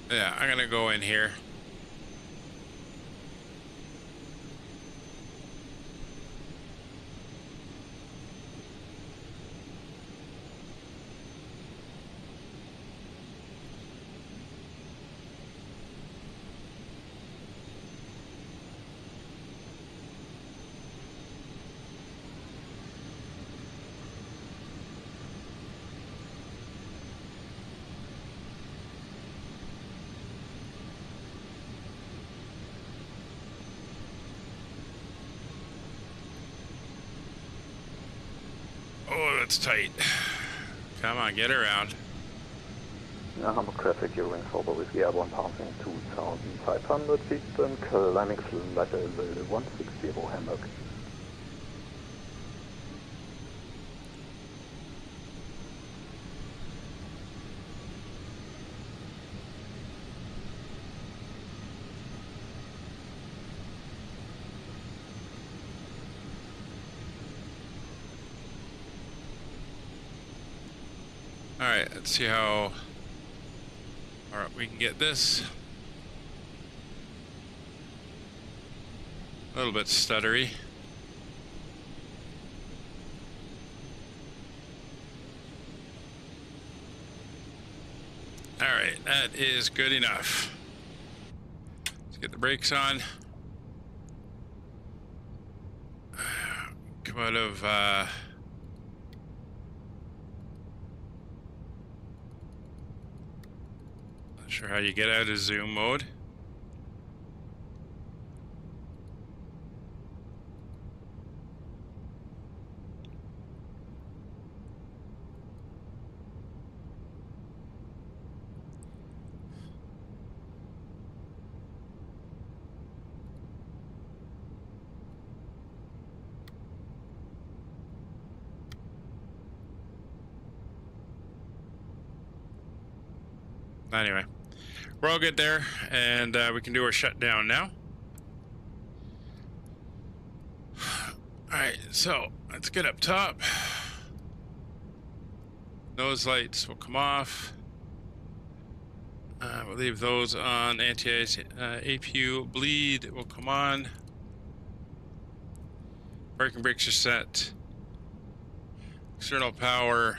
Yeah, I'm gonna go in here. Oh, that's tight. Come on, get around. Hamburg traffic, you're in Sober Whiskey Airborne passing 2,500 feet and climbing flight level 160 Hamburg. Alright, let's see how alright we can get this. A little bit stuttery. Alright, that is good enough. Let's get the brakes on. Come out of not sure how you get out of zoom mode. Anyway, we're all good there, and we can do our shutdown now. Alright, so let's get up top. Those lights will come off. We'll leave those on. Anti-APU bleed will come on. Parking brakes are set. External power.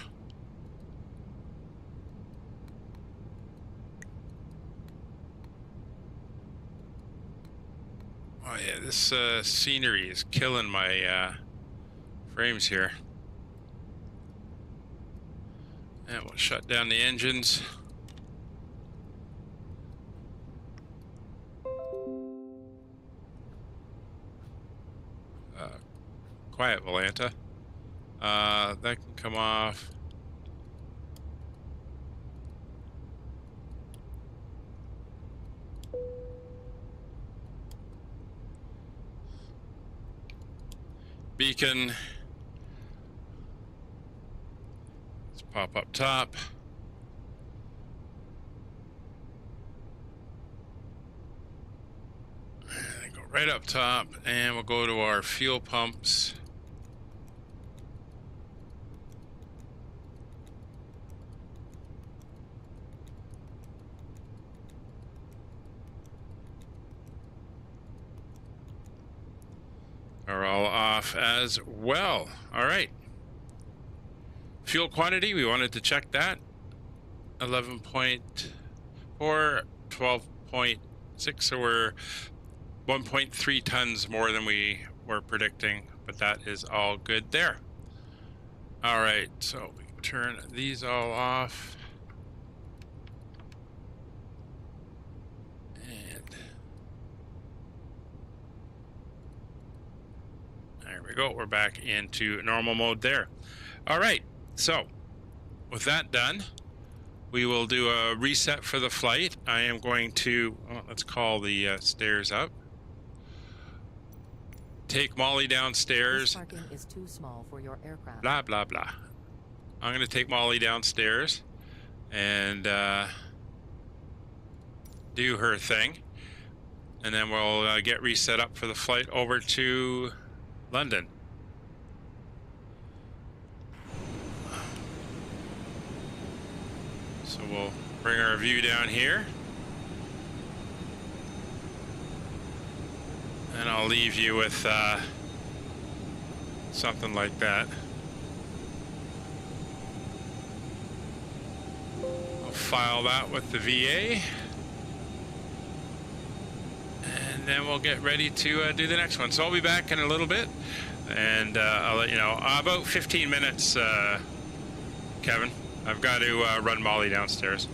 Oh yeah, this scenery is killing my frames here. And we'll shut down the engines. Quiet, Volanta. That can come off. Beacon. Let's pop up top. And go right up top, and we'll go to our fuel pumps. Are all off as well. All right. Fuel quantity, we wanted to check that. 11.4, 12.6, so we're 1.3 tons more than we were predicting, but that is all good there. All right, so we can turn these all off. There we go, we're back into normal mode there. All right, so with that done, we will do a reset for the flight. I am going to, let's call the stairs up. Take Molly downstairs. This parking is too small for your aircraft. Blah, blah, blah. I'm going to take Molly downstairs and do her thing. And then we'll get reset up for the flight over to London. So we'll bring our view down here. And I'll leave you with something like that. I'll file that with the VA. And then we'll get ready to do the next one. So I'll be back in a little bit, and I'll let you know. About 15 minutes, Kevin. I've got to run Molly downstairs.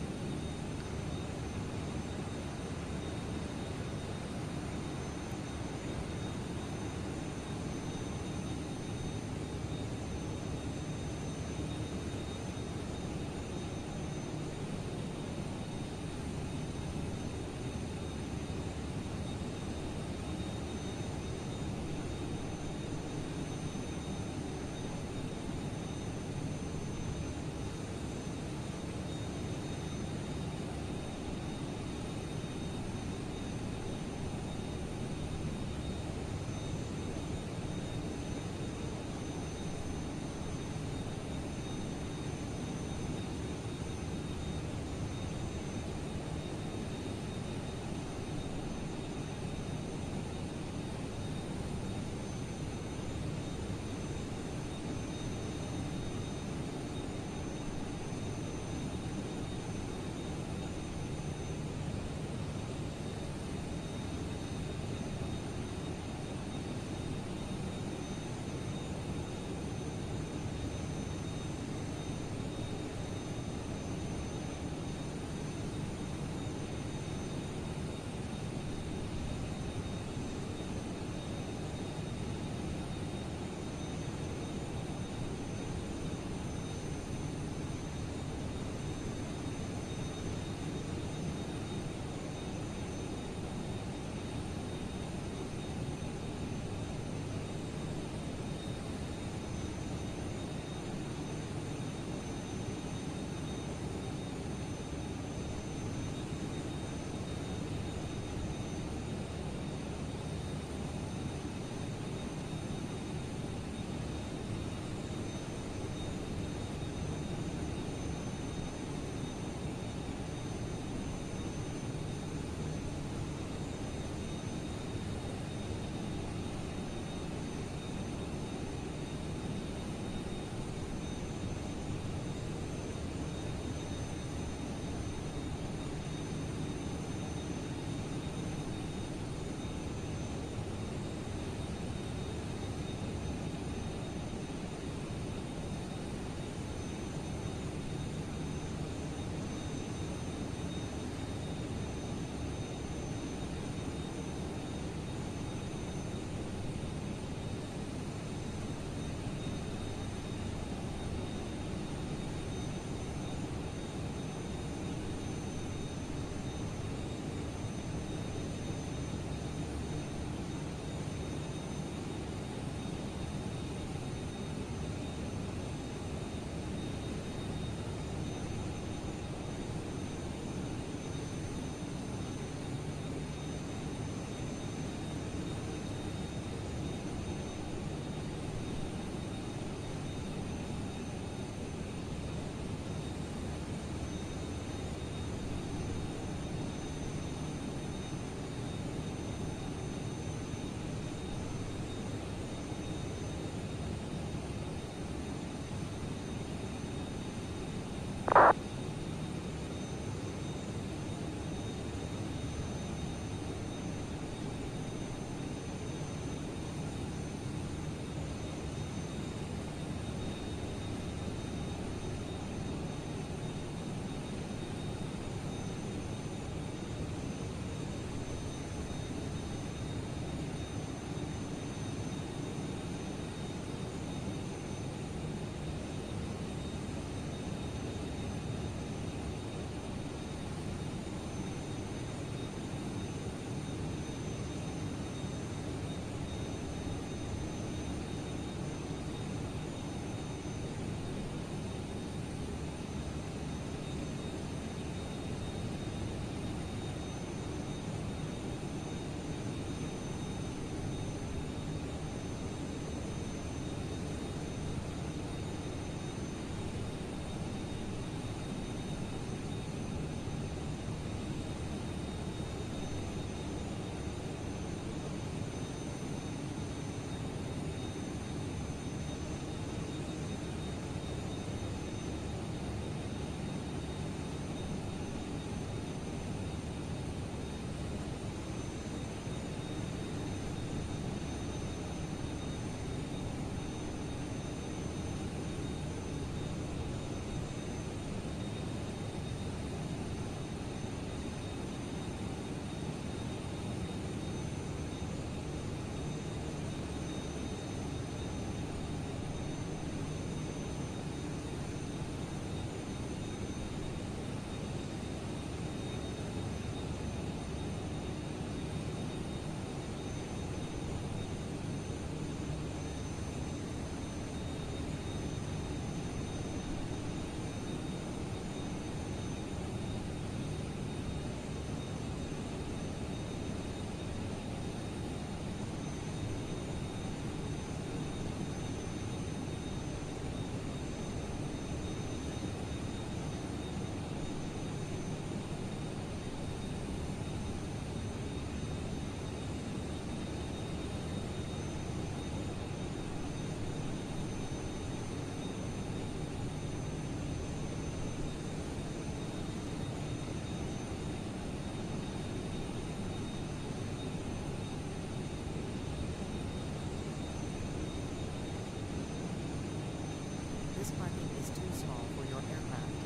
This parking is too small for your aircraft.